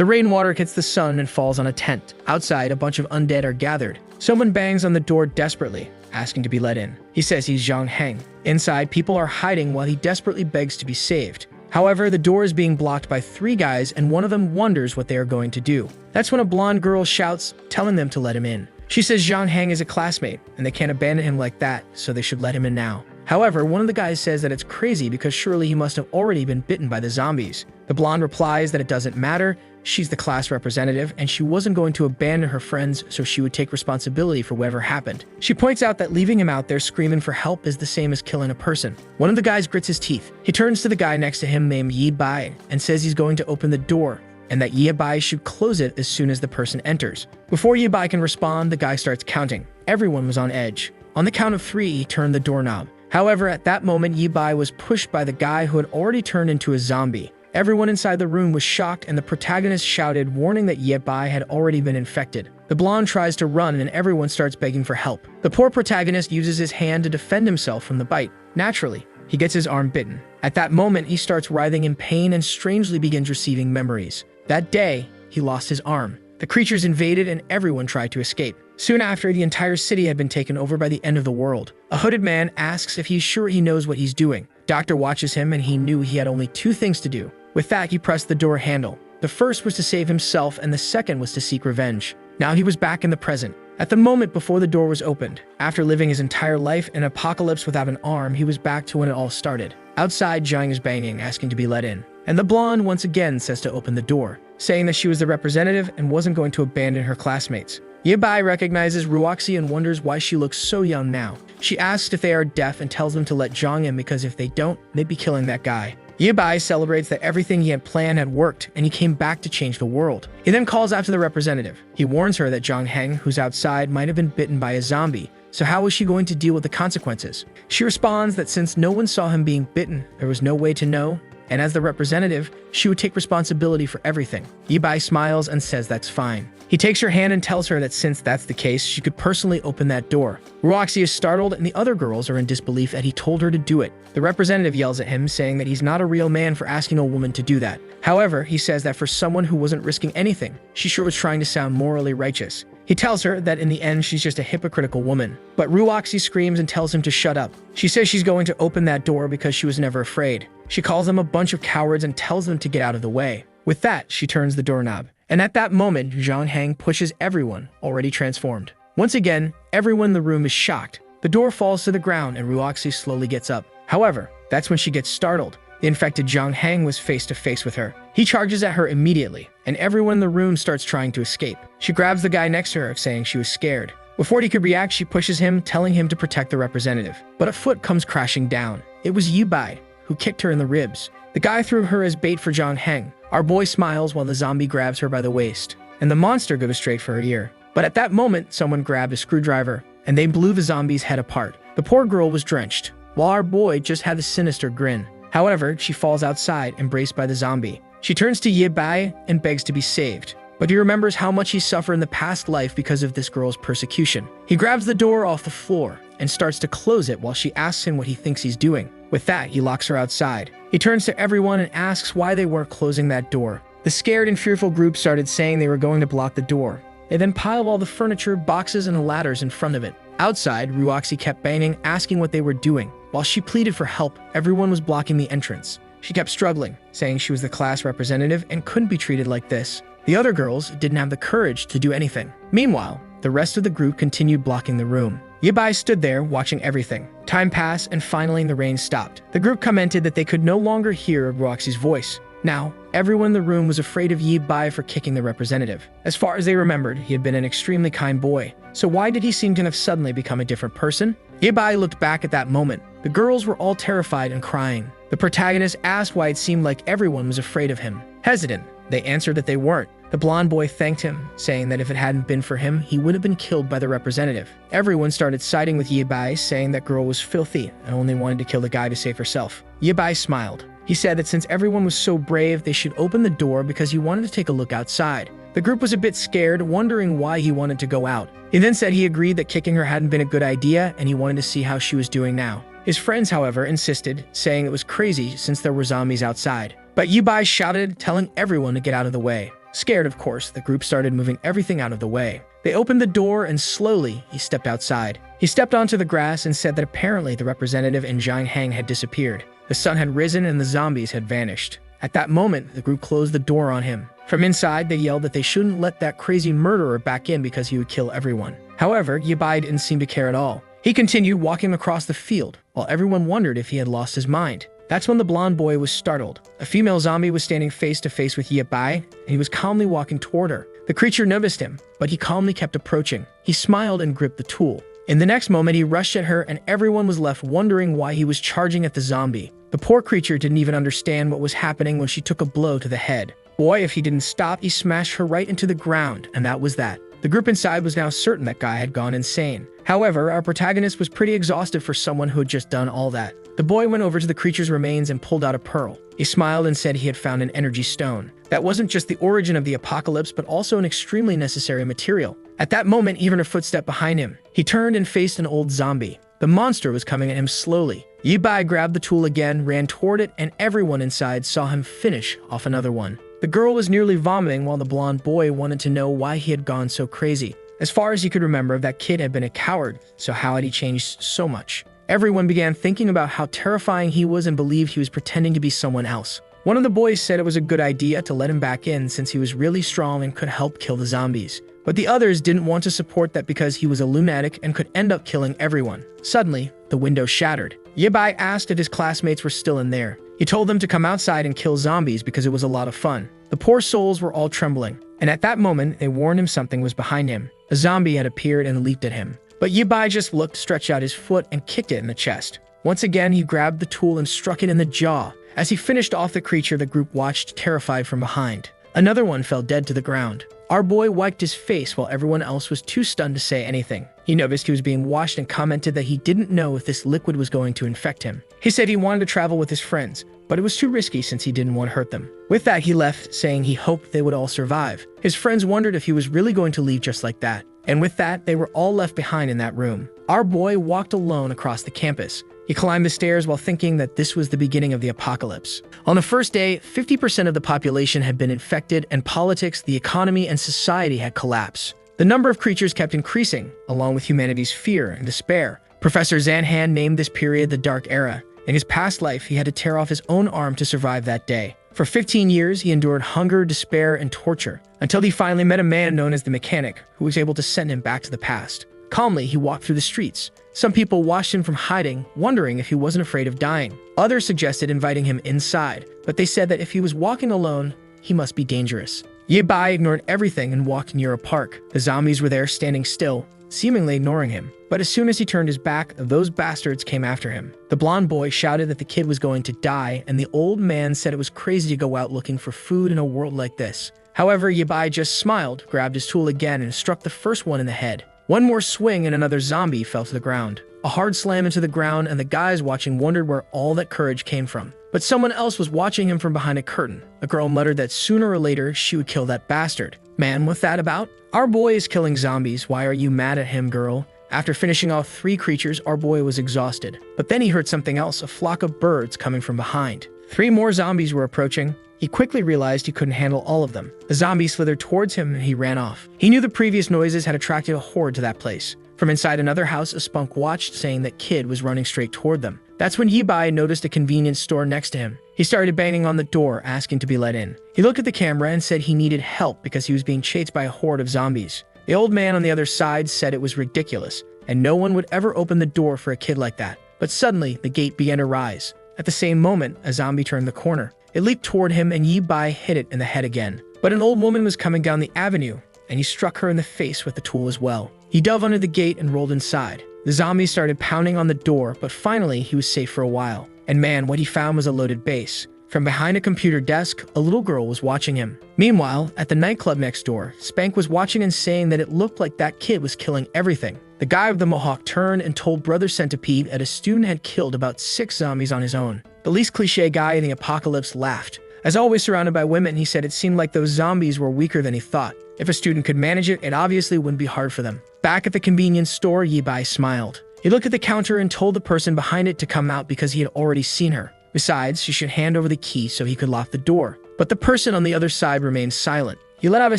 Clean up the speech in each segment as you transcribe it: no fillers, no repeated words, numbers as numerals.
The rainwater hits the sun and falls on a tent. Outside, a bunch of undead are gathered. Someone bangs on the door desperately, asking to be let in. He says he's Zhang Heng. Inside, people are hiding while he desperately begs to be saved. However, the door is being blocked by 3 guys, and one of them wonders what they are going to do. That's when a blonde girl shouts, telling them to let him in. She says Zhang Heng is a classmate, and they can't abandon him like that, so they should let him in now. However, one of the guys says that it's crazy because surely he must have already been bitten by the zombies. The blonde replies that it doesn't matter, she's the class representative, and she wasn't going to abandon her friends, so she would take responsibility for whatever happened. She points out that leaving him out there screaming for help is the same as killing a person. One of the guys grits his teeth. He turns to the guy next to him named Yi Bai and says he's going to open the door, and that Yi Bai should close it as soon as the person enters. Before Yi Bai can respond, the guy starts counting. Everyone was on edge. On the count of 3, he turned the doorknob. However, at that moment, Yi Bai was pushed by the guy who had already turned into a zombie. Everyone inside the room was shocked, and the protagonist shouted, warning that Yi Bai had already been infected. The blonde tries to run, and everyone starts begging for help. The poor protagonist uses his hand to defend himself from the bite. Naturally, he gets his arm bitten. At that moment, he starts writhing in pain and strangely begins receiving memories. That day, he lost his arm. The creatures invaded, and everyone tried to escape. Soon after, the entire city had been taken over by the end of the world. A hooded man asks if he's sure he knows what he's doing. Doctor watches him, and he knew he had only 2 things to do. With that, he pressed the door handle. The first was to save himself, and the second was to seek revenge. Now he was back in the present. At the moment before the door was opened, after living his entire life in an apocalypse without an arm, he was back to when it all started. Outside, Zhang is banging, asking to be let in. And the blonde once again says to open the door, saying that she was the representative and wasn't going to abandon her classmates. Yi Bai recognizes Ruoxi and wonders why she looks so young now. She asks if they are deaf and tells them to let Zhang in because if they don't, they'd be killing that guy. Yi Bai celebrates that everything he had planned had worked and he came back to change the world. He then calls out to the representative. He warns her that Zhang Heng, who's outside, might have been bitten by a zombie, so how was she going to deal with the consequences? She responds that since no one saw him being bitten, there was no way to know, and as the representative, she would take responsibility for everything. Yi Bai smiles and says that's fine. He takes her hand and tells her that since that's the case, she could personally open that door. Ruoxi is startled, and the other girls are in disbelief that he told her to do it. The representative yells at him, saying that he's not a real man for asking a woman to do that. However, he says that for someone who wasn't risking anything, she sure was trying to sound morally righteous. He tells her that in the end, she's just a hypocritical woman. But Ruoxi screams and tells him to shut up. She says she's going to open that door because she was never afraid. She calls them a bunch of cowards and tells them to get out of the way. With that, she turns the doorknob. And at that moment, Zhang Heng pushes everyone, already transformed. Once again, everyone in the room is shocked. The door falls to the ground and Ruoxi slowly gets up. However, that's when she gets startled. The infected Zhang Heng was face to face with her. He charges at her immediately, and everyone in the room starts trying to escape. She grabs the guy next to her, saying she was scared. Before he could react, she pushes him, telling him to protect the representative. But a foot comes crashing down. It was Yi Bai, who kicked her in the ribs. The guy threw her as bait for Zhang Heng. Our boy smiles while the zombie grabs her by the waist, and the monster goes straight for her ear. But at that moment, someone grabbed a screwdriver, and they blew the zombie's head apart. The poor girl was drenched, while our boy just had a sinister grin. However, she falls outside, embraced by the zombie. She turns to Yi Bai and begs to be saved, but he remembers how much he suffered in the past life because of this girl's persecution. He grabs the door off the floor and starts to close it while she asks him what he thinks he's doing. With that, he locks her outside. He turns to everyone and asks why they weren't closing that door. The scared and fearful group started saying they were going to block the door. They then piled all the furniture, boxes, and ladders in front of it. Outside, Ruoxi kept banging, asking what they were doing. While she pleaded for help, everyone was blocking the entrance. She kept struggling, saying she was the class representative and couldn't be treated like this. The other girls didn't have the courage to do anything. Meanwhile, the rest of the group continued blocking the room. Yi Bai stood there, watching everything. Time passed, and finally the rain stopped. The group commented that they could no longer hear Ruoxi's voice. Now, everyone in the room was afraid of Yi Bai for kicking the representative. As far as they remembered, he had been an extremely kind boy. So why did he seem to have suddenly become a different person? Yi Bai looked back at that moment. The girls were all terrified and crying. The protagonist asked why it seemed like everyone was afraid of him. Hesitant, they answered that they weren't. The blonde boy thanked him, saying that if it hadn't been for him, he would have been killed by the representative. Everyone started siding with Yi Bai, saying that girl was filthy and only wanted to kill the guy to save herself. Yi Bai smiled. He said that since everyone was so brave, they should open the door because he wanted to take a look outside. The group was a bit scared, wondering why he wanted to go out. He then said he agreed that kicking her hadn't been a good idea and he wanted to see how she was doing now. His friends, however, insisted, saying it was crazy since there were zombies outside. But Yi Bai shouted, telling everyone to get out of the way. Scared, of course, the group started moving everything out of the way. They opened the door and slowly he stepped outside. He stepped onto the grass and said that apparently the representative in Jiang Hang had disappeared. The sun had risen and the zombies had vanished. At that moment, the group closed the door on him. From inside, they yelled that they shouldn't let that crazy murderer back in because he would kill everyone. However, Ye Bai didn't seem to care at all. He continued walking across the field, while everyone wondered if he had lost his mind. That's when the blonde boy was startled. A female zombie was standing face to face with Ye Bai, and he was calmly walking toward her. The creature noticed him, but he calmly kept approaching. He smiled and gripped the tool. In the next moment, he rushed at her, and everyone was left wondering why he was charging at the zombie. The poor creature didn't even understand what was happening when she took a blow to the head. Boy, if he didn't stop, he smashed her right into the ground, and that was that. The group inside was now certain that guy had gone insane. However, our protagonist was pretty exhausted for someone who had just done all that. The boy went over to the creature's remains and pulled out a pearl. He smiled and said he had found an energy stone. That wasn't just the origin of the apocalypse, but also an extremely necessary material. At that moment, even a footstep behind him. He turned and faced an old zombie. The monster was coming at him slowly. Ye Bai grabbed the tool again, ran toward it, and everyone inside saw him finish off another one. The girl was nearly vomiting while the blonde boy wanted to know why he had gone so crazy. As far as he could remember, that kid had been a coward, so how had he changed so much? Everyone began thinking about how terrifying he was and believed he was pretending to be someone else. One of the boys said it was a good idea to let him back in since he was really strong and could help kill the zombies. But the others didn't want to support that because he was a lunatic and could end up killing everyone. Suddenly, the window shattered. Ye Bai asked if his classmates were still in there. He told them to come outside and kill zombies because it was a lot of fun. The poor souls were all trembling, and at that moment, they warned him something was behind him. A zombie had appeared and leaped at him. But Ye Bai just looked, stretched out his foot, and kicked it in the chest. Once again, he grabbed the tool and struck it in the jaw. As he finished off the creature, the group watched, terrified from behind. Another one fell dead to the ground. Our boy wiped his face while everyone else was too stunned to say anything. He noticed he was being washed and commented that he didn't know if this liquid was going to infect him. He said he wanted to travel with his friends, but it was too risky since he didn't want to hurt them. With that, he left, saying he hoped they would all survive. His friends wondered if he was really going to leave just like that. And with that, they were all left behind in that room. Our boy walked alone across the campus. He climbed the stairs while thinking that this was the beginning of the apocalypse. On the first day, 50% of the population had been infected, and politics, the economy, and society had collapsed. The number of creatures kept increasing, along with humanity's fear and despair. Professor Zanhan named this period the Dark Era. In his past life, he had to tear off his own arm to survive that day. For 15 years, he endured hunger, despair, and torture, until he finally met a man known as the Mechanic, who was able to send him back to the past. Calmly, he walked through the streets. Some people watched him from hiding, wondering if he wasn't afraid of dying. Others suggested inviting him inside, but they said that if he was walking alone, he must be dangerous. Ye Bai ignored everything and walked near a park. The zombies were there standing still, seemingly ignoring him. But as soon as he turned his back, those bastards came after him. The blonde boy shouted that the kid was going to die, and the old man said it was crazy to go out looking for food in a world like this. However, Ye Bai just smiled, grabbed his tool again, and struck the first one in the head. One more swing and another zombie fell to the ground. A hard slam into the ground, and the guys watching wondered where all that courage came from. But someone else was watching him from behind a curtain. A girl muttered that sooner or later she would kill that bastard. Man, what's that about? Our boy is killing zombies. Why are you mad at him, girl? After finishing off 3 creatures, our boy was exhausted. But then he heard something else, a flock of birds coming from behind. 3 more zombies were approaching. He quickly realized he couldn't handle all of them. The zombies slithered towards him and he ran off. He knew the previous noises had attracted a horde to that place. From inside another house, a spunk watched, saying that Kid was running straight toward them. That's when Ye Bai noticed a convenience store next to him. He started banging on the door, asking to be let in. He looked at the camera and said he needed help because he was being chased by a horde of zombies. The old man on the other side said it was ridiculous, and no one would ever open the door for a kid like that. But suddenly, the gate began to rise. At the same moment, a zombie turned the corner. It leaped toward him and Ye Bai hit it in the head again. But an old woman was coming down the avenue, and he struck her in the face with the tool as well. He dove under the gate and rolled inside. The zombies started pounding on the door, but finally he was safe for a while. And man, what he found was a loaded base. From behind a computer desk, a little girl was watching him. Meanwhile, at the nightclub next door, Spank was watching and saying that it looked like that kid was killing everything. The guy with the mohawk turned and told Brother Centipede that a student had killed about 6 zombies on his own. The least cliche guy in the apocalypse laughed. As always surrounded by women, he said it seemed like those zombies were weaker than he thought. If a student could manage it, it obviously wouldn't be hard for them. Back at the convenience store, Ye Bai smiled. He looked at the counter and told the person behind it to come out because he had already seen her. Besides, she should hand over the key so he could lock the door. But the person on the other side remained silent. He let out a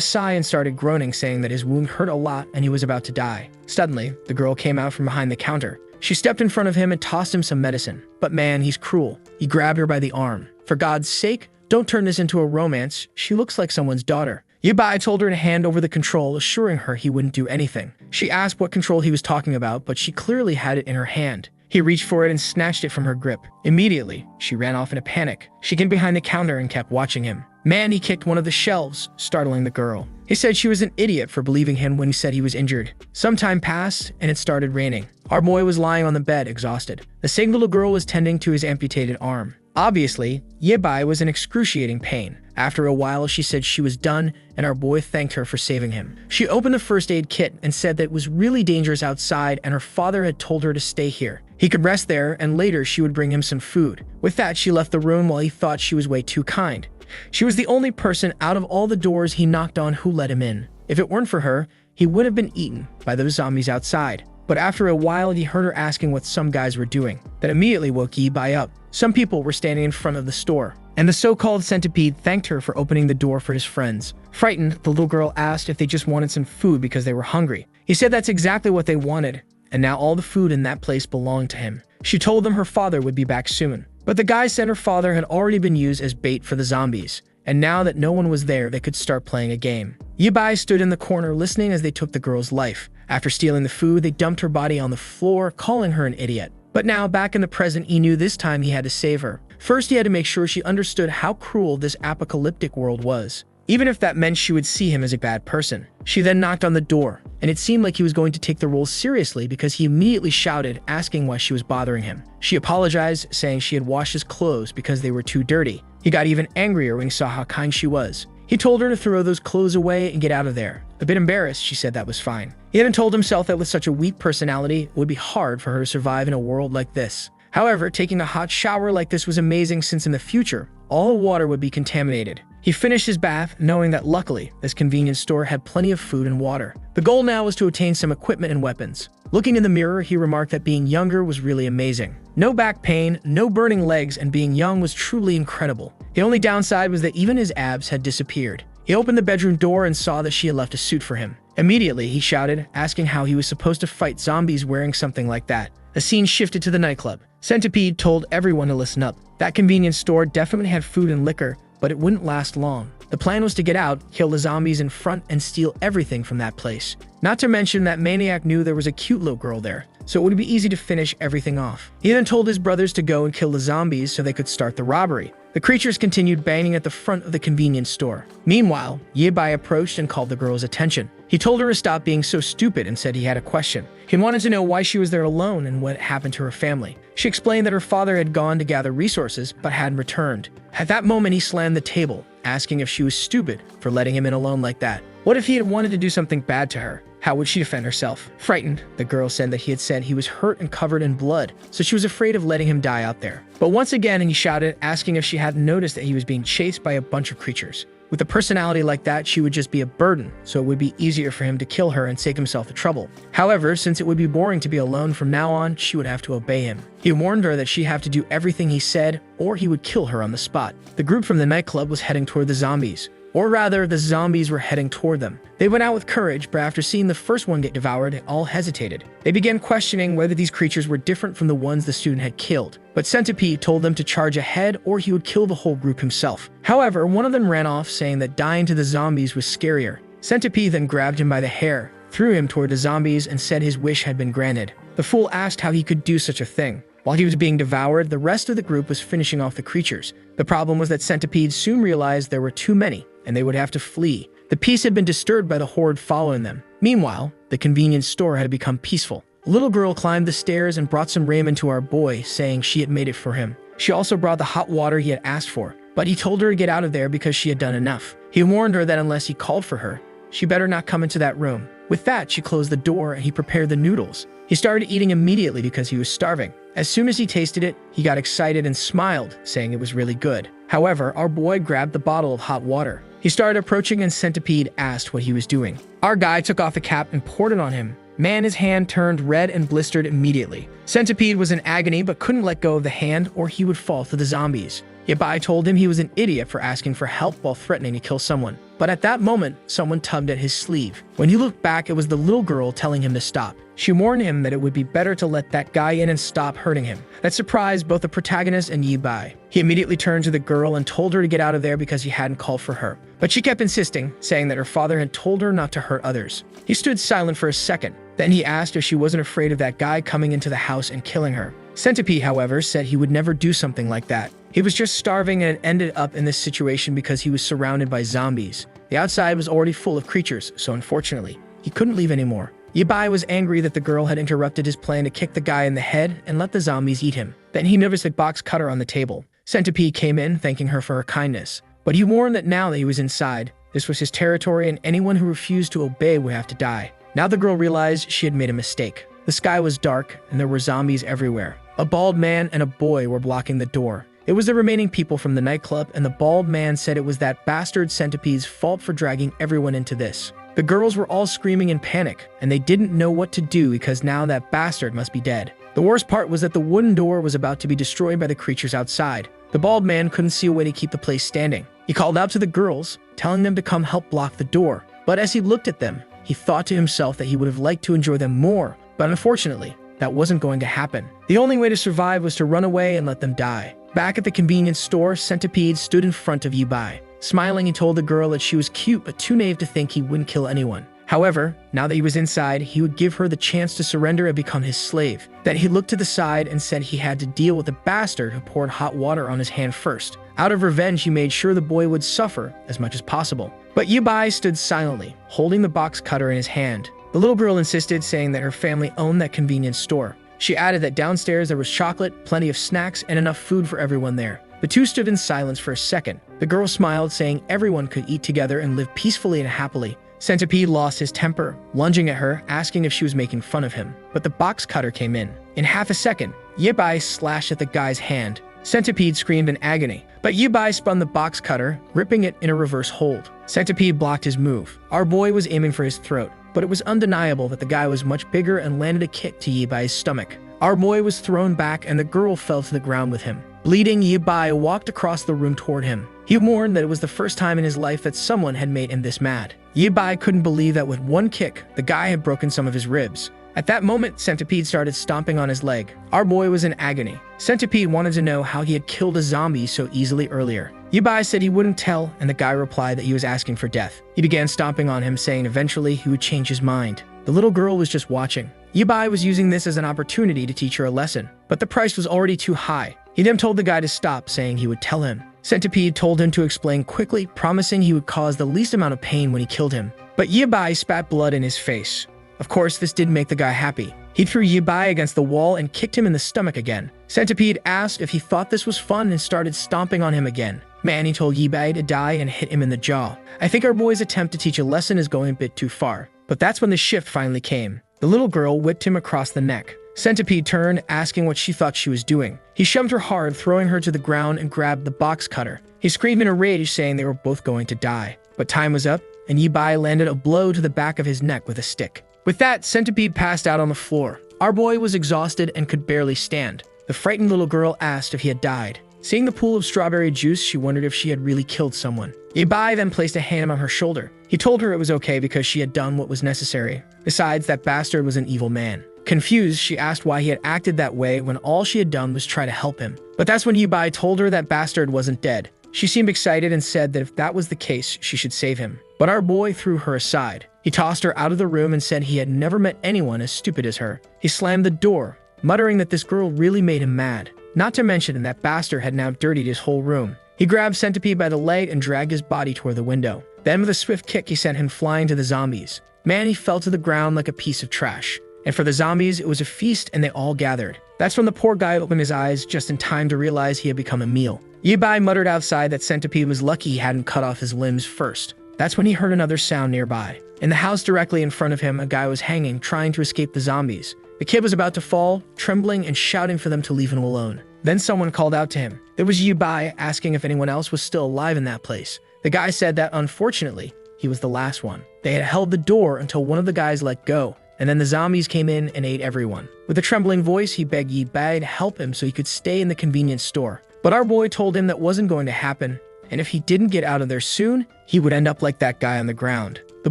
sigh and started groaning, saying that his wound hurt a lot and he was about to die. Suddenly, the girl came out from behind the counter. She stepped in front of him and tossed him some medicine. But man, he's cruel. He grabbed her by the arm. For God's sake, don't turn this into a romance. She looks like someone's daughter. Yabai told her to hand over the control, assuring her he wouldn't do anything. She asked what control he was talking about, but she clearly had it in her hand. He reached for it and snatched it from her grip. Immediately, she ran off in a panic. She hid behind the counter and kept watching him. Man, he kicked one of the shelves, startling the girl. He said she was an idiot for believing him when he said he was injured. Some time passed, and it started raining. Our boy was lying on the bed, exhausted. The same little girl was tending to his amputated arm. Obviously, Yabai was in excruciating pain. After a while, she said she was done, and our boy thanked her for saving him. She opened the first aid kit and said that it was really dangerous outside and her father had told her to stay here. He could rest there, and later she would bring him some food. With that, she left the room while he thought she was way too kind. She was the only person out of all the doors he knocked on who let him in. If it weren't for her, he would have been eaten by those zombies outside. But after a while, he heard her asking what some guys were doing. That immediately woke Yabai up. Some people were standing in front of the store, and the so-called centipede thanked her for opening the door for his friends. Frightened, the little girl asked if they just wanted some food because they were hungry. He said that's exactly what they wanted, and now all the food in that place belonged to him. She told them her father would be back soon. But the guy said her father had already been used as bait for the zombies, and now that no one was there, they could start playing a game. Yabai stood in the corner listening as they took the girl's life. After stealing the food, they dumped her body on the floor, calling her an idiot. But now, back in the present, he knew this time he had to save her. First, he had to make sure she understood how cruel this apocalyptic world was, even if that meant she would see him as a bad person. She then knocked on the door, and it seemed like he was going to take the role seriously because he immediately shouted, asking why she was bothering him. She apologized, saying she had washed his clothes because they were too dirty. He got even angrier when he saw how kind she was. He told her to throw those clothes away and get out of there. A bit embarrassed, she said that was fine. He even told himself that with such a weak personality, it would be hard for her to survive in a world like this. However, taking a hot shower like this was amazing since in the future, all the water would be contaminated. He finished his bath, knowing that luckily, this convenience store had plenty of food and water. The goal now was to obtain some equipment and weapons. Looking in the mirror, he remarked that being younger was really amazing. No back pain, no burning legs, and being young was truly incredible. The only downside was that even his abs had disappeared. He opened the bedroom door and saw that she had left a suit for him. Immediately, he shouted, asking how he was supposed to fight zombies wearing something like that. The scene shifted to the nightclub. Centipede told everyone to listen up. That convenience store definitely had food and liquor, but it wouldn't last long. The plan was to get out, kill the zombies in front, and steal everything from that place. Not to mention that Maniac knew there was a cute little girl there, so it would be easy to finish everything off. He then told his brothers to go and kill the zombies so they could start the robbery. The creatures continued banging at the front of the convenience store. Meanwhile, Yabai approached and called the girl's attention. He told her to stop being so stupid and said he had a question. He wanted to know why she was there alone and what happened to her family. She explained that her father had gone to gather resources but hadn't returned. At that moment, he slammed the table, asking if she was stupid for letting him in alone like that. What if he had wanted to do something bad to her? How would she defend herself? Frightened, the girl said that he had said he was hurt and covered in blood, so she was afraid of letting him die out there. But once again, he shouted, asking if she hadn't noticed that he was being chased by a bunch of creatures. With a personality like that, she would just be a burden, so it would be easier for him to kill her and save himself the trouble. However, since it would be boring to be alone from now on, she would have to obey him. He warned her that she'd have to do everything he said, or he would kill her on the spot. The group from the nightclub was heading toward the zombies. Or rather, the zombies were heading toward them. They went out with courage, but after seeing the first one get devoured, they all hesitated. They began questioning whether these creatures were different from the ones the student had killed. But Centipede told them to charge ahead or he would kill the whole group himself. However, one of them ran off, saying that dying to the zombies was scarier. Centipede then grabbed him by the hair, threw him toward the zombies, and said his wish had been granted. The fool asked how he could do such a thing. While he was being devoured, the rest of the group was finishing off the creatures. The problem was that Centipede soon realized there were too many, and they would have to flee. The peace had been disturbed by the horde following them. Meanwhile, the convenience store had become peaceful. A little girl climbed the stairs and brought some ramen to our boy, saying she had made it for him. She also brought the hot water he had asked for, but he told her to get out of there because she had done enough. He warned her that unless he called for her, she better not come into that room. With that, she closed the door and he prepared the noodles. He started eating immediately because he was starving. As soon as he tasted it, he got excited and smiled, saying it was really good. However, our boy grabbed the bottle of hot water. He started approaching and Centipede asked what he was doing. Our guy took off the cap and poured it on him. Man, his hand turned red and blistered immediately. Centipede was in agony but couldn't let go of the hand or he would fall to the zombies. Yi Bai told him he was an idiot for asking for help while threatening to kill someone. But at that moment, someone tugged at his sleeve. When he looked back, it was the little girl telling him to stop. She warned him that it would be better to let that guy in and stop hurting him. That surprised both the protagonist and Yi Bai. He immediately turned to the girl and told her to get out of there because he hadn't called for her. But she kept insisting, saying that her father had told her not to hurt others. He stood silent for a second. Then he asked if she wasn't afraid of that guy coming into the house and killing her. Centipede, however, said he would never do something like that. He was just starving and had ended up in this situation because he was surrounded by zombies. The outside was already full of creatures, so unfortunately, he couldn't leave anymore. Yi Bai was angry that the girl had interrupted his plan to kick the guy in the head and let the zombies eat him. Then he noticed a box cutter on the table. Centipede came in, thanking her for her kindness. But he warned that now that he was inside, this was his territory and anyone who refused to obey would have to die. Now the girl realized she had made a mistake. The sky was dark and there were zombies everywhere. A bald man and a boy were blocking the door. It was the remaining people from the nightclub, and the bald man said it was that bastard Centipede's fault for dragging everyone into this. The girls were all screaming in panic, and they didn't know what to do because now that bastard must be dead. The worst part was that the wooden door was about to be destroyed by the creatures outside. The bald man couldn't see a way to keep the place standing. He called out to the girls, telling them to come help block the door. But as he looked at them, he thought to himself that he would have liked to enjoy them more, but unfortunately, that wasn't going to happen. The only way to survive was to run away and let them die. Back at the convenience store, Centipede stood in front of Yi Bai. Smiling, he told the girl that she was cute but too naive to think he wouldn't kill anyone. However, now that he was inside, he would give her the chance to surrender and become his slave. Then he looked to the side and said he had to deal with the bastard who poured hot water on his hand first. Out of revenge, he made sure the boy would suffer as much as possible. But Yi Bai stood silently, holding the box cutter in his hand. The little girl insisted, saying that her family owned that convenience store. She added that downstairs there was chocolate, plenty of snacks, and enough food for everyone there. The two stood in silence for a second. The girl smiled, saying everyone could eat together and live peacefully and happily. Centipede lost his temper, lunging at her, asking if she was making fun of him. But the box cutter came in. In half a second, Yi Bai slashed at the guy's hand. Centipede screamed in agony, but Yi Bai spun the box cutter, gripping it in a reverse hold. Centipede blocked his move. Our boy was aiming for his throat, but it was undeniable that the guy was much bigger and landed a kick to Yi Bai's stomach. Our boy was thrown back and the girl fell to the ground with him. Bleeding, Yi Bai walked across the room toward him. He mourned that it was the first time in his life that someone had made him this mad. Yi Bai couldn't believe that with one kick, the guy had broken some of his ribs. At that moment, Centipede started stomping on his leg. Our boy was in agony. Centipede wanted to know how he had killed a zombie so easily earlier. Yi Bai said he wouldn't tell, and the guy replied that he was asking for death. He began stomping on him, saying eventually he would change his mind. The little girl was just watching. Yi Bai was using this as an opportunity to teach her a lesson, but the price was already too high. He then told the guy to stop, saying he would tell him. Centipede told him to explain quickly, promising he would cause the least amount of pain when he killed him. But Yi Bai spat blood in his face. Of course, this didn't make the guy happy. He threw Yi Bai against the wall and kicked him in the stomach again. Centipede asked if he thought this was fun and started stomping on him again. Man, he told Yi Bai to die and hit him in the jaw. I think our boy's attempt to teach a lesson is going a bit too far. But that's when the shift finally came. The little girl whipped him across the neck. Centipede turned, asking what she thought she was doing. He shoved her hard, throwing her to the ground and grabbed the box cutter. He screamed in a rage, saying they were both going to die. But time was up, and Yi Bai landed a blow to the back of his neck with a stick. With that, Centipede passed out on the floor. Our boy was exhausted and could barely stand. The frightened little girl asked if he had died. Seeing the pool of strawberry juice, she wondered if she had really killed someone. Yi Bai then placed a hand on her shoulder. He told her it was okay because she had done what was necessary. Besides, that bastard was an evil man. Confused, she asked why he had acted that way when all she had done was try to help him. But that's when Yi Bai told her that bastard wasn't dead. She seemed excited and said that if that was the case, she should save him. But our boy threw her aside. He tossed her out of the room and said he had never met anyone as stupid as her. He slammed the door, muttering that this girl really made him mad. Not to mention that bastard had now dirtied his whole room. He grabbed Centipede by the leg and dragged his body toward the window. Then with a swift kick, he sent him flying to the zombies. Man, he fell to the ground like a piece of trash. And for the zombies, it was a feast and they all gathered. That's when the poor guy opened his eyes just in time to realize he had become a meal. Yi Bai muttered outside that Centipede was lucky he hadn't cut off his limbs first. That's when he heard another sound nearby. In the house directly in front of him, a guy was hanging, trying to escape the zombies. The kid was about to fall, trembling and shouting for them to leave him alone. Then someone called out to him. There was Yi Bai, asking if anyone else was still alive in that place. The guy said that unfortunately, he was the last one. They had held the door until one of the guys let go, and then the zombies came in and ate everyone. With a trembling voice, he begged Yi Bai to help him so he could stay in the convenience store. But our boy told him that wasn't going to happen, and if he didn't get out of there soon, he would end up like that guy on the ground. The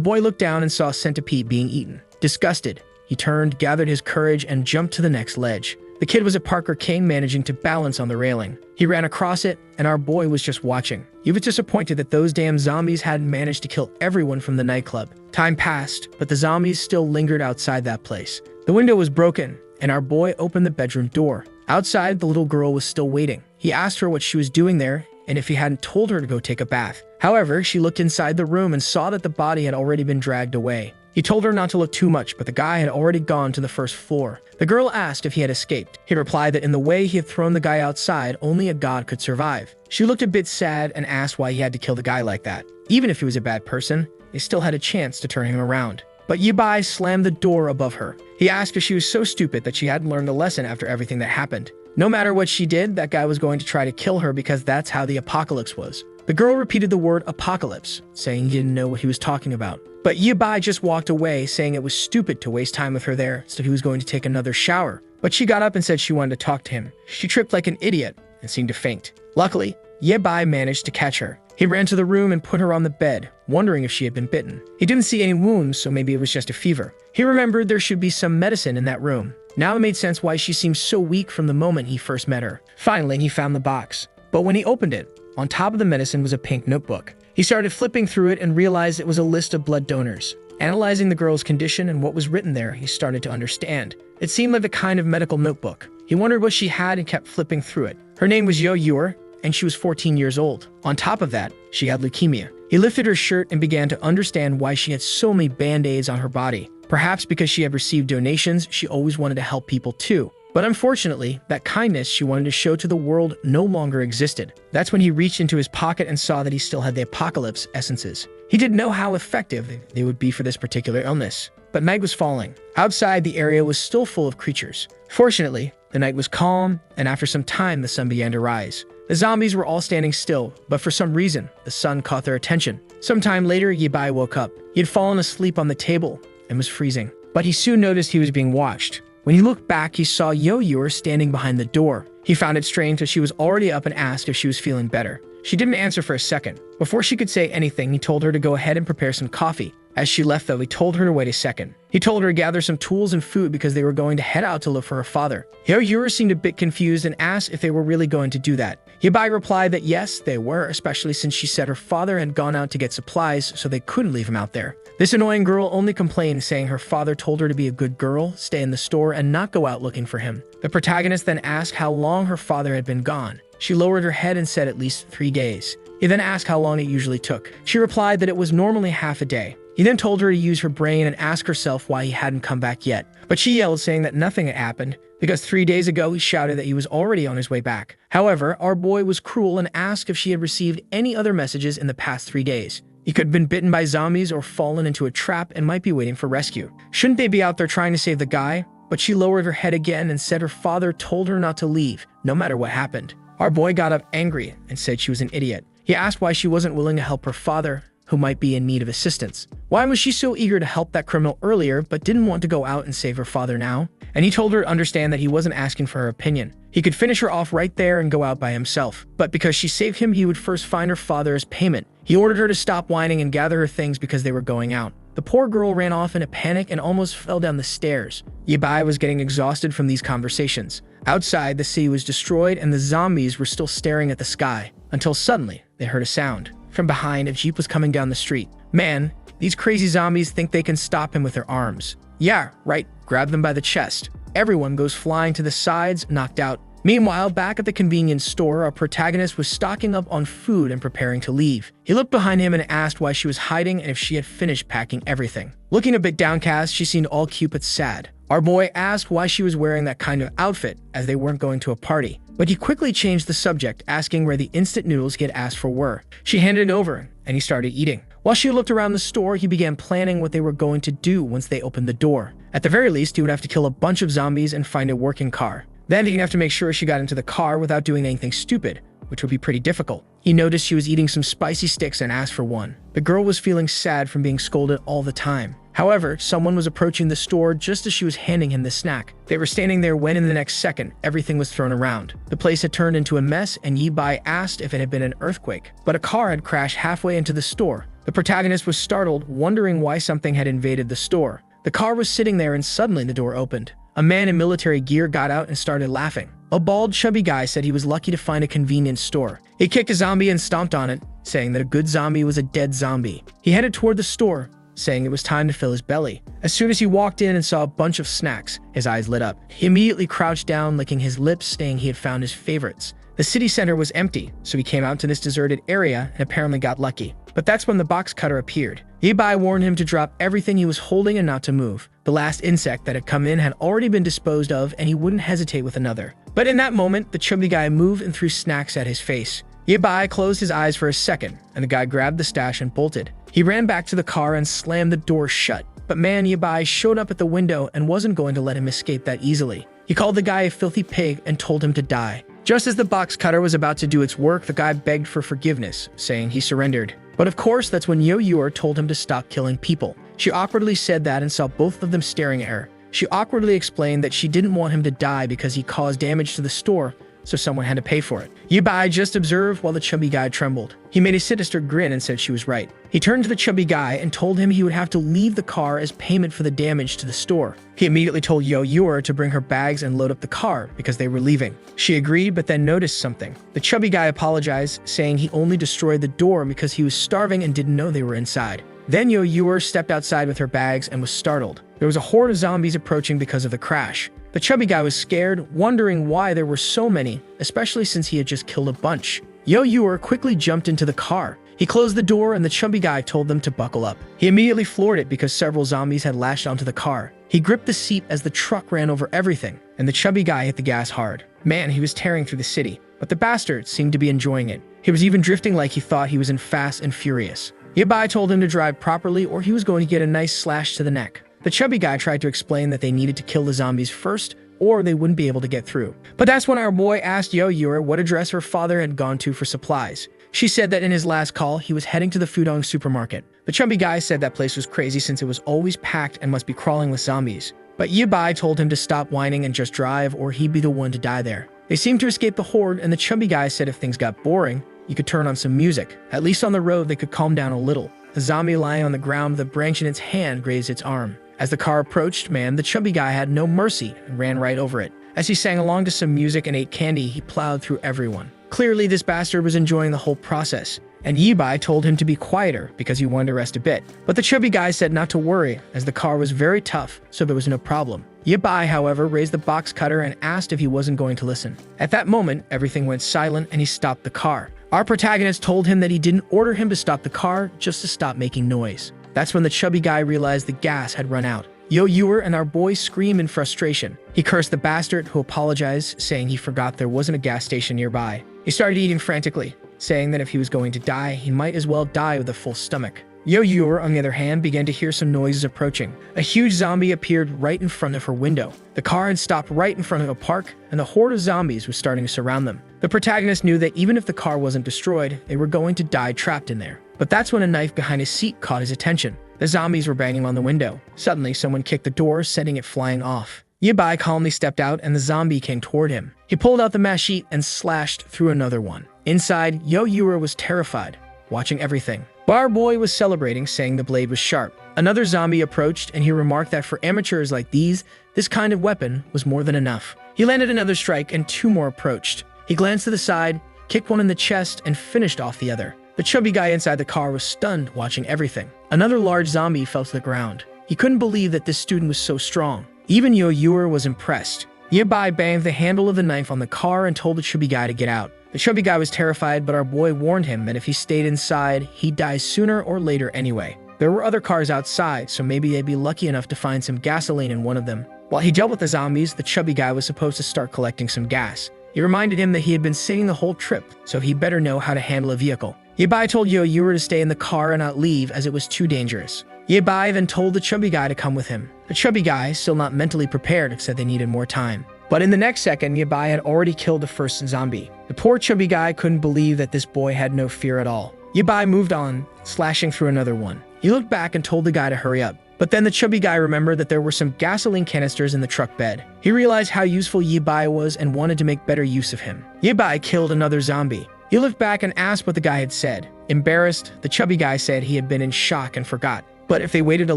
boy looked down and saw a centipede being eaten. Disgusted, he turned, gathered his courage, and jumped to the next ledge. The kid was a Parker Kane managing to balance on the railing. He ran across it, and our boy was just watching. He was disappointed that those damn zombies hadn't managed to kill everyone from the nightclub. Time passed, but the zombies still lingered outside that place. The window was broken, and our boy opened the bedroom door. Outside, the little girl was still waiting. He asked her what she was doing there, and if he hadn't told her to go take a bath. However, she looked inside the room and saw that the body had already been dragged away. He told her not to look too much, but the guy had already gone to the first floor. The girl asked if he had escaped. He replied that in the way he had thrown the guy outside, only a god could survive. She looked a bit sad and asked why he had to kill the guy like that. Even if he was a bad person, they still had a chance to turn him around. But Yibai slammed the door above her. He asked if she was so stupid that she hadn't learned a lesson after everything that happened. No matter what she did, that guy was going to try to kill her because that's how the apocalypse was. The girl repeated the word apocalypse, saying he didn't know what he was talking about. But Yibai just walked away, saying it was stupid to waste time with her there, so he was going to take another shower. But she got up and said she wanted to talk to him. She tripped like an idiot and seemed to faint. Luckily, Yibai managed to catch her. He ran to the room and put her on the bed, wondering if she had been bitten. He didn't see any wounds, so maybe it was just a fever. He remembered there should be some medicine in that room. Now it made sense why she seemed so weak from the moment he first met her. Finally, he found the box. But when he opened it, on top of the medicine was a pink notebook. He started flipping through it and realized it was a list of blood donors. Analyzing the girl's condition and what was written there, he started to understand. It seemed like the kind of medical notebook. He wondered what she had and kept flipping through it. Her name was Yo Yor, and she was 14 years old. On top of that, she had leukemia. He lifted her shirt and began to understand why she had so many band-aids on her body. Perhaps because she had received donations, she always wanted to help people too. But unfortunately, that kindness she wanted to show to the world no longer existed. That's when he reached into his pocket and saw that he still had the apocalypse essences. He didn't know how effective they would be for this particular illness. But night was falling. Outside, the area was still full of creatures. Fortunately, the night was calm, and after some time, the sun began to rise. The zombies were all standing still, but for some reason, the sun caught their attention. Sometime later, Yibai woke up. He had fallen asleep on the table and was freezing. But he soon noticed he was being watched. When he looked back, he saw Yo Yor standing behind the door. He found it strange that she was already up and asked if she was feeling better. She didn't answer for a second. Before she could say anything, he told her to go ahead and prepare some coffee. As she left, though, he told her to wait a second. He told her to gather some tools and food because they were going to head out to look for her father. Yo Yor seemed a bit confused and asked if they were really going to do that. Yibai replied that yes, they were, especially since she said her father had gone out to get supplies, so they couldn't leave him out there. This annoying girl only complained, saying her father told her to be a good girl, stay in the store, and not go out looking for him. The protagonist then asked how long her father had been gone. She lowered her head and said at least 3 days. He then asked how long it usually took. She replied that it was normally half a day. He then told her to use her brain and ask herself why he hadn't come back yet. But she yelled, saying that nothing had happened, because 3 days ago he shouted that he was already on his way back. However, our boy was cruel and asked if she had received any other messages in the past 3 days. He could have been bitten by zombies or fallen into a trap and might be waiting for rescue. Shouldn't they be out there trying to save the guy? But she lowered her head again and said her father told her not to leave, no matter what happened. Our boy got up angry and said she was an idiot. He asked why she wasn't willing to help her father, who might be in need of assistance. Why was she so eager to help that criminal earlier but didn't want to go out and save her father now? And he told her to understand that he wasn't asking for her opinion. He could finish her off right there and go out by himself. But because she saved him, he would first find her father as payment. He ordered her to stop whining and gather her things because they were going out. The poor girl ran off in a panic and almost fell down the stairs. Yibai was getting exhausted from these conversations. Outside, the city was destroyed and the zombies were still staring at the sky, until suddenly they heard a sound. From behind, a jeep was coming down the street. Man, these crazy zombies think they can stop him with their arms. Yeah, right, grab them by the chest. Everyone goes flying to the sides, knocked out. Meanwhile, back at the convenience store, our protagonist was stocking up on food and preparing to leave. He looked behind him and asked why she was hiding and if she had finished packing everything. Looking a bit downcast, she seemed all cute but sad. Our boy asked why she was wearing that kind of outfit, as they weren't going to a party. But he quickly changed the subject, asking where the instant noodles he had asked for were. She handed it over, and he started eating. While she looked around the store, he began planning what they were going to do once they opened the door. At the very least, he would have to kill a bunch of zombies and find a working car. Then he'd have to make sure she got into the car without doing anything stupid, which would be pretty difficult. He noticed she was eating some spicy sticks and asked for one. The girl was feeling sad from being scolded all the time. However, someone was approaching the store just as she was handing him the snack. They were standing there when in the next second, everything was thrown around. The place had turned into a mess and Yi Bai asked if it had been an earthquake, but a car had crashed halfway into the store. The protagonist was startled, wondering why something had invaded the store. The car was sitting there and suddenly the door opened. A man in military gear got out and started laughing. A bald, chubby guy said he was lucky to find a convenience store. He kicked a zombie and stomped on it, saying that a good zombie was a dead zombie. He headed toward the store, saying it was time to fill his belly. As soon as he walked in and saw a bunch of snacks, his eyes lit up. He immediately crouched down, licking his lips, saying he had found his favorites. The city center was empty, so he came out to this deserted area and apparently got lucky. But that's when the box cutter appeared. Yi Bai warned him to drop everything he was holding and not to move. The last insect that had come in had already been disposed of and he wouldn't hesitate with another. But in that moment, the chubby guy moved and threw snacks at his face. Yi Bai closed his eyes for a second, and the guy grabbed the stash and bolted. He ran back to the car and slammed the door shut. But man, Yi Bai showed up at the window and wasn't going to let him escape that easily. He called the guy a filthy pig and told him to die. Just as the box cutter was about to do its work, the guy begged for forgiveness, saying he surrendered. But of course, that's when Yo Yor told him to stop killing people. She awkwardly said that and saw both of them staring at her. She awkwardly explained that she didn't want him to die because he caused damage to the store, so someone had to pay for it. Yi Bai just observed while the chubby guy trembled. He made a sinister grin and said she was right. He turned to the chubby guy and told him he would have to leave the car as payment for the damage to the store. He immediately told Yo Yor to bring her bags and load up the car because they were leaving. She agreed, but then noticed something. The chubby guy apologized, saying he only destroyed the door because he was starving and didn't know they were inside. Then Yo Yor stepped outside with her bags and was startled. There was a horde of zombies approaching because of the crash. The chubby guy was scared, wondering why there were so many, especially since he had just killed a bunch. Yo Yor quickly jumped into the car. He closed the door and the chubby guy told them to buckle up. He immediately floored it because several zombies had lashed onto the car. He gripped the seat as the truck ran over everything, and the chubby guy hit the gas hard. Man, he was tearing through the city, but the bastard seemed to be enjoying it. He was even drifting like he thought he was in Fast and Furious. Yi Bai told him to drive properly or he was going to get a nice slash to the neck. The chubby guy tried to explain that they needed to kill the zombies first or they wouldn't be able to get through. But that's when our boy asked Yo Yor what address her father had gone to for supplies. She said that in his last call, he was heading to the Fudong supermarket. The chubby guy said that place was crazy since it was always packed and must be crawling with zombies. But Yi Bai told him to stop whining and just drive or he'd be the one to die there. They seemed to escape the horde and the chubby guy said if things got boring, you could turn on some music. At least on the road, they could calm down a little. A zombie lying on the ground with a branch in its hand grazed its arm. As the car approached, man, the chubby guy had no mercy and ran right over it. As he sang along to some music and ate candy, he plowed through everyone. Clearly, this bastard was enjoying the whole process, and Yi Bai told him to be quieter because he wanted to rest a bit. But the chubby guy said not to worry, as the car was very tough, so there was no problem. Yi Bai, however, raised the box cutter and asked if he wasn't going to listen. At that moment, everything went silent and he stopped the car. Our protagonist told him that he didn't order him to stop the car, just to stop making noise. That's when the chubby guy realized the gas had run out. Yo Yor and our boy screamed in frustration. He cursed the bastard, who apologized, saying he forgot there wasn't a gas station nearby. He started eating frantically, saying that if he was going to die, he might as well die with a full stomach. Yo Yor, on the other hand, began to hear some noises approaching. A huge zombie appeared right in front of her window. The car had stopped right in front of a park, and the horde of zombies was starting to surround them. The protagonist knew that even if the car wasn't destroyed, they were going to die trapped in there. But that's when a knife behind his seat caught his attention. The zombies were banging on the window. Suddenly, someone kicked the door, sending it flying off. Yi Bai calmly stepped out, and the zombie came toward him. He pulled out the machete and slashed through another one. Inside, Yo Yor was terrified, watching everything. Bar Boy was celebrating, saying the blade was sharp. Another zombie approached, and he remarked that for amateurs like these, this kind of weapon was more than enough. He landed another strike, and two more approached. He glanced to the side, kicked one in the chest, and finished off the other. The chubby guy inside the car was stunned, watching everything. Another large zombie fell to the ground. He couldn't believe that this student was so strong. Even Yo Yor was impressed. Yi Bai banged the handle of the knife on the car and told the chubby guy to get out. The chubby guy was terrified, but our boy warned him that if he stayed inside, he'd die sooner or later anyway. There were other cars outside, so maybe they'd be lucky enough to find some gasoline in one of them. While he dealt with the zombies, the chubby guy was supposed to start collecting some gas. He reminded him that he had been singing the whole trip, so he better know how to handle a vehicle. Yi Bai told Yo Yor to stay in the car and not leave as it was too dangerous. Yi Bai then told the chubby guy to come with him. The chubby guy, still not mentally prepared, said they needed more time. But in the next second, Yi Bai had already killed the first zombie. The poor chubby guy couldn't believe that this boy had no fear at all. Yi Bai moved on, slashing through another one. He looked back and told the guy to hurry up. But then the chubby guy remembered that there were some gasoline canisters in the truck bed. He realized how useful Yi Bai was and wanted to make better use of him. Yi Bai killed another zombie. He looked back and asked what the guy had said. Embarrassed, the chubby guy said he had been in shock and forgot. But if they waited a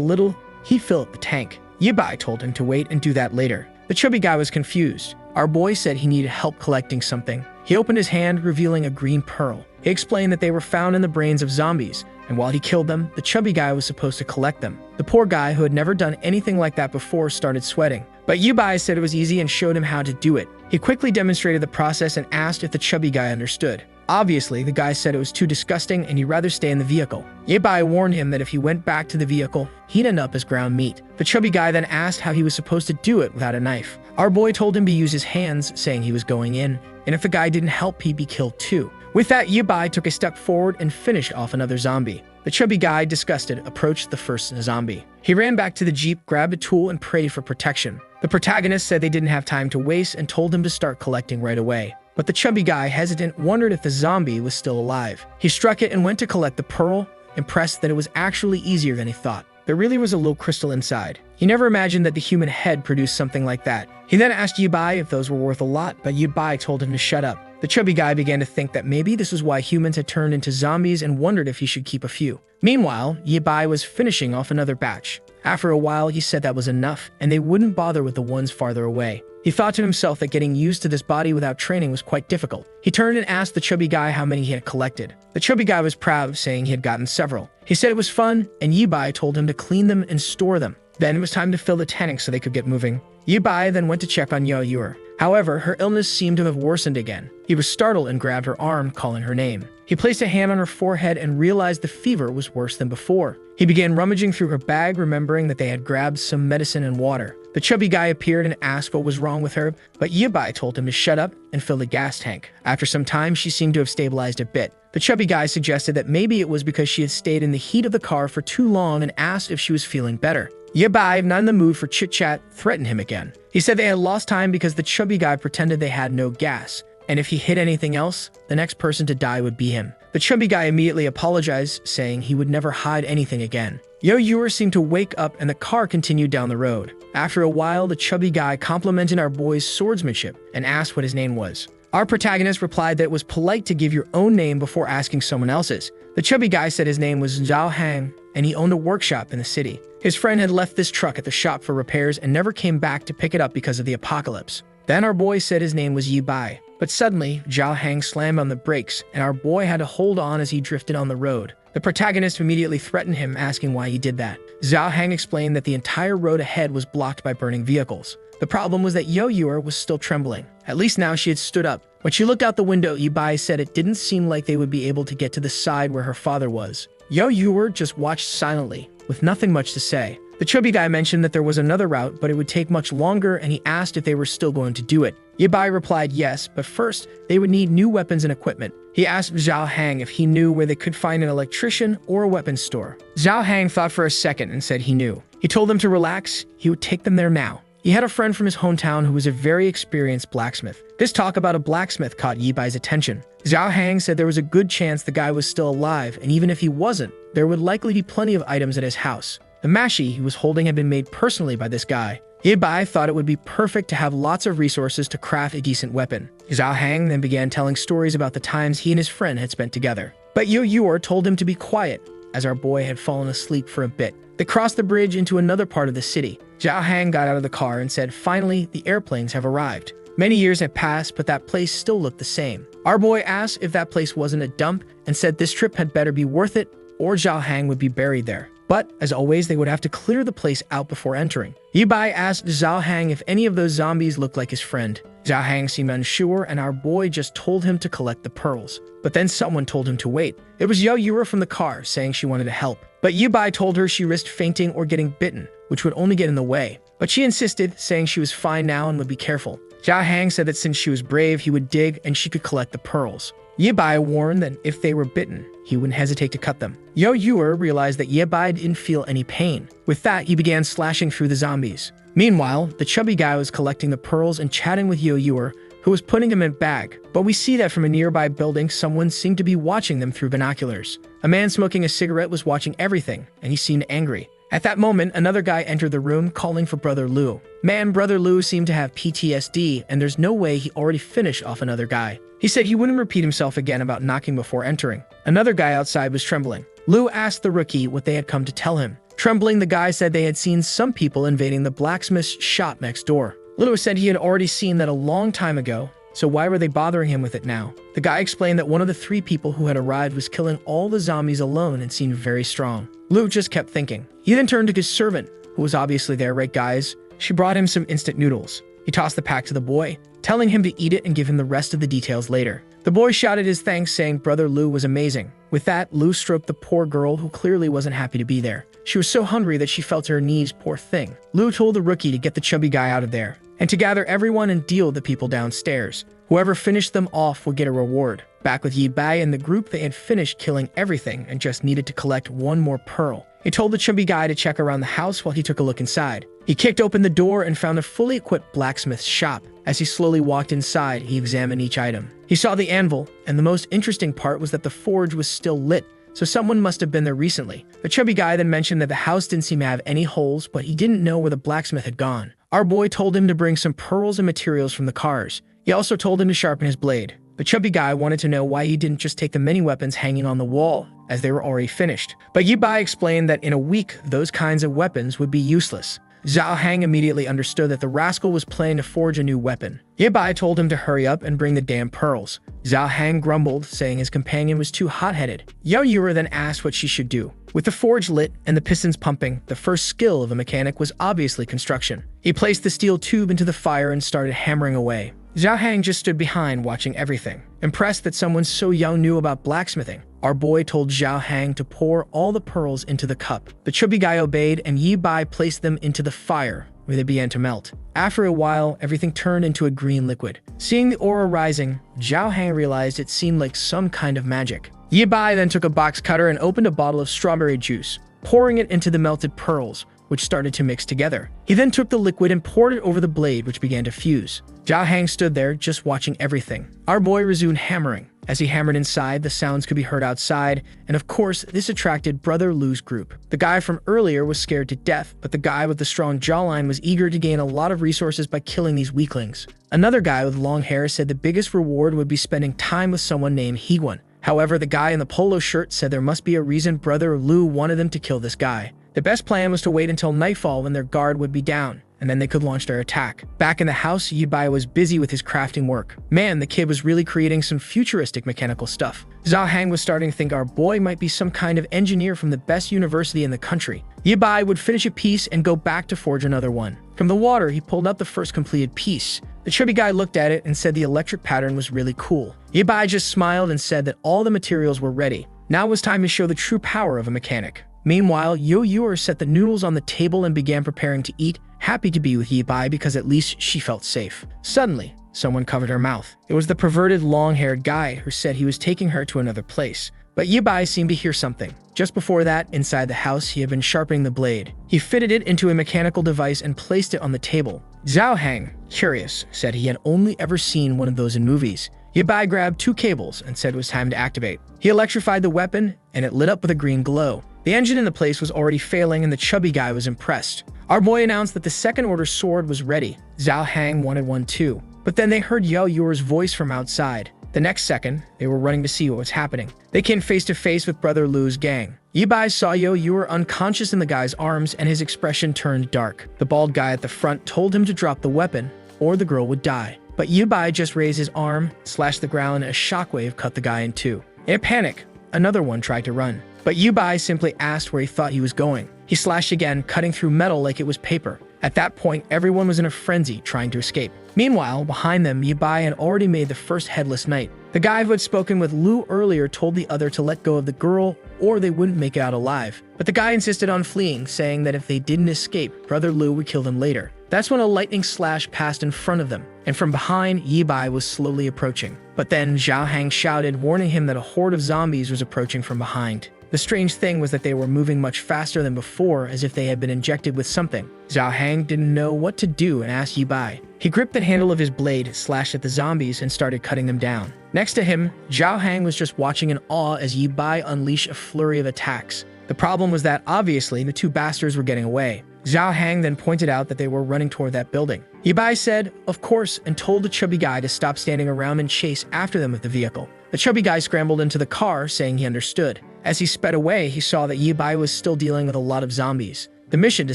little, he'd fill up the tank. Yi Bai told him to wait and do that later. The chubby guy was confused. Our boy said he needed help collecting something. He opened his hand, revealing a green pearl. He explained that they were found in the brains of zombies, and while he killed them, the chubby guy was supposed to collect them. The poor guy, who had never done anything like that before, started sweating. But Yi Bai said it was easy and showed him how to do it. He quickly demonstrated the process and asked if the chubby guy understood. Obviously, the guy said it was too disgusting and he'd rather stay in the vehicle. Yi Bai warned him that if he went back to the vehicle, he'd end up as ground meat. The chubby guy then asked how he was supposed to do it without a knife. Our boy told him to use his hands, saying he was going in, and if the guy didn't help, he'd be killed too. With that, Yi Bai took a step forward and finished off another zombie. The chubby guy, disgusted, approached the first zombie. He ran back to the jeep, grabbed a tool, and prayed for protection. The protagonist said they didn't have time to waste and told him to start collecting right away. But the chubby guy, hesitant, wondered if the zombie was still alive. He struck it and went to collect the pearl, impressed that it was actually easier than he thought. There really was a little crystal inside. He never imagined that the human head produced something like that. He then asked Yi Bai if those were worth a lot, but Yi Bai told him to shut up. The chubby guy began to think that maybe this was why humans had turned into zombies and wondered if he should keep a few. Meanwhile, Yi Bai was finishing off another batch. After a while, he said that was enough, and they wouldn't bother with the ones farther away. He thought to himself that getting used to this body without training was quite difficult. He turned and asked the chubby guy how many he had collected. The chubby guy was proud, saying he had gotten several. He said it was fun, and Yi Bai told him to clean them and store them. Then it was time to fill the tank so they could get moving. Yi Bai then went to check on Yo Yuer. However, her illness seemed to have worsened again. He was startled and grabbed her arm, calling her name. He placed a hand on her forehead and realized the fever was worse than before. He began rummaging through her bag, remembering that they had grabbed some medicine and water. The chubby guy appeared and asked what was wrong with her, but Yi Bai told him to shut up and fill the gas tank. After some time, she seemed to have stabilized a bit. The chubby guy suggested that maybe it was because she had stayed in the heat of the car for too long and asked if she was feeling better. Yi Bai, not in the mood for chit-chat, threatened him again. He said they had lost time because the chubby guy pretended they had no gas, and if he hit anything else, the next person to die would be him. The chubby guy immediately apologized, saying he would never hide anything again. Yo Yuer seemed to wake up and the car continued down the road. After a while, the chubby guy complimented our boy's swordsmanship and asked what his name was. Our protagonist replied that it was polite to give your own name before asking someone else's. The chubby guy said his name was Zhao Hang, and he owned a workshop in the city. His friend had left this truck at the shop for repairs and never came back to pick it up because of the apocalypse. Then our boy said his name was Yi Bai. But suddenly, Zhao Hang slammed on the brakes, and our boy had to hold on as he drifted on the road. The protagonist immediately threatened him, asking why he did that. Zhao Hang explained that the entire road ahead was blocked by burning vehicles. The problem was that Yo Yuer was still trembling. At least now she had stood up. When she looked out the window, Yi Bai said it didn't seem like they would be able to get to the side where her father was. Yo Yuer just watched silently, with nothing much to say. The chubby guy mentioned that there was another route, but it would take much longer, and he asked if they were still going to do it. Yi Bai replied yes, but first, they would need new weapons and equipment. He asked Zhao Hang if he knew where they could find an electrician or a weapons store. Zhao Hang thought for a second and said he knew. He told them to relax, he would take them there now. He had a friend from his hometown who was a very experienced blacksmith. This talk about a blacksmith caught Yi Bai's attention. Zhao Hang said there was a good chance the guy was still alive, and even if he wasn't, there would likely be plenty of items at his house. The mashi he was holding had been made personally by this guy. Yi Bai thought it would be perfect to have lots of resources to craft a decent weapon. Zhao Hang then began telling stories about the times he and his friend had spent together. But Yo Yuer told him to be quiet, as our boy had fallen asleep for a bit. They crossed the bridge into another part of the city. Zhao Hang got out of the car and said, "Finally, the airplanes have arrived." Many years had passed, but that place still looked the same. Our boy asked if that place wasn't a dump and said this trip had better be worth it, or Zhao Hang would be buried there. But, as always, they would have to clear the place out before entering. Yi Bai asked Zhao Hang if any of those zombies looked like his friend. Zhao Hang seemed unsure, and our boy just told him to collect the pearls. But then someone told him to wait. It was Yo Yuer from the car, saying she wanted to help. But Yi Bai told her she risked fainting or getting bitten, which would only get in the way. But she insisted, saying she was fine now and would be careful. Zhao Hang said that since she was brave, he would dig and she could collect the pearls. Yi Bai warned that if they were bitten, he wouldn't hesitate to cut them. Yo Yuer realized that Yi Bai didn't feel any pain. With that, he began slashing through the zombies. Meanwhile, the chubby guy was collecting the pearls and chatting with Yo Yuer, who was putting them in a bag. But we see that from a nearby building, someone seemed to be watching them through binoculars. A man smoking a cigarette was watching everything, and he seemed angry. At that moment, another guy entered the room calling for Brother Lu. Man, Brother Lu seemed to have PTSD, and there's no way he already finished off another guy. He said he wouldn't repeat himself again about knocking before entering. Another guy outside was trembling. Lu asked the rookie what they had come to tell him. Trembling, the guy said they had seen some people invading the blacksmith's shop next door. Lu said he had already seen that a long time ago, so why were they bothering him with it now? The guy explained that one of the 3 people who had arrived was killing all the zombies alone and seemed very strong. Lu just kept thinking. He then turned to his servant, who was obviously there, right guys? She brought him some instant noodles. He tossed the pack to the boy, telling him to eat it and give him the rest of the details later. The boy shouted his thanks, saying Brother Lu was amazing. With that, Lu stroked the poor girl who clearly wasn't happy to be there. She was so hungry that she fell to her knees, poor thing. Lu told the rookie to get the chubby guy out of there, and to gather everyone and deal with the people downstairs. Whoever finished them off would get a reward. Back with Yi Bai and the group, they had finished killing everything and just needed to collect one more pearl. He told the chubby guy to check around the house while he took a look inside. He kicked open the door and found a fully equipped blacksmith's shop. As he slowly walked inside, he examined each item. He saw the anvil, and the most interesting part was that the forge was still lit, so someone must have been there recently. The chubby guy then mentioned that the house didn't seem to have any holes, but he didn't know where the blacksmith had gone. Our boy told him to bring some pearls and materials from the cars. He also told him to sharpen his blade. The chubby guy wanted to know why he didn't just take the many weapons hanging on the wall, as they were already finished. But Yi Bai explained that in a week, those kinds of weapons would be useless. Zhao Hang immediately understood that the rascal was planning to forge a new weapon. Yi Bai told him to hurry up and bring the damn pearls. Zhao Hang grumbled, saying his companion was too hot-headed. Yao Yura then asked what she should do. With the forge lit and the pistons pumping, the first skill of a mechanic was obviously construction. He placed the steel tube into the fire and started hammering away. Zhao Hang just stood behind, watching everything. Impressed that someone so young knew about blacksmithing, our boy told Zhao Hang to pour all the pearls into the cup. The chubby guy obeyed, and Yi Bai placed them into the fire, where they began to melt. After a while, everything turned into a green liquid. Seeing the aura rising, Zhao Hang realized it seemed like some kind of magic. Yi Bai then took a box cutter and opened a bottle of strawberry juice, pouring it into the melted pearls, which started to mix together. He then took the liquid and poured it over the blade, which began to fuse. Zhao Hang stood there, just watching everything. Our boy resumed hammering. As he hammered inside, the sounds could be heard outside, and of course, this attracted Brother Lu's group. The guy from earlier was scared to death, but the guy with the strong jawline was eager to gain a lot of resources by killing these weaklings. Another guy with long hair said the biggest reward would be spending time with someone named Higuan. However, the guy in the polo shirt said there must be a reason Brother Lu wanted them to kill this guy. The best plan was to wait until nightfall when their guard would be down, and then they could launch their attack. Back in the house, Yi Bai was busy with his crafting work. Man, the kid was really creating some futuristic mechanical stuff. Zhao Hang was starting to think our boy might be some kind of engineer from the best university in the country. Yi Bai would finish a piece and go back to forge another one. From the water, he pulled out the first completed piece. The chubby guy looked at it and said the electric pattern was really cool. Yi Bai just smiled and said that all the materials were ready. Now it was time to show the true power of a mechanic. Meanwhile, Yao Yura set the noodles on the table and began preparing to eat, happy to be with Yi Bai because at least she felt safe. Suddenly, someone covered her mouth. It was the perverted long-haired guy who said he was taking her to another place. But Yi Bai seemed to hear something. Just before that, inside the house, he had been sharpening the blade. He fitted it into a mechanical device and placed it on the table. Zhao Hang, curious, said he had only ever seen one of those in movies. Yi Bai grabbed 2 cables and said it was time to activate. He electrified the weapon, and it lit up with a green glow. The engine in the place was already failing, and the chubby guy was impressed. Our boy announced that the second order sword was ready. Zhao Hang wanted one too. But then they heard Yao Yura's voice from outside. The next second, they were running to see what was happening. They came face to face with Brother Lu's gang. Yi Bai saw Yao Yura unconscious in the guy's arms, and his expression turned dark. The bald guy at the front told him to drop the weapon, or the girl would die. But Yi Bai just raised his arm, slashed the ground, and a shockwave cut the guy in 2. In a panic, another one tried to run. But Yi Bai simply asked where he thought he was going. He slashed again, cutting through metal like it was paper. At that point, everyone was in a frenzy, trying to escape. Meanwhile, behind them, Yi Bai had already made the first headless knight. The guy who had spoken with Lu earlier told the other to let go of the girl, or they wouldn't make it out alive. But the guy insisted on fleeing, saying that if they didn't escape, Brother Lu would kill them later. That's when a lightning slash passed in front of them, and from behind, Yi Bai was slowly approaching. But then Zhao Hang shouted, warning him that a horde of zombies was approaching from behind. The strange thing was that they were moving much faster than before, as if they had been injected with something. Zhao Hang didn't know what to do and asked Yi Bai. He gripped the handle of his blade, slashed at the zombies, and started cutting them down. Next to him, Zhao Hang was just watching in awe as Yi Bai unleashed a flurry of attacks. The problem was that, obviously, the two bastards were getting away. Zhao Hang then pointed out that they were running toward that building. Yi Bai said, "Of course," and told the chubby guy to stop standing around and chase after them with the vehicle. The chubby guy scrambled into the car, saying he understood. As he sped away, he saw that Yi Bai was still dealing with a lot of zombies. The mission to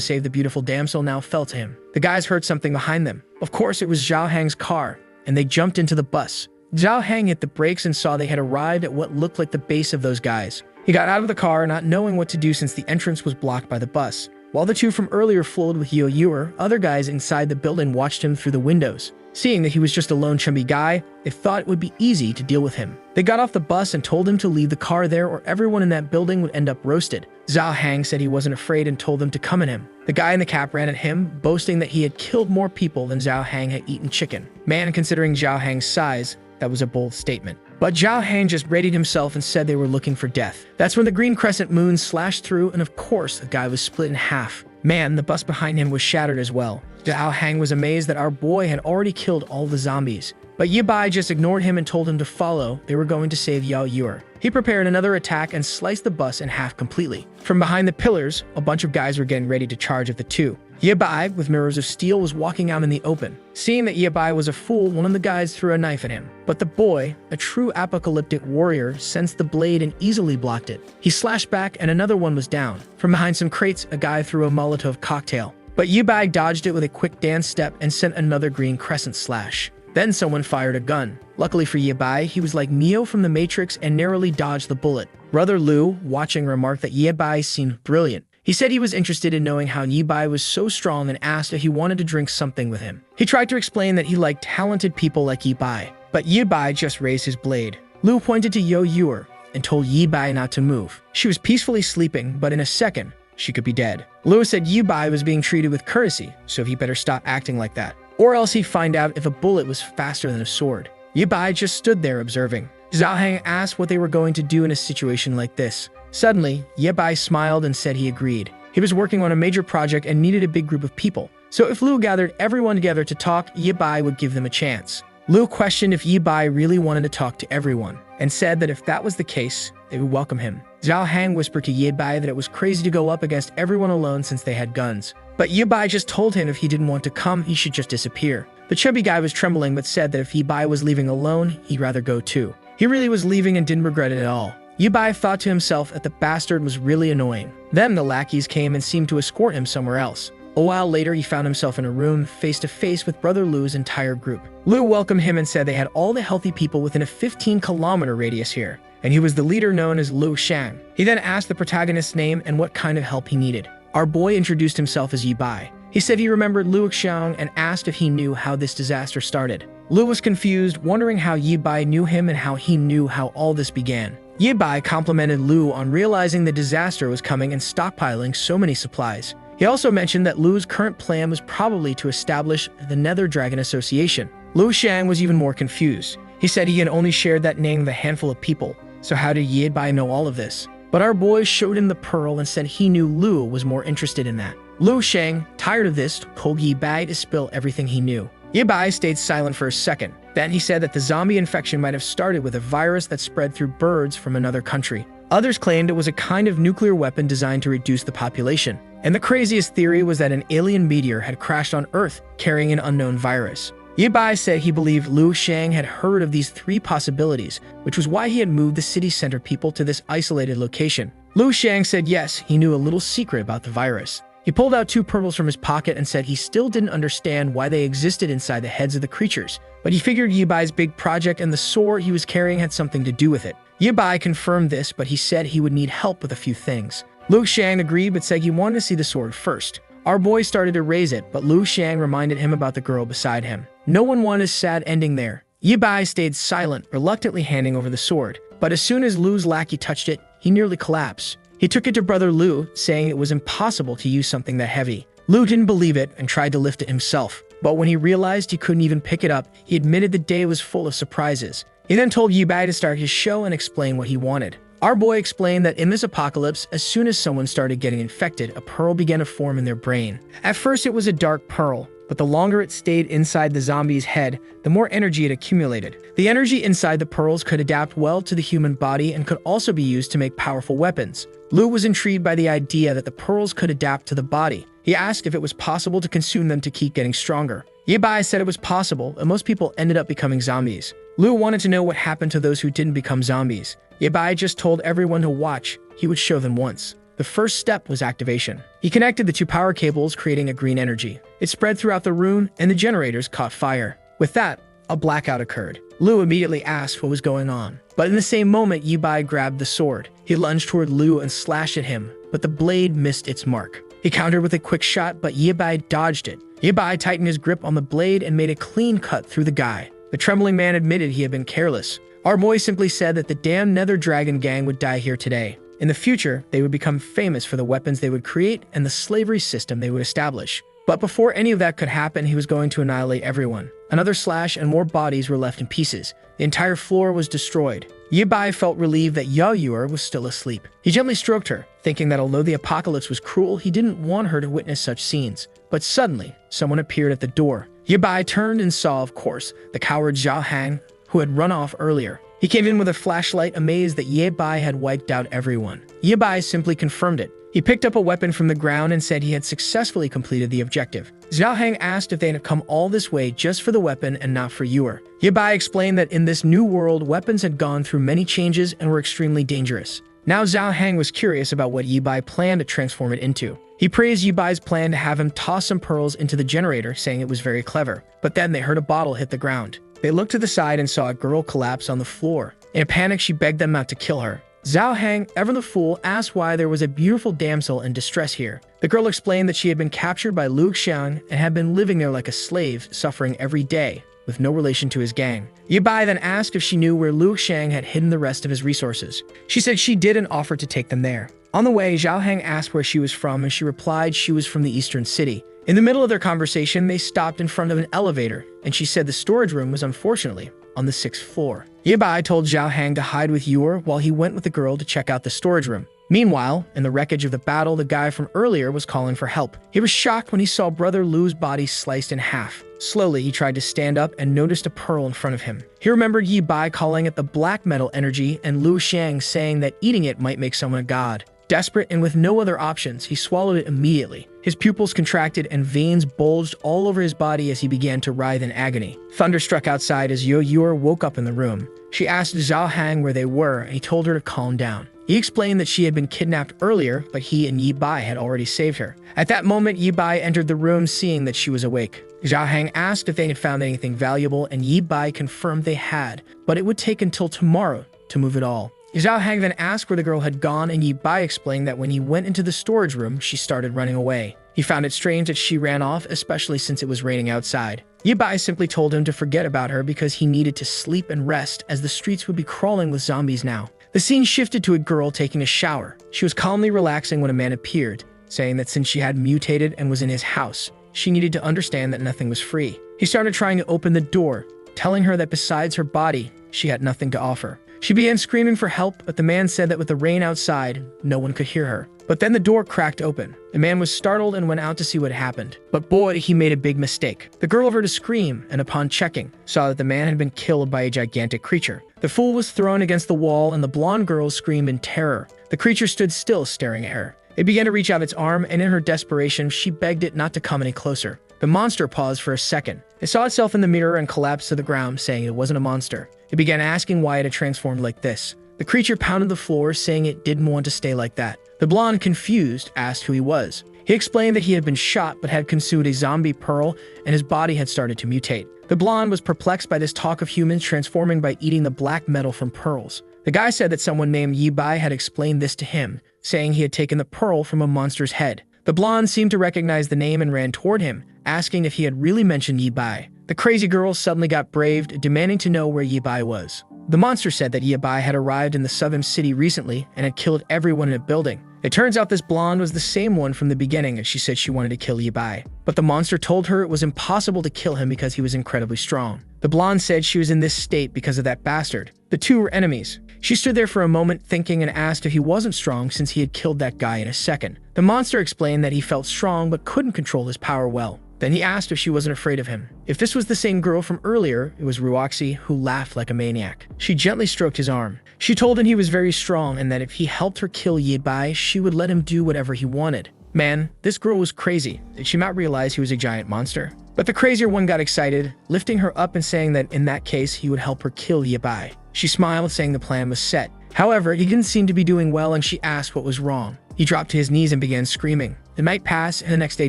save the beautiful damsel now fell to him. The guys heard something behind them. Of course, it was Zhao Hang's car, and they jumped into the bus. Zhao Hang hit the brakes and saw they had arrived at what looked like the base of those guys. He got out of the car, not knowing what to do since the entrance was blocked by the bus. While the two from earlier flowed with Yo Yuer, other guys inside the building watched him through the windows. Seeing that he was just a lone chubby guy, they thought it would be easy to deal with him. They got off the bus and told him to leave the car there or everyone in that building would end up roasted. Zhao Hang said he wasn't afraid and told them to come at him. The guy in the cap ran at him, boasting that he had killed more people than Zhao Hang had eaten chicken. Man, considering Zhao Hang's size, that was a bold statement. But Zhao Hang just readied himself and said they were looking for death. That's when the green crescent moon slashed through, and of course, the guy was split in half. Man, the bus behind him was shattered as well. Zhao Hang was amazed that our boy had already killed all the zombies. But Yi Bai just ignored him and told him to follow. They were going to save Yao Yuer. He prepared another attack and sliced the bus in half completely. From behind the pillars, a bunch of guys were getting ready to charge at the two. Yi Bai, with mirrors of steel, was walking out in the open. Seeing that Yi Bai was a fool, one of the guys threw a knife at him. But the boy, a true apocalyptic warrior, sensed the blade and easily blocked it. He slashed back and another one was down. From behind some crates, a guy threw a Molotov cocktail. But Yi Bai dodged it with a quick dance step and sent another green crescent slash. Then someone fired a gun. Luckily for Yi Bai, he was like Neo from the Matrix and narrowly dodged the bullet. Brother Lu, watching, remarked that Yi Bai seemed brilliant. He said he was interested in knowing how Yi Bai was so strong and asked if he wanted to drink something with him. He tried to explain that he liked talented people like Yi Bai, but Yi Bai just raised his blade. Lu pointed to Yo Yuer and told Yi Bai not to move. She was peacefully sleeping, but in a second, she could be dead. Lu said Yi Bai was being treated with courtesy, so he better stop acting like that, or else he'd find out if a bullet was faster than a sword. Yi Bai just stood there observing. Zhao Hang asked what they were going to do in a situation like this. Suddenly, Yi Bai smiled and said he agreed. He was working on a major project and needed a big group of people. So if Lu gathered everyone together to talk, Yi Bai would give them a chance. Lu questioned if Yi Bai really wanted to talk to everyone, and said that if that was the case, they would welcome him. Zhao Hang whispered to Yi Bai that it was crazy to go up against everyone alone since they had guns. But Yi Bai just told him if he didn't want to come, he should just disappear. The chubby guy was trembling but said that if Yi Bai was leaving alone, he'd rather go too. He really was leaving and didn't regret it at all. Yi Bai thought to himself that the bastard was really annoying. Then the lackeys came and seemed to escort him somewhere else. A while later, he found himself in a room face to face with Brother Lu's entire group. Lu welcomed him and said they had all the healthy people within a 15-kilometer radius here, and he was the leader known as Lu Shang. He then asked the protagonist's name and what kind of help he needed. Our boy introduced himself as Yi Bai. He said he remembered Lu Xiang and asked if he knew how this disaster started. Lu was confused, wondering how Yi Bai knew him and how he knew how all this began. Yi Bai complimented Lu on realizing the disaster was coming and stockpiling so many supplies. He also mentioned that Lu's current plan was probably to establish the Nether Dragon Association. Lu Shang was even more confused. He said he had only shared that name with a handful of people, so how did Yi Bai know all of this? But our boy showed him the pearl and said he knew Lu was more interested in that. Lu Shang, tired of this, told Yi Bai to spill everything he knew. Yi Bai stayed silent for a second. Then he said that the zombie infection might have started with a virus that spread through birds from another country. Others claimed it was a kind of nuclear weapon designed to reduce the population. And the craziest theory was that an alien meteor had crashed on Earth carrying an unknown virus. Yi Bai said he believed Lu Shang had heard of these three possibilities, which was why he had moved the city center people to this isolated location. Lu Shang said yes, he knew a little secret about the virus. He pulled out 2 pearls from his pocket and said he still didn't understand why they existed inside the heads of the creatures, but he figured Yi Bai's big project and the sword he was carrying had something to do with it. Yi Bai confirmed this, but he said he would need help with a few things. Lu Shang agreed but said he wanted to see the sword first. Our boy started to raise it, but Lu Shang reminded him about the girl beside him. No one wanted a sad ending there. Yi Bai stayed silent, reluctantly handing over the sword, but as soon as Lu's lackey touched it, he nearly collapsed. He took it to Brother Lu, saying it was impossible to use something that heavy. Lu didn't believe it and tried to lift it himself, but when he realized he couldn't even pick it up, he admitted the day was full of surprises. He then told Yi Bai to start his show and explain what he wanted. Our boy explained that in this apocalypse, as soon as someone started getting infected, a pearl began to form in their brain. At first it was a dark pearl, but the longer it stayed inside the zombie's head, the more energy it accumulated. The energy inside the pearls could adapt well to the human body and could also be used to make powerful weapons. Lu was intrigued by the idea that the pearls could adapt to the body. He asked if it was possible to consume them to keep getting stronger. Ye Bai said it was possible, and most people ended up becoming zombies. Lu wanted to know what happened to those who didn't become zombies. Ye Bai just told everyone to watch. He would show them once. The first step was activation. He connected the two power cables, creating a green energy. It spread throughout the room, and the generators caught fire. With that, a blackout occurred. Lu immediately asked what was going on. But in the same moment, Ye Bai grabbed the sword. He lunged toward Lu and slashed at him, but the blade missed its mark. He countered with a quick shot, but Ye Bai dodged it. Ye Bai tightened his grip on the blade and made a clean cut through the guy. The trembling man admitted he had been careless. Our boy simply said that the damn Nether Dragon gang would die here today. In the future, they would become famous for the weapons they would create and the slavery system they would establish. But before any of that could happen, he was going to annihilate everyone. Another slash and more bodies were left in pieces. The entire floor was destroyed. Ye Bai felt relieved that Yaoyuer was still asleep. He gently stroked her, thinking that although the apocalypse was cruel, he didn't want her to witness such scenes. But suddenly, someone appeared at the door. Ye Bai turned and saw, of course, the coward Zhao Hang, who had run off earlier. He came in with a flashlight, amazed that Ye Bai had wiped out everyone. Ye Bai simply confirmed it. He picked up a weapon from the ground and said he had successfully completed the objective. Zhao Hang asked if they had come all this way just for the weapon and not for Yuer. Ye Bai explained that in this new world, weapons had gone through many changes and were extremely dangerous. Now Zhao Hang was curious about what Ye Bai planned to transform it into. He praised Ye Bai's plan to have him toss some pearls into the generator, saying it was very clever. But then they heard a bottle hit the ground. They looked to the side and saw a girl collapse on the floor. In a panic, she begged them not to kill her. Zhao Hang, ever the fool, asked why there was a beautiful damsel in distress here. The girl explained that she had been captured by Lu Xiang and had been living there like a slave, suffering every day, with no relation to his gang. Ye Bai then asked if she knew where Lu Xiang had hidden the rest of his resources. She said she did and offered to take them there. On the way, Zhao Hang asked where she was from, and she replied she was from the eastern city. In the middle of their conversation, they stopped in front of an elevator, and she said the storage room was unfortunately on the 6th floor. Ye Bai told Zhao Hang to hide with Yuer while he went with the girl to check out the storage room. Meanwhile, in the wreckage of the battle, the guy from earlier was calling for help. He was shocked when he saw Brother Lu's body sliced in half. Slowly, he tried to stand up and noticed a pearl in front of him. He remembered Ye Bai calling it the black metal energy and Lu Xiang saying that eating it might make someone a god. Desperate and with no other options, he swallowed it immediately. His pupils contracted and veins bulged all over his body as he began to writhe in agony. Thunder struck outside as Yaoyuer woke up in the room. She asked Zhao Hang where they were, and he told her to calm down. He explained that she had been kidnapped earlier, but he and Ye Bai had already saved her. At that moment, Ye Bai entered the room, seeing that she was awake. Zhao Hang asked if they had found anything valuable, and Ye Bai confirmed they had, but it would take until tomorrow to move it all. Zhao Hang then asked where the girl had gone, and Ye Bai explained that when he went into the storage room, she started running away. He found it strange that she ran off, especially since it was raining outside. Ye Bai simply told him to forget about her because he needed to sleep and rest, as the streets would be crawling with zombies now. The scene shifted to a girl taking a shower. She was calmly relaxing when a man appeared, saying that since she had mutated and was in his house, she needed to understand that nothing was free. He started trying to open the door, telling her that besides her body, she had nothing to offer. She began screaming for help, but the man said that with the rain outside, no one could hear her. But then the door cracked open. The man was startled and went out to see what happened. But boy, he made a big mistake. The girl heard a scream, and upon checking, saw that the man had been killed by a gigantic creature. The fool was thrown against the wall, and the blonde girl screamed in terror. The creature stood still, staring at her. It began to reach out its arm, and in her desperation, she begged it not to come any closer. The monster paused for a second. It saw itself in the mirror and collapsed to the ground, saying it wasn't a monster. It began asking why it had transformed like this. The creature pounded the floor, saying it didn't want to stay like that. The blonde, confused, asked who he was. He explained that he had been shot but had consumed a zombie pearl, and his body had started to mutate. The blonde was perplexed by this talk of humans transforming by eating the black metal from pearls. The guy said that someone named Ye Bai had explained this to him, saying he had taken the pearl from a monster's head. The blonde seemed to recognize the name and ran toward him, asking if he had really mentioned Ye Bai. The crazy girl suddenly got braved, demanding to know where Ye Bai was. The monster said that Ye Bai had arrived in the southern city recently and had killed everyone in a building. It turns out this blonde was the same one from the beginning, and she said she wanted to kill Ye Bai. But the monster told her it was impossible to kill him because he was incredibly strong. The blonde said she was in this state because of that bastard. The two were enemies. She stood there for a moment thinking and asked if he wasn't strong since he had killed that guy in a second. The monster explained that he felt strong but couldn't control his power well. Then he asked if she wasn't afraid of him. If this was the same girl from earlier, it was Ruoxi, who laughed like a maniac. She gently stroked his arm. She told him he was very strong and that if he helped her kill Ye Bai, she would let him do whatever he wanted. Man, this girl was crazy. Did she not realize he was a giant monster? But the crazier one got excited, lifting her up and saying that in that case, he would help her kill Ye Bai. She smiled, saying the plan was set. However, he didn't seem to be doing well and she asked what was wrong. He dropped to his knees and began screaming. The night passed and the next day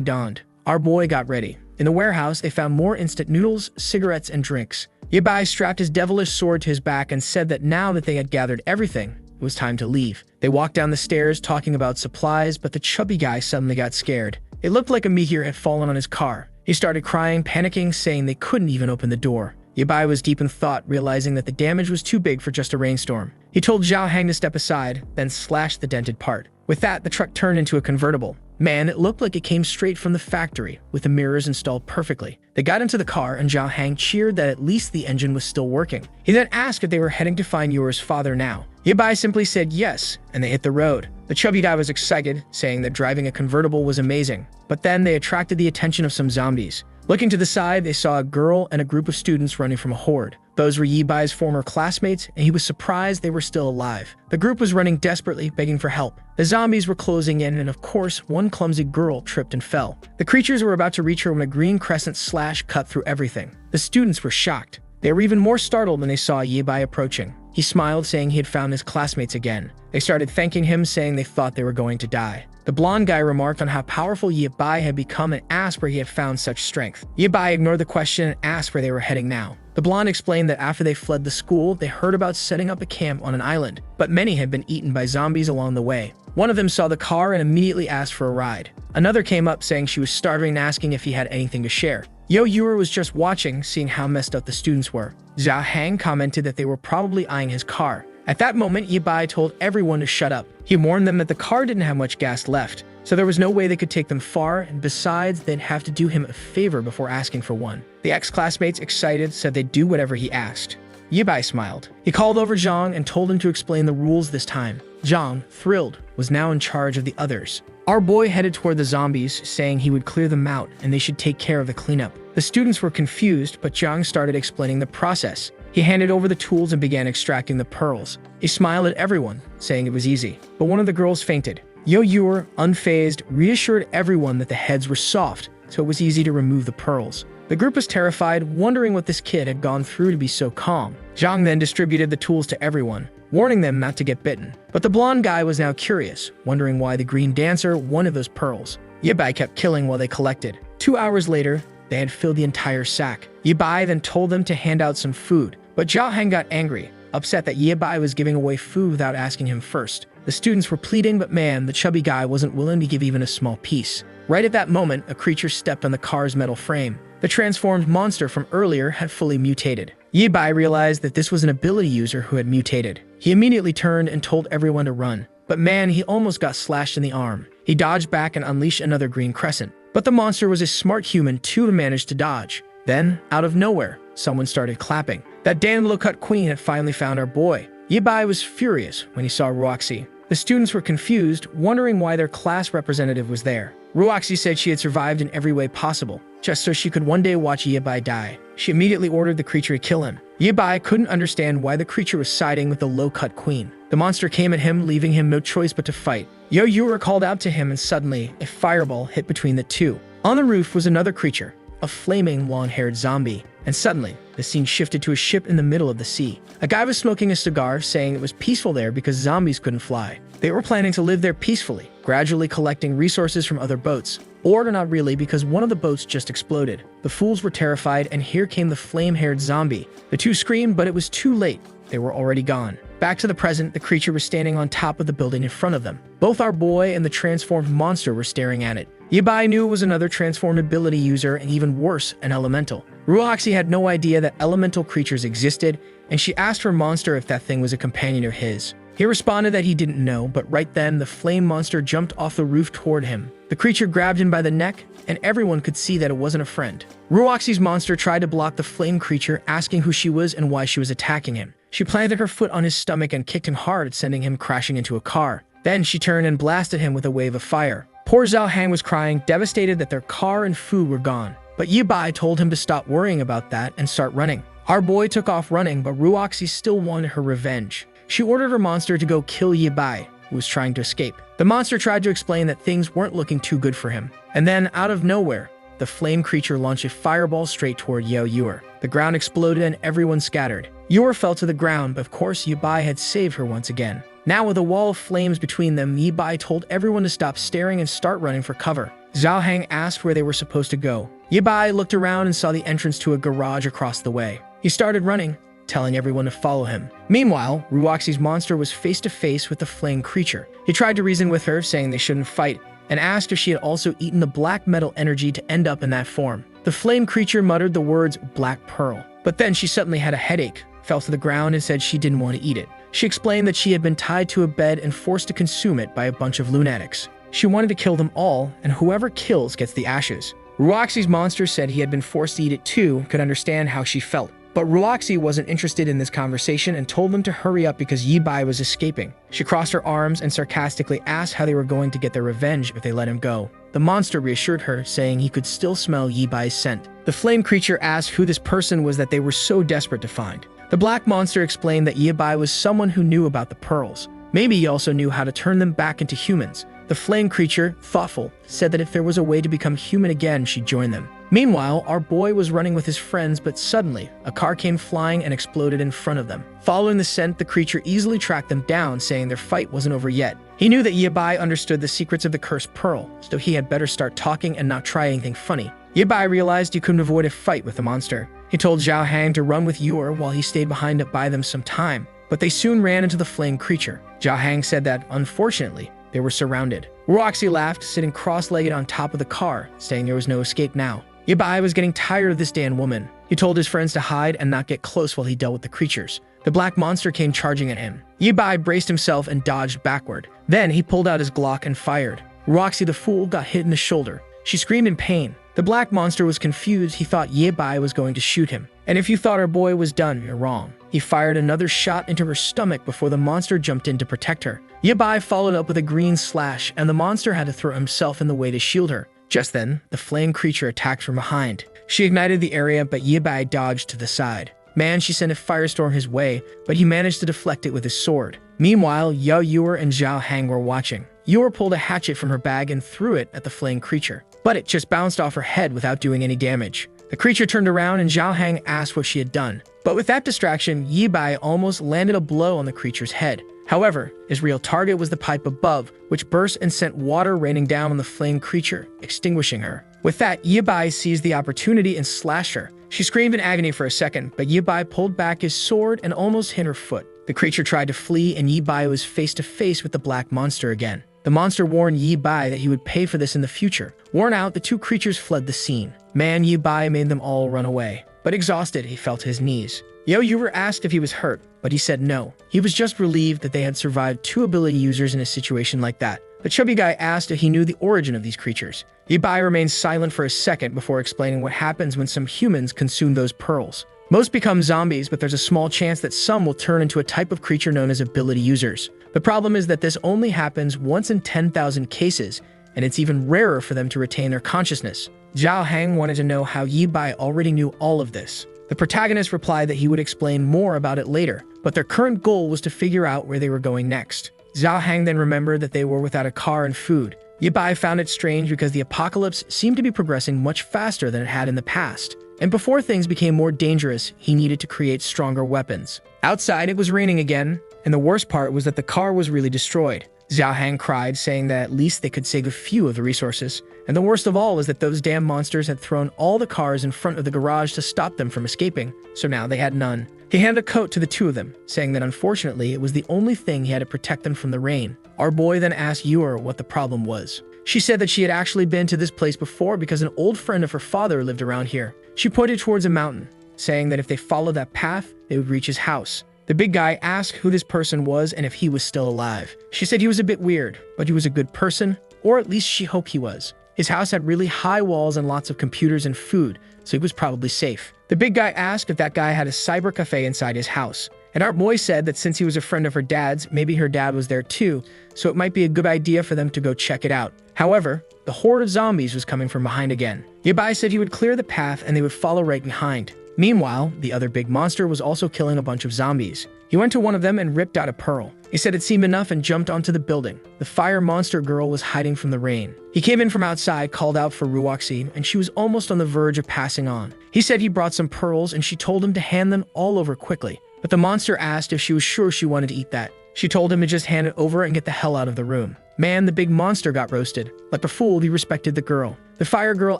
dawned. Our boy got ready. In the warehouse, they found more instant noodles, cigarettes, and drinks. Ye Bai strapped his devilish sword to his back and said that now that they had gathered everything, it was time to leave. They walked down the stairs talking about supplies, but the chubby guy suddenly got scared. It looked like a meteor had fallen on his car. He started crying, panicking, saying they couldn't even open the door. Ye Bai was deep in thought, realizing that the damage was too big for just a rainstorm. He told Zhao Hang to step aside, then slashed the dented part. With that, the truck turned into a convertible. Man, it looked like it came straight from the factory, with the mirrors installed perfectly. They got into the car and Zhao Hang cheered that at least the engine was still working. He then asked if they were heading to find Yuer's father now. Ye Bai simply said yes, and they hit the road. The chubby guy was excited, saying that driving a convertible was amazing. But then they attracted the attention of some zombies. Looking to the side, they saw a girl and a group of students running from a horde. Those were Ye Bai's former classmates, and he was surprised they were still alive. The group was running desperately, begging for help. The zombies were closing in, and of course, one clumsy girl tripped and fell. The creatures were about to reach her when a green crescent slash cut through everything. The students were shocked. They were even more startled when they saw Ye Bai approaching. He smiled, saying he had found his classmates again. They started thanking him, saying they thought they were going to die. The blonde guy remarked on how powerful Ye Bai had become and asked where he had found such strength. Ye Bai ignored the question and asked where they were heading now. The blonde explained that after they fled the school, they heard about setting up a camp on an island, but many had been eaten by zombies along the way. One of them saw the car and immediately asked for a ride. Another came up saying she was starving and asking if he had anything to share. Yo Yuer was just watching, seeing how messed up the students were. Zhao Hang commented that they were probably eyeing his car. At that moment, Ye Bai told everyone to shut up. He warned them that the car didn't have much gas left, so there was no way they could take them far, and besides, they'd have to do him a favor before asking for one. The ex-classmates, excited, said they'd do whatever he asked. Ye Bai smiled. He called over Zhang and told him to explain the rules this time. Zhang, thrilled, was now in charge of the others. Our boy headed toward the zombies, saying he would clear them out and they should take care of the cleanup. The students were confused, but Zhang started explaining the process. He handed over the tools and began extracting the pearls. He smiled at everyone, saying it was easy. But one of the girls fainted. Yo Yuer, unfazed, reassured everyone that the heads were soft, so it was easy to remove the pearls. The group was terrified, wondering what this kid had gone through to be so calm. Zhang then distributed the tools to everyone, warning them not to get bitten. But the blonde guy was now curious, wondering why the green dancer wanted those pearls. Ye Bai kept killing while they collected. 2 hours later, they had filled the entire sack. Ye Bai then told them to hand out some food, but Zhao Hang got angry, upset that Ye Bai was giving away food without asking him first. The students were pleading, but man, the chubby guy wasn't willing to give even a small piece. Right at that moment, a creature stepped on the car's metal frame. The transformed monster from earlier had fully mutated. Ye Bai realized that this was an ability user who had mutated. He immediately turned and told everyone to run. But man, he almost got slashed in the arm. He dodged back and unleashed another green crescent. But the monster was a smart human too and managed to dodge. Then, out of nowhere, someone started clapping. That damn low-cut queen had finally found our boy. Ye Bai was furious when he saw Ruoxi. The students were confused, wondering why their class representative was there. Ruoxi said she had survived in every way possible, just so she could one day watch Ye Bai die. She immediately ordered the creature to kill him. Ye Bai couldn't understand why the creature was siding with the low-cut queen. The monster came at him, leaving him no choice but to fight. Yo Yuer called out to him and suddenly, a fireball hit between the two. On the roof was another creature, a flaming, long-haired zombie. And suddenly, the scene shifted to a ship in the middle of the sea. A guy was smoking a cigar, saying it was peaceful there because zombies couldn't fly. They were planning to live there peacefully, gradually collecting resources from other boats. Or not really, because one of the boats just exploded. The fools were terrified, and here came the flame-haired zombie. The two screamed, but it was too late. They were already gone. Back to the present, the creature was standing on top of the building in front of them. Both our boy and the transformed monster were staring at it. Ye Bai knew it was another transformed ability user, and even worse, an elemental. Ruoxi had no idea that elemental creatures existed, and she asked her monster if that thing was a companion of his. He responded that he didn't know, but right then, the flame monster jumped off the roof toward him. The creature grabbed him by the neck, and everyone could see that it wasn't a friend. Ruoxi's monster tried to block the flame creature, asking who she was and why she was attacking him. She planted her foot on his stomach and kicked him hard, sending him crashing into a car. Then she turned and blasted him with a wave of fire. Poor Zhao Hang was crying, devastated that their car and food were gone. but Yibai told him to stop worrying about that and start running. Our boy took off running, but Ruoxi still wanted her revenge. She ordered her monster to go kill Yibai, who was trying to escape. The monster tried to explain that things weren't looking too good for him. And then, out of nowhere, the flame creature launched a fireball straight toward Yao Yuer. The ground exploded and everyone scattered. Yuer fell to the ground, but of course Yibai had saved her once again. Now with a wall of flames between them, Yibai told everyone to stop staring and start running for cover. Zhao Hang asked where they were supposed to go. Yibai looked around and saw the entrance to a garage across the way. He started running, telling everyone to follow him. Meanwhile, Ruoxi's monster was face to face with the flame creature. He tried to reason with her, saying they shouldn't fight, and asked if she had also eaten the black metal energy to end up in that form. The flame creature muttered the words "Black Pearl," but then she suddenly had a headache, fell to the ground, and said she didn't want to eat it. She explained that she had been tied to a bed and forced to consume it by a bunch of lunatics. She wanted to kill them all, and whoever kills gets the ashes. Ruoxi's monster said he had been forced to eat it too, could understand how she felt. But Ruoxi wasn't interested in this conversation and told them to hurry up because Yibai was escaping. She crossed her arms and sarcastically asked how they were going to get their revenge if they let him go. The monster reassured her, saying he could still smell Yibai's scent. The flame creature asked who this person was that they were so desperate to find. The black monster explained that Yibai was someone who knew about the pearls. Maybe he also knew how to turn them back into humans. The flame creature, thoughtful, said that if there was a way to become human again, she'd join them. Meanwhile, our boy was running with his friends, but suddenly, a car came flying and exploded in front of them. Following the scent, the creature easily tracked them down, saying their fight wasn't over yet. He knew that Yibai understood the secrets of the cursed pearl, so he had better start talking and not try anything funny. Yibai realized he couldn't avoid a fight with the monster. He told Zhao Hang to run with Yuer while he stayed behind to buy them some time, but they soon ran into the flame creature. Zhao Hang said that, unfortunately, they were surrounded. Ruoxi laughed, sitting cross-legged on top of the car, saying there was no escape now. Yibai was getting tired of this damn woman. He told his friends to hide and not get close while he dealt with the creatures. The black monster came charging at him. Yibai braced himself and dodged backward. Then he pulled out his Glock and fired. Ruoxi the fool got hit in the shoulder. She screamed in pain. The black monster was confused. He thought Yibai was going to shoot him. And if you thought our boy was done, you're wrong. He fired another shot into her stomach before the monster jumped in to protect her. Yibai followed up with a green slash, and the monster had to throw himself in the way to shield her. Just then, the flame creature attacked from behind. She ignited the area, but Yibai dodged to the side. Man, she sent a firestorm his way, but he managed to deflect it with his sword. Meanwhile, Yao Yuer and Zhao Hang were watching. Yuer pulled a hatchet from her bag and threw it at the flame creature, but it just bounced off her head without doing any damage. The creature turned around and Zhao Hang asked what she had done. But with that distraction, Yibai almost landed a blow on the creature's head. However, his real target was the pipe above, which burst and sent water raining down on the flame creature, extinguishing her. With that, Yibai seized the opportunity and slashed her. She screamed in agony for a second, but Yibai pulled back his sword and almost hit her foot. The creature tried to flee, and Yibai was face to face with the black monster again. The monster warned Yibai that he would pay for this in the future. Worn out, the two creatures fled the scene. Man, Yibai made them all run away. But exhausted, he fell to his knees. Yao Yuer asked if he was hurt, but he said no. He was just relieved that they had survived two ability users in a situation like that. The chubby guy asked if he knew the origin of these creatures. Yibai remained silent for a second before explaining what happens when some humans consume those pearls. Most become zombies, but there's a small chance that some will turn into a type of creature known as ability users. The problem is that this only happens once in 10,000 cases, and it's even rarer for them to retain their consciousness. Zhao Hang wanted to know how Yibai already knew all of this. The protagonist replied that he would explain more about it later, but their current goal was to figure out where they were going next. Zhao Hang then remembered that they were without a car and food. Yibai found it strange because the apocalypse seemed to be progressing much faster than it had in the past. And before things became more dangerous, he needed to create stronger weapons. Outside, it was raining again, and the worst part was that the car was really destroyed. Zhao Hang cried, saying that at least they could save a few of the resources. And the worst of all is that those damn monsters had thrown all the cars in front of the garage to stop them from escaping, so now they had none. He handed a coat to the two of them, saying that unfortunately it was the only thing he had to protect them from the rain. Our boy then asked Yuer what the problem was. She said that she had actually been to this place before because an old friend of her father lived around here. She pointed towards a mountain, saying that if they followed that path, they would reach his house. The big guy asked who this person was and if he was still alive. She said he was a bit weird, but he was a good person, or at least she hoped he was. His house had really high walls and lots of computers and food, so he was probably safe. The big guy asked if that guy had a cyber cafe inside his house, And our boy said that since he was a friend of her dad's, maybe her dad was there too, so it might be a good idea for them to go check it out. However, the horde of zombies was coming from behind again. Yabai said he would clear the path and they would follow right behind. Meanwhile, the other big monster was also killing a bunch of zombies. He went to one of them and ripped out a pearl. He said it seemed enough and jumped onto the building. The fire monster girl was hiding from the rain. He came in from outside, called out for Ruoxi, and she was almost on the verge of passing on. He said he brought some pearls and she told him to hand them all over quickly. But the monster asked if she was sure she wanted to eat that. She told him to just hand it over and get the hell out of the room. Man, the big monster got roasted. Like a fool, he respected the girl. The fire girl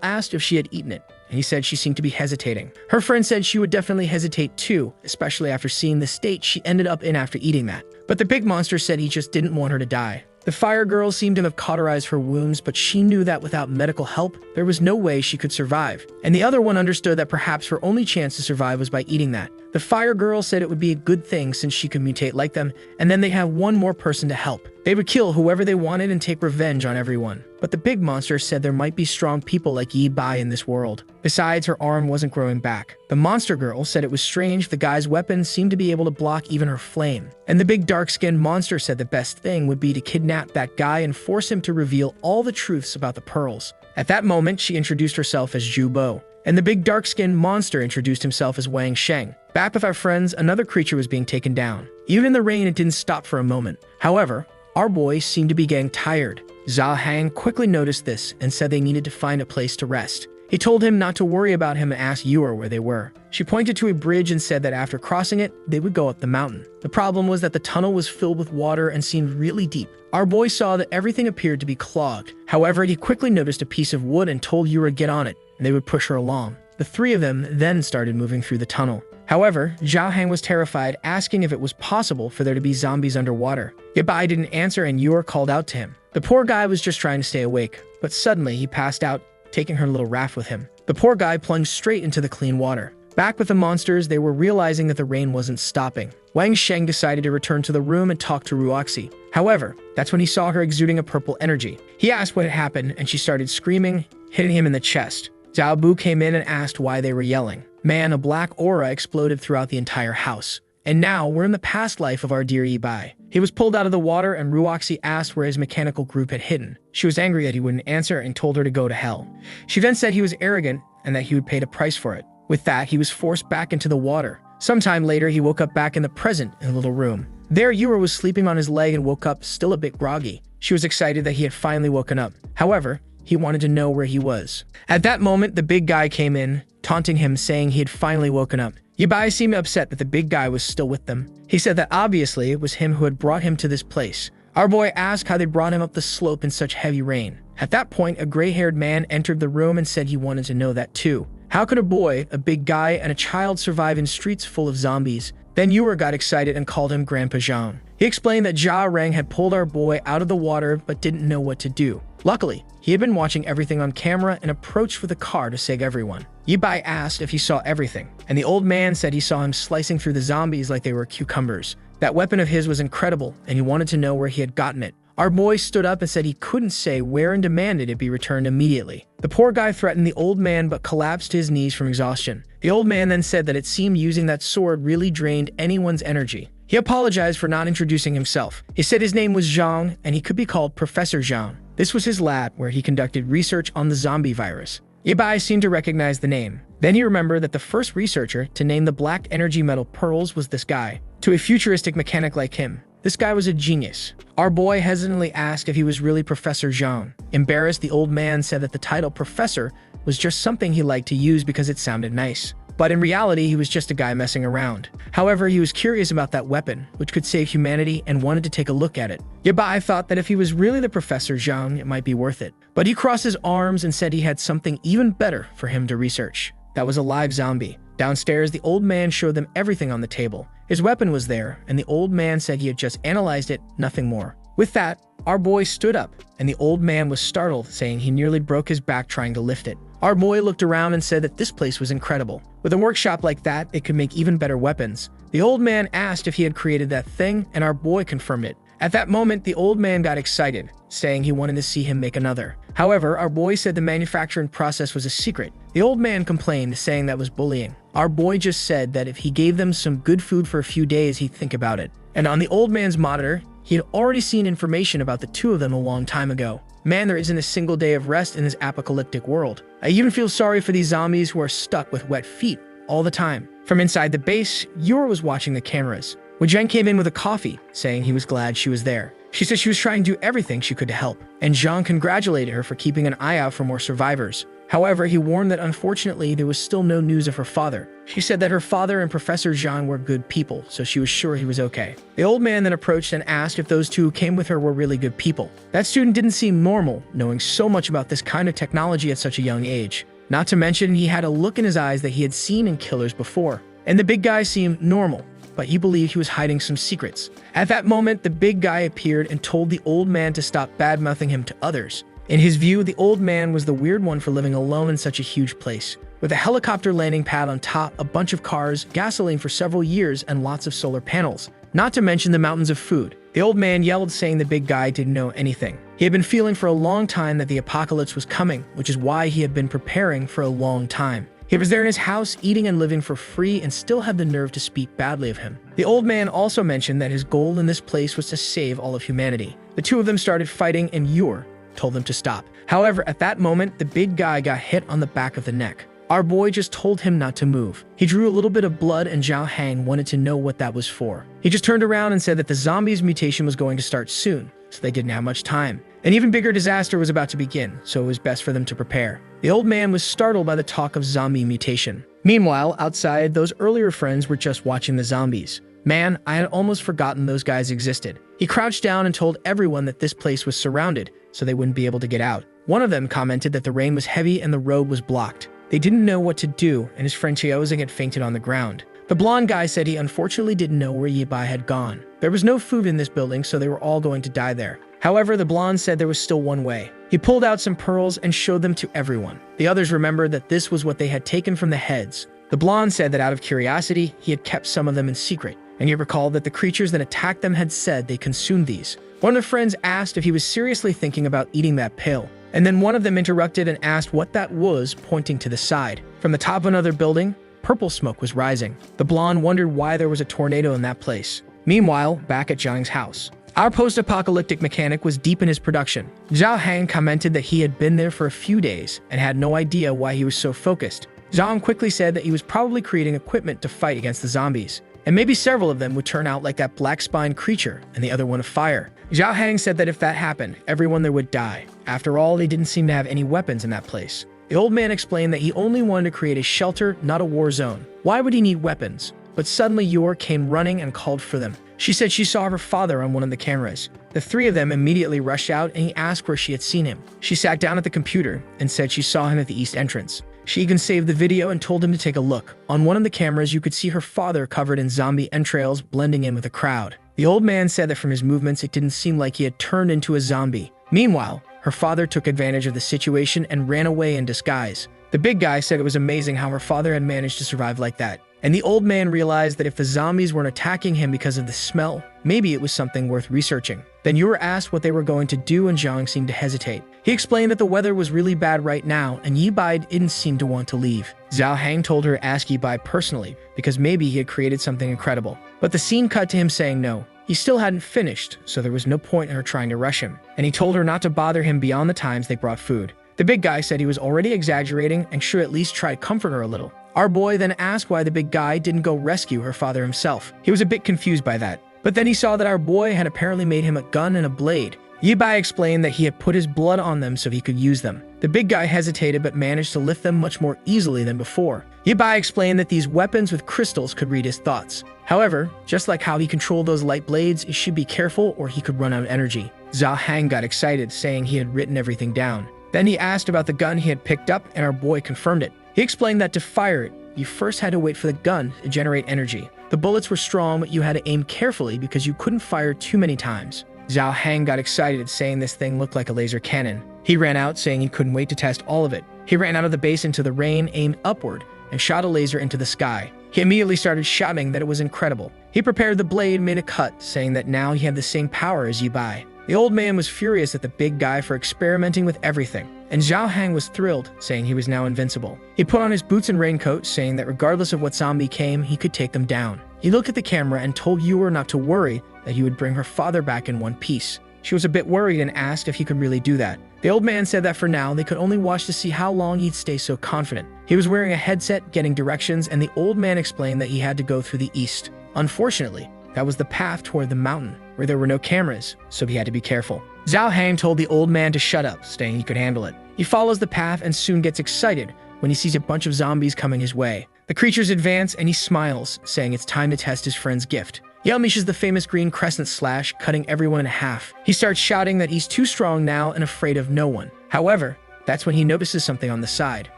asked if she had eaten it, and he said she seemed to be hesitating. Her friend said she would definitely hesitate too, especially after seeing the state she ended up in after eating that. But the big monster said he just didn't want her to die. The fire girl seemed to have cauterized her wounds, but she knew that without medical help, there was no way she could survive. And the other one understood that perhaps her only chance to survive was by eating that. The fire girl said it would be a good thing since she could mutate like them, and then they have one more person to help. They would kill whoever they wanted and take revenge on everyone. But the big monster said there might be strong people like Yi Bai in this world. Besides, her arm wasn't growing back. The monster girl said it was strange the guy's weapons seemed to be able to block even her flame. And the big dark-skinned monster said the best thing would be to kidnap that guy and force him to reveal all the truths about the pearls. At that moment, she introduced herself as Zhu Bo. And the big dark-skinned monster introduced himself as Wang Sheng. Back with our friends, another creature was being taken down. Even in the rain, it didn't stop for a moment. However, our boy seemed to be getting tired. Zhao Hang quickly noticed this and said they needed to find a place to rest. He told him not to worry about him and asked Yuer where they were. She pointed to a bridge and said that after crossing it, they would go up the mountain. The problem was that the tunnel was filled with water and seemed really deep. Our boy saw that everything appeared to be clogged. However, he quickly noticed a piece of wood and told Yuer to get on it, and they would push her along. The three of them then started moving through the tunnel. However, Zhao Hang was terrified, asking if it was possible for there to be zombies underwater. Yabai didn't answer and Yuer called out to him. The poor guy was just trying to stay awake, but suddenly he passed out, taking her little raft with him. The poor guy plunged straight into the clean water. Back with the monsters, they were realizing that the rain wasn't stopping. Wang Sheng decided to return to the room and talk to Ruoxi. However, that's when he saw her exuding a purple energy. He asked what had happened, and she started screaming, hitting him in the chest. Zhao Bu came in and asked why they were yelling. Man, a black aura exploded throughout the entire house. And now, we're in the past life of our dear Yi Bai. He was pulled out of the water and Ruoxi asked where his mechanical group had hidden. She was angry that he wouldn't answer and told her to go to hell. She then said he was arrogant and that he would pay the price for it. With that, he was forced back into the water. Sometime later, he woke up back in the present in a little room. There, Yuer was sleeping on his leg and woke up still a bit groggy. She was excited that he had finally woken up. However, he wanted to know where he was. At that moment, the big guy came in, taunting him, saying he had finally woken up. Yabai seemed upset that the big guy was still with them. He said that obviously it was him who had brought him to this place. Our boy asked how they brought him up the slope in such heavy rain. At that point, a gray-haired man entered the room and said he wanted to know that too. How could a boy, a big guy, and a child survive in streets full of zombies? Then Yuer got excited and called him Grandpa Zhang. He explained that Jia Reng had pulled our boy out of the water but didn't know what to do. Luckily, he had been watching everything on camera and approached with a car to save everyone. Yi Bai asked if he saw everything, and the old man said he saw him slicing through the zombies like they were cucumbers. That weapon of his was incredible, and he wanted to know where he had gotten it. Our boy stood up and said he couldn't say where and demanded it be returned immediately. The poor guy threatened the old man but collapsed to his knees from exhaustion. The old man then said that it seemed using that sword really drained anyone's energy. He apologized for not introducing himself. He said his name was Zhang and he could be called Professor Zhang. This was his lab where he conducted research on the zombie virus. Yabai seemed to recognize the name. Then he remembered that the first researcher to name the black energy metal pearls was this guy. To a futuristic mechanic like him, this guy was a genius. Our boy hesitantly asked if he was really Professor Zhang. Embarrassed, the old man said that the title Professor was just something he liked to use because it sounded nice. But in reality, he was just a guy messing around. However, he was curious about that weapon, which could save humanity, and wanted to take a look at it. Yabai thought that if he was really the Professor Zhang, it might be worth it. But he crossed his arms and said he had something even better for him to research. That was a live zombie. Downstairs, the old man showed them everything on the table. His weapon was there, and the old man said he had just analyzed it, nothing more. With that, our boy stood up, and the old man was startled, saying he nearly broke his back trying to lift it. Our boy looked around and said that this place was incredible. With a workshop like that, it could make even better weapons. The old man asked if he had created that thing, and our boy confirmed it. At that moment, the old man got excited, saying he wanted to see him make another. However, our boy said the manufacturing process was a secret. The old man complained, saying that was bullying. Our boy just said that if he gave them some good food for a few days, he'd think about it. And on the old man's monitor, he had already seen information about the two of them a long time ago. Man, there isn't a single day of rest in this apocalyptic world. I even feel sorry for these zombies who are stuck with wet feet all the time. From inside the base, Yor was watching the cameras. Jen came in with a coffee, saying he was glad she was there. She said she was trying to do everything she could to help, and Zhang congratulated her for keeping an eye out for more survivors. However, he warned that unfortunately there was still no news of her father. She said that her father and Professor Zhang were good people, so she was sure he was okay. The old man then approached and asked if those two who came with her were really good people. That student didn't seem normal, knowing so much about this kind of technology at such a young age. Not to mention, he had a look in his eyes that he had seen in killers before. And the big guy seemed normal, but he believed he was hiding some secrets. At that moment, the big guy appeared and told the old man to stop bad-mouthing him to others. In his view, the old man was the weird one for living alone in such a huge place. With a helicopter landing pad on top, a bunch of cars, gasoline for several years, and lots of solar panels. Not to mention the mountains of food. The old man yelled, saying the big guy didn't know anything. He had been feeling for a long time that the apocalypse was coming, which is why he had been preparing for a long time. He was there in his house, eating and living for free, and still had the nerve to speak badly of him. The old man also mentioned that his goal in this place was to save all of humanity. The two of them started fighting, and Yor told them to stop. However, at that moment, the big guy got hit on the back of the neck. Our boy just told him not to move. He drew a little bit of blood, and Zhao Hang wanted to know what that was for. He just turned around and said that the zombies' mutation was going to start soon, so they didn't have much time. An even bigger disaster was about to begin, so it was best for them to prepare. The old man was startled by the talk of zombie mutation. Meanwhile, outside, those earlier friends were just watching the zombies. Man, I had almost forgotten those guys existed. He crouched down and told everyone that this place was surrounded, so they wouldn't be able to get out. One of them commented that the rain was heavy and the road was blocked. They didn't know what to do, and his friend Chiozing had fainted on the ground. The blonde guy said he unfortunately didn't know where Yi Bai had gone. There was no food in this building, so they were all going to die there. However, the blonde said there was still one way. He pulled out some pearls and showed them to everyone. The others remembered that this was what they had taken from the heads. The blonde said that out of curiosity, he had kept some of them in secret, and he recalled that the creatures that attacked them had said they consumed these. One of the friends asked if he was seriously thinking about eating that pill, and then one of them interrupted and asked what that was, pointing to the side. From the top of another building, purple smoke was rising. The blonde wondered why there was a tornado in that place. Meanwhile, back at Zhang's house, our post-apocalyptic mechanic was deep in his production. Zhao Hang commented that he had been there for a few days and had no idea why he was so focused. Zhang quickly said that he was probably creating equipment to fight against the zombies, and maybe several of them would turn out like that black-spined creature and the other one of fire. Zhao Hang said that if that happened, everyone there would die. After all, they didn't seem to have any weapons in that place. The old man explained that he only wanted to create a shelter, not a war zone. Why would he need weapons? But suddenly Yor came running and called for them. She said she saw her father on one of the cameras. The three of them immediately rushed out, and he asked where she had seen him. She sat down at the computer and said she saw him at the east entrance. She even saved the video and told him to take a look. On one of the cameras, you could see her father covered in zombie entrails blending in with the crowd. The old man said that from his movements, it didn't seem like he had turned into a zombie. Meanwhile, her father took advantage of the situation and ran away in disguise. The big guy said it was amazing how her father had managed to survive like that. And the old man realized that if the zombies weren't attacking him because of the smell, maybe it was something worth researching. Then Yor asked what they were going to do, and Zhang seemed to hesitate. He explained that the weather was really bad right now, and Yi Bai didn't seem to want to leave. Zhao Hang told her to ask Yi Bai personally, because maybe he had created something incredible. But the scene cut to him saying no. He still hadn't finished, so there was no point in her trying to rush him. And he told her not to bother him beyond the times they brought food. The big guy said he was already exaggerating and should at least try to comfort her a little. Our boy then asked why the big guy didn't go rescue her father himself. He was a bit confused by that. But then he saw that our boy had apparently made him a gun and a blade. Yi Bai explained that he had put his blood on them so he could use them. The big guy hesitated but managed to lift them much more easily than before. Yi Bai explained that these weapons with crystals could read his thoughts. However, just like how he controlled those light blades, he should be careful or he could run out of energy. Zhao Hang got excited, saying he had written everything down. Then he asked about the gun he had picked up, and our boy confirmed it. He explained that to fire it, you first had to wait for the gun to generate energy. The bullets were strong, but you had to aim carefully because you couldn't fire too many times. Zhao Hang got excited, saying this thing looked like a laser cannon. He ran out, saying he couldn't wait to test all of it. He ran out of the base into the rain, aimed upward, and shot a laser into the sky. He immediately started shouting that it was incredible. He prepared the blade, made a cut, saying that now he had the same power as Yi Bai. The old man was furious at the big guy for experimenting with everything, and Zhao Hang was thrilled, saying he was now invincible. He put on his boots and raincoat, saying that regardless of what zombie came, he could take them down. He looked at the camera and told Yue not to worry, that he would bring her father back in one piece. She was a bit worried and asked if he could really do that. The old man said that for now, they could only watch to see how long he'd stay so confident. He was wearing a headset, getting directions, and the old man explained that he had to go through the east. Unfortunately, that was the path toward the mountain, where there were no cameras, so he had to be careful. Zhao Hang told the old man to shut up, saying he could handle it. He follows the path and soon gets excited when he sees a bunch of zombies coming his way. The creatures advance and he smiles, saying it's time to test his friend's gift. He unleashes the famous green crescent slash, cutting everyone in half. He starts shouting that he's too strong now and afraid of no one. However, that's when he notices something on the side.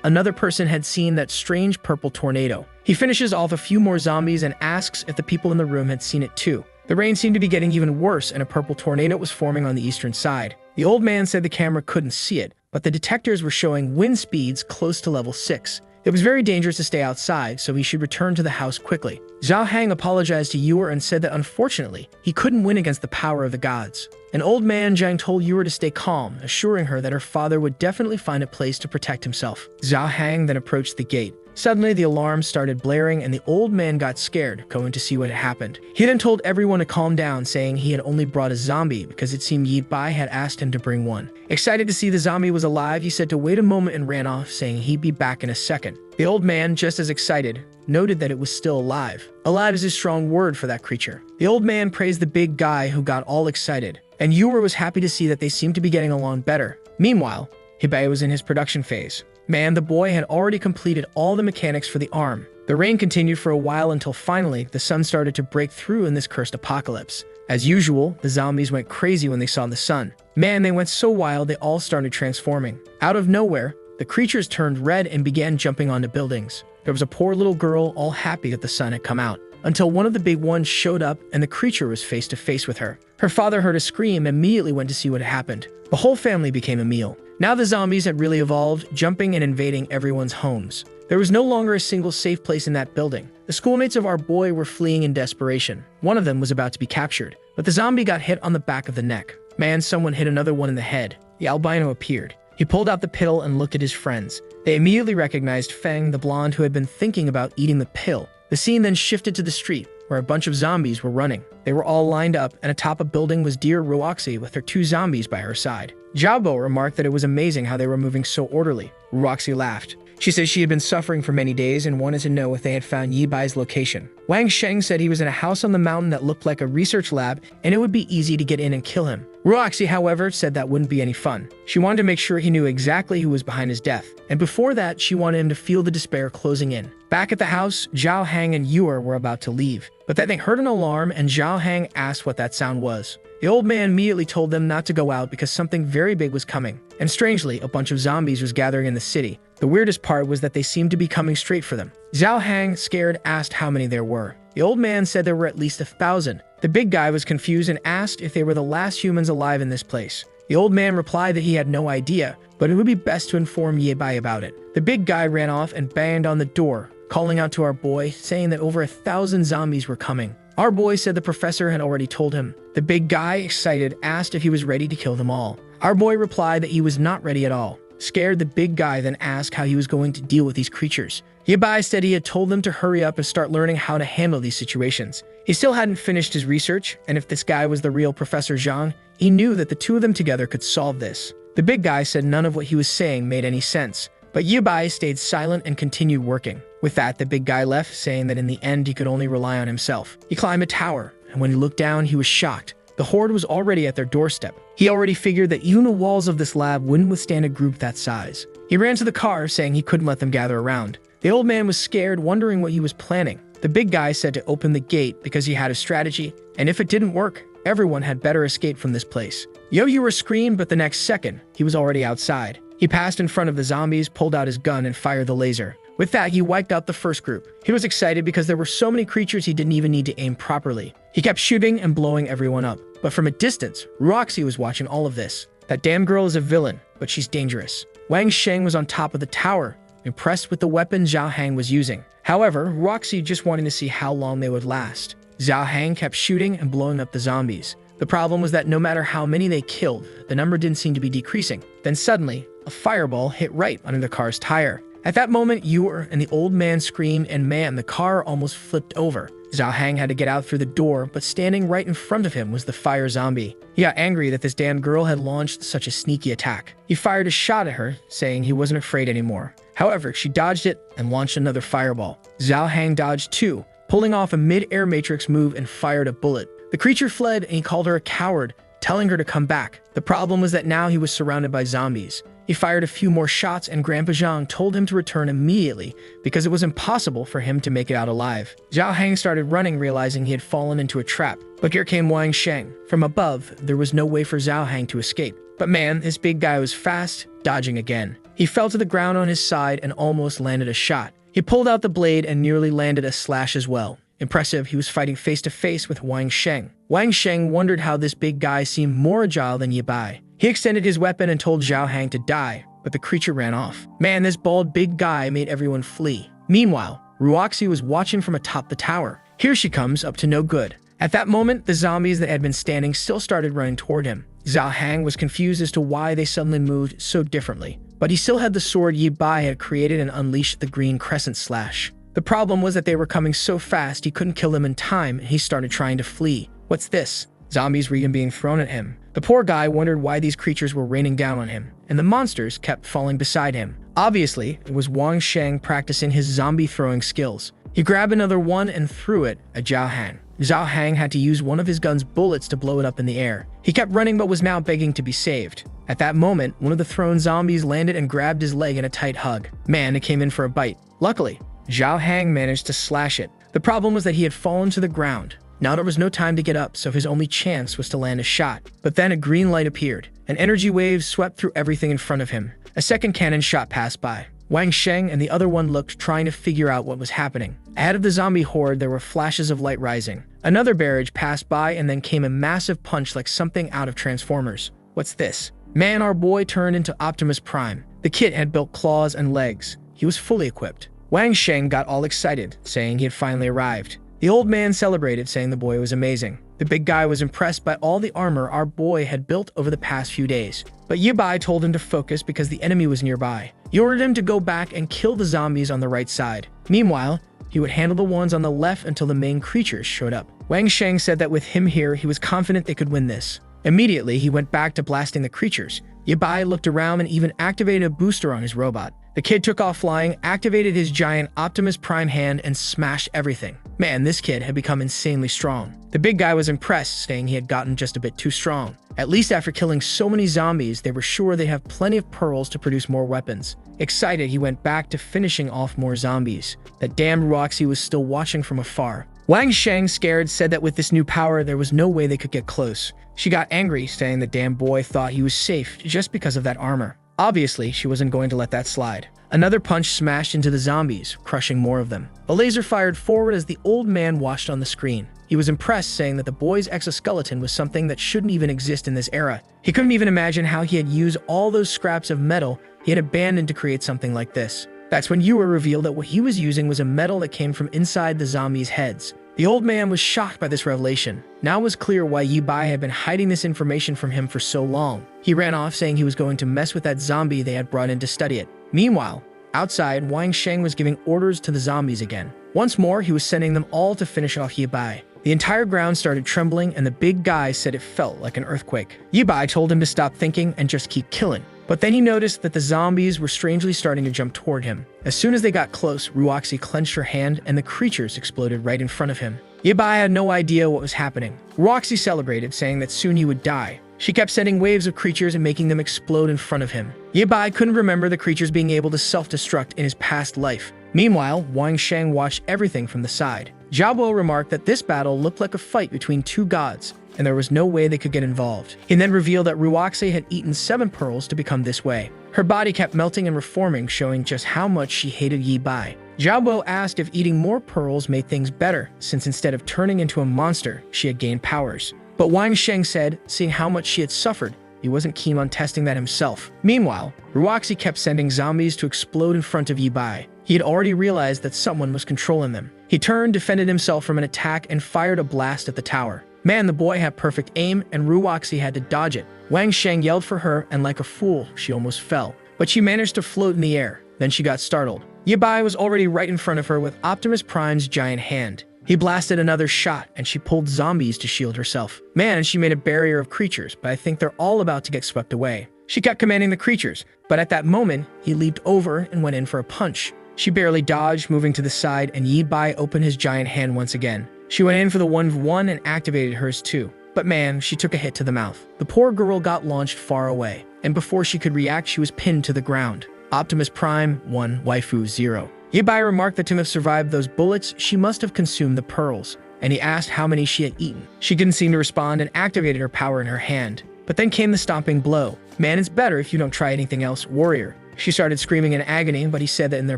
Another person had seen that strange purple tornado. He finishes off a few more zombies and asks if the people in the room had seen it too. The rain seemed to be getting even worse and a purple tornado was forming on the eastern side. The old man said the camera couldn't see it, but the detectors were showing wind speeds close to level 6. It was very dangerous to stay outside, so he should return to the house quickly. Zhao Hang apologized to Yue and said that unfortunately, he couldn't win against the power of the gods. An old man Zhang told Yue to stay calm, assuring her that her father would definitely find a place to protect himself. Zhao Hang then approached the gate. Suddenly, the alarm started blaring and the old man got scared, going to see what had happened. He then told everyone to calm down, saying he had only brought a zombie because it seemed Yi Bai had asked him to bring one. Excited to see the zombie was alive, he said to wait a moment and ran off, saying he'd be back in a second. The old man, just as excited, noted that it was still alive. Alive is a strong word for that creature. The old man praised the big guy who got all excited, and Yue was happy to see that they seemed to be getting along better. Meanwhile, Hibai was in his production phase. Man, the boy had already completed all the mechanics for the arm. The rain continued for a while until finally the sun started to break through in this cursed apocalypse. As usual, the zombies went crazy when they saw the sun. Man, they went so wild they all started transforming. Out of nowhere, the creatures turned red and began jumping onto buildings. There was a poor little girl all happy that the sun had come out, until one of the big ones showed up and the creature was face to face with her. Her father heard a scream and immediately went to see what had happened. The whole family became a meal. Now the zombies had really evolved, jumping and invading everyone's homes. There was no longer a single safe place in that building. The schoolmates of our boy were fleeing in desperation. One of them was about to be captured, but the zombie got hit on the back of the neck. Man, someone hit another one in the head. The albino appeared. He pulled out the pill and looked at his friends. They immediately recognized Feng, the blonde who had been thinking about eating the pill. The scene then shifted to the street, where a bunch of zombies were running. They were all lined up, and atop a building was dear Roxy with her 2 zombies by her side. Jiaobo remarked that it was amazing how they were moving so orderly. Roxy laughed. She said she had been suffering for many days and wanted to know if they had found Yi Bai's location. Wang Sheng said he was in a house on the mountain that looked like a research lab and it would be easy to get in and kill him. Roxy, however, said that wouldn't be any fun. She wanted to make sure he knew exactly who was behind his death, and before that, she wanted him to feel the despair closing in. Back at the house, Zhao Hang and Yue were about to leave, but then they heard an alarm and Zhao Hang asked what that sound was. The old man immediately told them not to go out because something very big was coming, and strangely, a bunch of zombies was gathering in the city. The weirdest part was that they seemed to be coming straight for them. Zhao Hang, scared, asked how many there were. The old man said there were at least 1,000. The big guy was confused and asked if they were the last humans alive in this place. The old man replied that he had no idea, but it would be best to inform Yi Bai about it. The big guy ran off and banged on the door, calling out to our boy, saying that over 1,000 zombies were coming. Our boy said the professor had already told him. The big guy, excited, asked if he was ready to kill them all. Our boy replied that he was not ready at all. Scared, the big guy then asked how he was going to deal with these creatures. Yi Bai said he had told them to hurry up and start learning how to handle these situations. He still hadn't finished his research, and if this guy was the real Professor Zhang, he knew that the 2 of them together could solve this. The big guy said none of what he was saying made any sense, but Yi Bai stayed silent and continued working. With that, the big guy left, saying that in the end he could only rely on himself. He climbed a tower, and when he looked down, he was shocked. The horde was already at their doorstep. He already figured that even the walls of this lab wouldn't withstand a group that size. He ran to the car, saying he couldn't let them gather around. The old man was scared, wondering what he was planning. The big guy said to open the gate because he had a strategy, and if it didn't work, everyone had better escape from this place. Yo-Yue screamed, but the next second, he was already outside. He passed in front of the zombies, pulled out his gun, and fired the laser. With that, he wiped out the first group. He was excited because there were so many creatures he didn't even need to aim properly. He kept shooting and blowing everyone up. But from a distance, Roxy was watching all of this. That damn girl is a villain, but she's dangerous. Wang Sheng was on top of the tower, impressed with the weapon Zhao Hang was using. However, Roxy just wanted to see how long they would last. Zhao Hang kept shooting and blowing up the zombies. The problem was that no matter how many they killed, the number didn't seem to be decreasing. Then suddenly, a fireball hit right under the car's tire. At that moment, Yor and the old man screamed, and man, the car almost flipped over. Zhao Hang had to get out through the door, but standing right in front of him was the fire zombie. He got angry that this damn girl had launched such a sneaky attack. He fired a shot at her, saying he wasn't afraid anymore. However, she dodged it and launched another fireball. Zhao Hang dodged too, pulling off a mid-air matrix move and fired a bullet. The creature fled and he called her a coward, telling her to come back. The problem was that now he was surrounded by zombies. He fired a few more shots and Grandpa Zhang told him to return immediately because it was impossible for him to make it out alive. Zhao Hang started running, realizing he had fallen into a trap. But here came Wang Sheng. From above, there was no way for Zhao Hang to escape. But man, this big guy was fast, dodging again. He fell to the ground on his side and almost landed a shot. He pulled out the blade and nearly landed a slash as well. Impressive, he was fighting face-to-face with Wang Sheng. Wang Sheng wondered how this big guy seemed more agile than Ye Bai. He extended his weapon and told Zhao Hang to die, but the creature ran off. Man, this bald big guy made everyone flee. Meanwhile, Ruoxi was watching from atop the tower. Here she comes, up to no good. At that moment, the zombies that had been standing still started running toward him. Zhao Hang was confused as to why they suddenly moved so differently, but he still had the sword Ye Bai had created and unleashed the green crescent slash. The problem was that they were coming so fast he couldn't kill them in time, and he started trying to flee. What's this? Zombies were even being thrown at him. The poor guy wondered why these creatures were raining down on him, and the monsters kept falling beside him. Obviously, it was Wang Sheng practicing his zombie throwing skills. He grabbed another one and threw it at Zhao Hang. Zhao Hang had to use one of his gun's bullets to blow it up in the air. He kept running but was now begging to be saved. At that moment, one of the thrown zombies landed and grabbed his leg in a tight hug. Man, it came in for a bite. Luckily, Zhao Hang managed to slash it. The problem was that he had fallen to the ground. Now there was no time to get up, so his only chance was to land a shot. But then a green light appeared. An energy wave swept through everything in front of him. A second cannon shot passed by. Wang Sheng and the other one looked, trying to figure out what was happening. Ahead of the zombie horde, there were flashes of light rising. Another barrage passed by, and then came a massive punch like something out of Transformers. What's this? Man, our boy turned into Optimus Prime. The kid had built claws and legs. He was fully equipped. Wang Sheng got all excited, saying he had finally arrived. The old man celebrated, saying the boy was amazing. The big guy was impressed by all the armor our boy had built over the past few days. But Ye Bai told him to focus because the enemy was nearby. He ordered him to go back and kill the zombies on the right side. Meanwhile, he would handle the ones on the left until the main creatures showed up. Wang Sheng said that with him here, he was confident they could win this. Immediately, he went back to blasting the creatures. Ye Bai looked around and even activated a booster on his robot. The kid took off flying, activated his giant Optimus Prime hand, and smashed everything. Man, this kid had become insanely strong. The big guy was impressed, saying he had gotten just a bit too strong. At least after killing so many zombies, they were sure they have plenty of pearls to produce more weapons. Excited, he went back to finishing off more zombies. That damned Ruoxi was still watching from afar. Wang Sheng, scared, said that with this new power, there was no way they could get close. She got angry, saying the damn boy thought he was safe just because of that armor. Obviously, she wasn't going to let that slide. Another punch smashed into the zombies, crushing more of them. A laser fired forward as the old man watched on the screen. He was impressed, saying that the boy's exoskeleton was something that shouldn't even exist in this era. He couldn't even imagine how he had used all those scraps of metal he had abandoned to create something like this. That's when Yor revealed that what he was using was a metal that came from inside the zombies' heads. The old man was shocked by this revelation. Now it was clear why Ye Bai had been hiding this information from him for so long. He ran off, saying he was going to mess with that zombie they had brought in to study it. Meanwhile, outside, Wang Sheng was giving orders to the zombies again. Once more, he was sending them all to finish off Ye Bai. The entire ground started trembling, and the big guy said it felt like an earthquake. Ye Bai told him to stop thinking and just keep killing. But then he noticed that the zombies were strangely starting to jump toward him. As soon as they got close, Ruoxi clenched her hand and the creatures exploded right in front of him. Ye Bai had no idea what was happening. Ruoxi celebrated, saying that soon he would die. She kept sending waves of creatures and making them explode in front of him. Ye Bai couldn't remember the creatures being able to self-destruct in his past life. Meanwhile, Wang Sheng watched everything from the side. Zhao Bo remarked that this battle looked like a fight between two gods, and there was no way they could get involved. He then revealed that Ruoxi had eaten 7 pearls to become this way. Her body kept melting and reforming, showing just how much she hated Ye Bai. Zhao Bo asked if eating more pearls made things better, since instead of turning into a monster, she had gained powers. But Wang Sheng said, seeing how much she had suffered, he wasn't keen on testing that himself. Meanwhile, Ruoxi kept sending zombies to explode in front of Ye Bai. He had already realized that someone was controlling them. He turned, defended himself from an attack, and fired a blast at the tower. Man, the boy had perfect aim, and Ruoxi had to dodge it. Wang Sheng yelled for her, and like a fool, she almost fell. But she managed to float in the air. Then she got startled. Ye Bai was already right in front of her with Optimus Prime's giant hand. He blasted another shot, and she pulled zombies to shield herself. Man, she made a barrier of creatures, but I think they're all about to get swept away. She kept commanding the creatures, but at that moment, he leaped over and went in for a punch. She barely dodged, moving to the side, and Ye Bai opened his giant hand once again. She went in for the 1v1 and activated hers too. But man, she took a hit to the mouth. The poor girl got launched far away, and before she could react, she was pinned to the ground. Optimus Prime 1, Waifu 0. Ye Bai remarked that to have survived those bullets, she must have consumed the pearls, and he asked how many she had eaten. She didn't seem to respond and activated her power in her hand. But then came the stomping blow. Man, it's better if you don't try anything else, warrior. She started screaming in agony, but he said that in their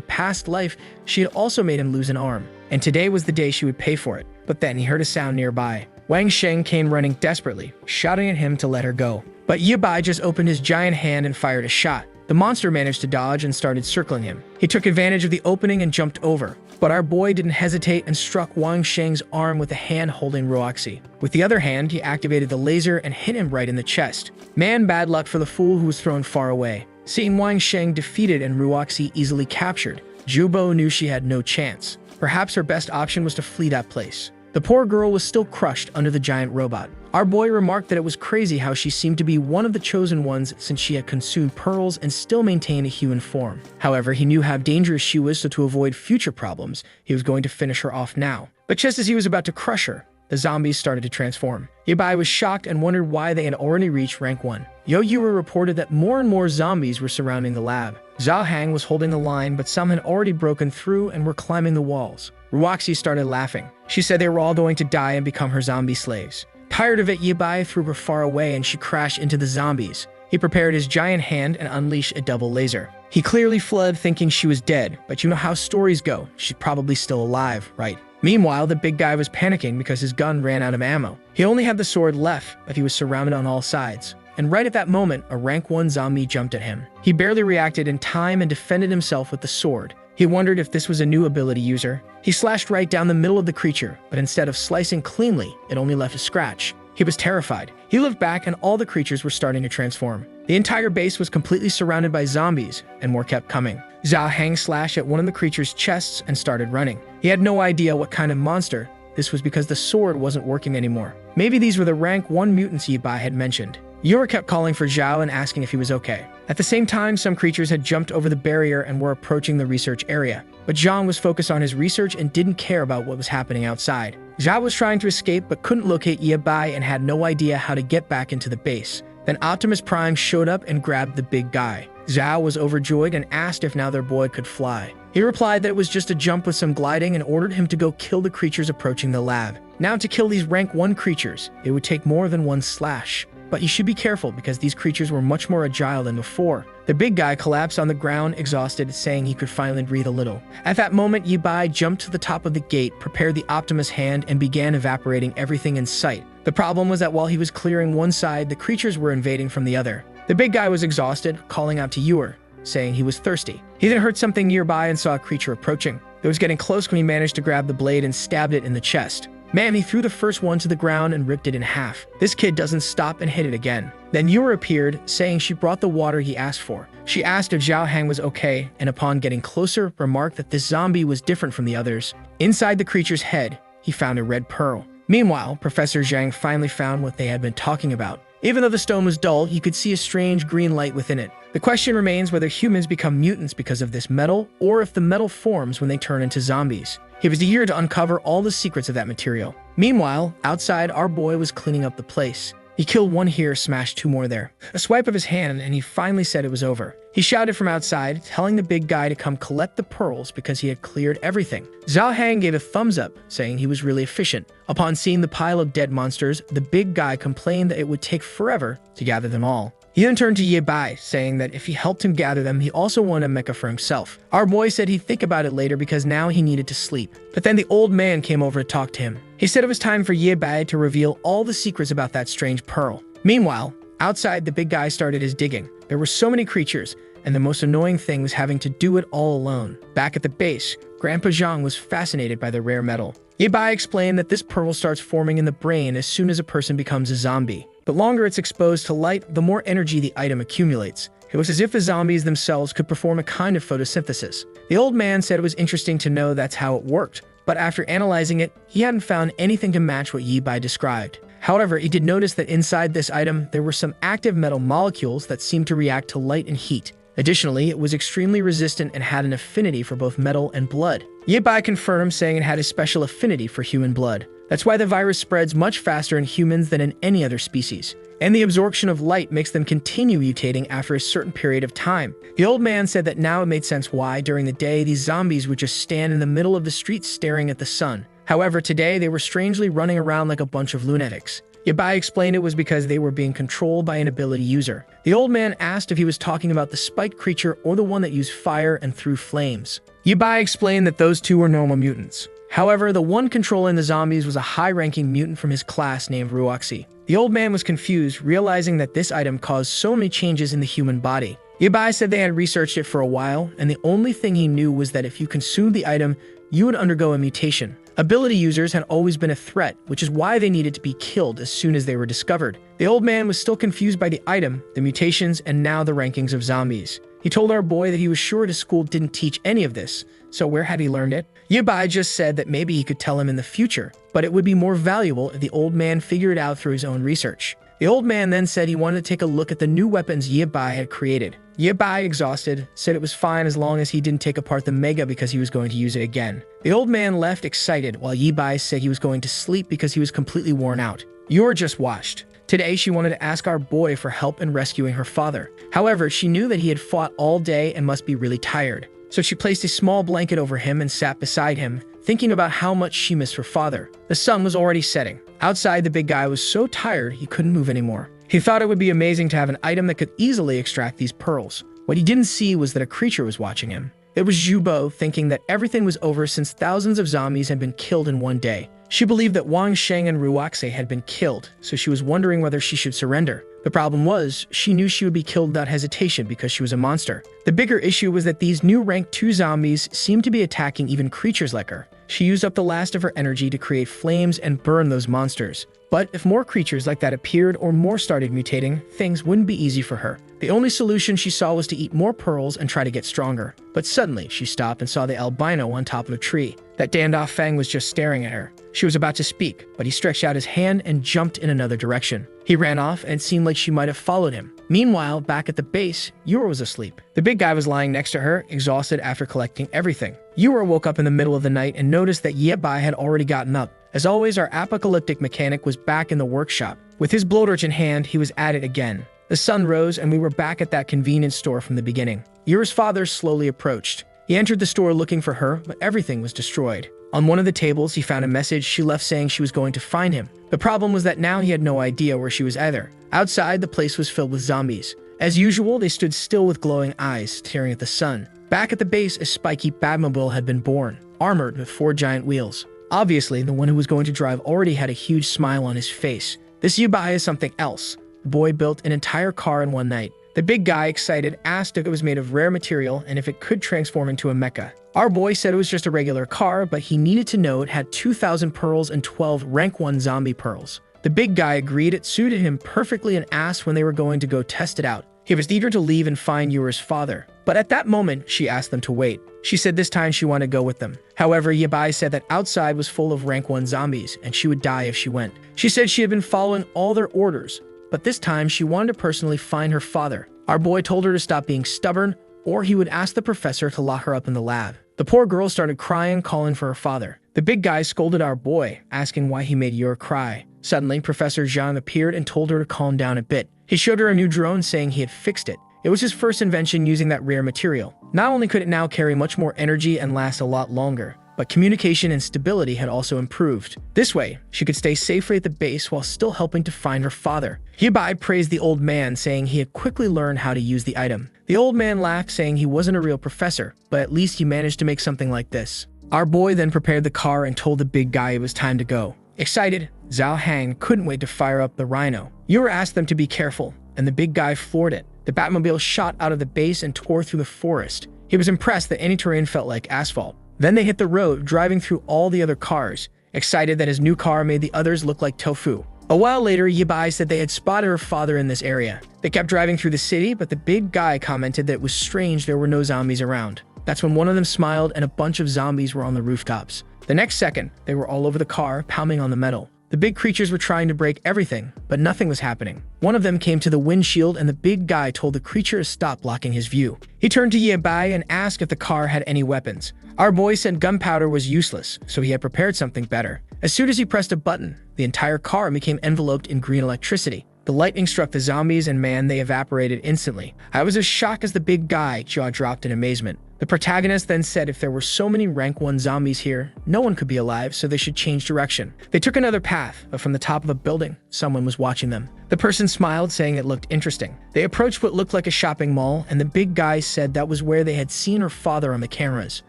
past life, she had also made him lose an arm, and today was the day she would pay for it. But then he heard a sound nearby. Wang Sheng came running desperately, shouting at him to let her go. But Ye Bai just opened his giant hand and fired a shot. The monster managed to dodge and started circling him. He took advantage of the opening and jumped over. But our boy didn't hesitate and struck Wang Sheng's arm with a hand holding Ruoxi. With the other hand, he activated the laser and hit him right in the chest. Man, bad luck for the fool who was thrown far away. Seeing Wang Sheng defeated and Ruoxi easily captured, Jubo knew she had no chance. Perhaps her best option was to flee that place. The poor girl was still crushed under the giant robot. Our boy remarked that it was crazy how she seemed to be one of the chosen ones since she had consumed pearls and still maintained a human form. However, he knew how dangerous she was, so to avoid future problems, he was going to finish her off now. But just as he was about to crush her, the zombies started to transform. Ye Bai was shocked and wondered why they had already reached rank 1. Yo Yura reported that more and more zombies were surrounding the lab. Zhao Hang was holding the line, but some had already broken through and were climbing the walls. Ruoxi started laughing. She said they were all going to die and become her zombie slaves. Tired of it, Ye Bai threw her far away and she crashed into the zombies. He prepared his giant hand and unleashed a double laser. He clearly fled thinking she was dead, but you know how stories go. She's probably still alive, right? Meanwhile, the big guy was panicking because his gun ran out of ammo. He only had the sword left, but he was surrounded on all sides. And right at that moment, a rank 1 zombie jumped at him. He barely reacted in time and defended himself with the sword. He wondered if this was a new ability user. He slashed right down the middle of the creature, but instead of slicing cleanly, it only left a scratch. He was terrified. He looked back and all the creatures were starting to transform. The entire base was completely surrounded by zombies, and more kept coming. Zhao Hang slashed at one of the creature's chests and started running. He had no idea what kind of monster. This was because the sword wasn't working anymore. Maybe these were the rank 1 mutants Ye Bai had mentioned. Yura kept calling for Zhao and asking if he was okay. At the same time, some creatures had jumped over the barrier and were approaching the research area. But Zhang was focused on his research and didn't care about what was happening outside. Zhao was trying to escape but couldn't locate Ye Bai and had no idea how to get back into the base. Then Optimus Prime showed up and grabbed the big guy. Zhao was overjoyed and asked if now their boy could fly. He replied that it was just a jump with some gliding and ordered him to go kill the creatures approaching the lab. Now to kill these rank 1 creatures, it would take more than one slash. But you should be careful because these creatures were much more agile than before. The big guy collapsed on the ground, exhausted, saying he could finally breathe a little. At that moment, Ye Bai jumped to the top of the gate, prepared the Optimus hand, and began evaporating everything in sight. The problem was that while he was clearing one side, the creatures were invading from the other. The big guy was exhausted, calling out to Yura, saying he was thirsty. He then heard something nearby and saw a creature approaching. It was getting close when he managed to grab the blade and stabbed it in the chest. Man, he threw the first one to the ground and ripped it in half. This kid doesn't stop and hit it again. Then Yura appeared, saying she brought the water he asked for. She asked if Zhao Hang was okay, and upon getting closer, remarked that this zombie was different from the others. Inside the creature's head, he found a red pearl. Meanwhile, Professor Zhang finally found what they had been talking about. Even though the stone was dull, you could see a strange green light within it. The question remains whether humans become mutants because of this metal, or if the metal forms when they turn into zombies. He was eager to uncover all the secrets of that material. Meanwhile, outside, our boy was cleaning up the place. He killed one here, smashed 2 more there. A swipe of his hand, and he finally said it was over. He shouted from outside, telling the big guy to come collect the pearls because he had cleared everything. Zhao Hang gave a thumbs up, saying he was really efficient. Upon seeing the pile of dead monsters, the big guy complained that it would take forever to gather them all. He then turned to Ye Bai, saying that if he helped him gather them, he also wanted a mecha for himself. Our boy said he'd think about it later because now he needed to sleep. But then the old man came over to talk to him. He said it was time for Ye Bai to reveal all the secrets about that strange pearl. Meanwhile, outside, the big guy started his digging. There were so many creatures, and the most annoying thing was having to do it all alone. Back at the base, Grandpa Zhang was fascinated by the rare metal. Yabai explained that this pearl starts forming in the brain as soon as a person becomes a zombie. The longer it's exposed to light, the more energy the item accumulates. It was as if the zombies themselves could perform a kind of photosynthesis. The old man said it was interesting to know that's how it worked, but after analyzing it, he hadn't found anything to match what Yabai described. However, he did notice that inside this item, there were some active metal molecules that seemed to react to light and heat. Additionally, it was extremely resistant and had an affinity for both metal and blood. Yabai confirmed, saying it had a special affinity for human blood. That's why the virus spreads much faster in humans than in any other species. And the absorption of light makes them continue mutating after a certain period of time. The old man said that now it made sense why, during the day, these zombies would just stand in the middle of the street staring at the sun. However, today they were strangely running around like a bunch of lunatics. Yabai explained it was because they were being controlled by an ability user. The old man asked if he was talking about the spiked creature or the one that used fire and threw flames. Yabai explained that those two were normal mutants. However, the one controlling the zombies was a high-ranking mutant from his class named Ruoxi. The old man was confused, realizing that this item caused so many changes in the human body. Yabai said they had researched it for a while, and the only thing he knew was that if you consumed the item, you would undergo a mutation. Ability users had always been a threat, which is why they needed to be killed as soon as they were discovered. The old man was still confused by the item, the mutations, and now the rankings of zombies. He told our boy that he was sure his school didn't teach any of this, so where had he learned it? Yabai just said that maybe he could tell him in the future, but it would be more valuable if the old man figured it out through his own research. The old man then said he wanted to take a look at the new weapons Yabai had created. Yabai, exhausted, said it was fine as long as he didn't take apart the Mega because he was going to use it again. The old man left excited while Yabai said he was going to sleep because he was completely worn out. "You're just washed." Today, she wanted to ask our boy for help in rescuing her father. However, she knew that he had fought all day and must be really tired. So she placed a small blanket over him and sat beside him, thinking about how much she missed her father. The sun was already setting. Outside, the big guy was so tired he couldn't move anymore. He thought it would be amazing to have an item that could easily extract these pearls. What he didn't see was that a creature was watching him. It was Zhubo, thinking that everything was over since thousands of zombies had been killed in one day. She believed that Wang Sheng and Ruoxi had been killed, so she was wondering whether she should surrender. The problem was, she knew she would be killed without hesitation because she was a monster. The bigger issue was that these new rank 2 zombies seemed to be attacking even creatures like her. She used up the last of her energy to create flames and burn those monsters. But if more creatures like that appeared or more started mutating, things wouldn't be easy for her. The only solution she saw was to eat more pearls and try to get stronger. But suddenly, she stopped and saw the albino on top of a tree. That Dandaf Fang was just staring at her. She was about to speak, but he stretched out his hand and jumped in another direction. He ran off, and it seemed like she might have followed him. Meanwhile, back at the base, Yura was asleep. The big guy was lying next to her, exhausted after collecting everything. Yura woke up in the middle of the night and noticed that Yabai had already gotten up. As always, our apocalyptic mechanic was back in the workshop. With his blowtorch in hand, he was at it again. The sun rose, and we were back at that convenience store from the beginning. Yura's father slowly approached. He entered the store looking for her, but everything was destroyed. On one of the tables, he found a message she left saying she was going to find him. The problem was that now he had no idea where she was either. Outside, the place was filled with zombies. As usual, they stood still with glowing eyes, staring at the sun. Back at the base, a spiky Batmobile had been born, armored with 4 giant wheels. Obviously, the one who was going to drive already had a huge smile on his face. This Yabai is something else. The boy built an entire car in one night. The big guy, excited, asked if it was made of rare material and if it could transform into a mecha. Our boy said it was just a regular car, but he needed to know it had 2,000 pearls and 12 rank 1 zombie pearls. The big guy agreed it suited him perfectly and asked when they were going to go test it out. He was eager to leave and find Yura's father, but at that moment, she asked them to wait. She said this time she wanted to go with them. However, Yabai said that outside was full of rank 1 zombies, and she would die if she went. She said she had been following all their orders, but this time she wanted to personally find her father. Our boy told her to stop being stubborn, or he would ask the professor to lock her up in the lab. The poor girl started crying, calling for her father. The big guy scolded our boy, asking why he made Yura cry. Suddenly, Professor Zhang appeared and told her to calm down a bit. He showed her a new drone, saying he had fixed it. It was his first invention using that rare material. Not only could it now carry much more energy and last a lot longer, but communication and stability had also improved. This way, she could stay safely at the base while still helping to find her father. Yabai praised the old man, saying he had quickly learned how to use the item. The old man laughed, saying he wasn't a real professor, but at least he managed to make something like this. Our boy then prepared the car and told the big guy it was time to go. Excited, Zhao Hang couldn't wait to fire up the Rhino. Yura asked them to be careful, and the big guy floored it. The Batmobile shot out of the base and tore through the forest. He was impressed that any terrain felt like asphalt. Then they hit the road, driving through all the other cars. excited that his new car made the others look like tofu. A while later, Yibai said they had spotted her father in this area. They kept driving through the city, but the big guy commented that it was strange there were no zombies around. That's when one of them smiled and a bunch of zombies were on the rooftops. The next second, they were all over the car, pounding on the metal. The big creatures were trying to break everything, but nothing was happening. One of them came to the windshield and the big guy told the creature to stop blocking his view. He turned to Yibai and asked if the car had any weapons. Our boy said gunpowder was useless, so he had prepared something better. As soon as he pressed a button, the entire car became enveloped in green electricity. The lightning struck the zombies and man, they evaporated instantly. I was as shocked as the big guy, jaw dropped in amazement. The protagonist then said if there were so many rank 1 zombies here, no one could be alive, so they should change direction. They took another path, but from the top of a building, someone was watching them. The person smiled, saying it looked interesting. They approached what looked like a shopping mall, and the big guy said that was where they had seen her father on the cameras.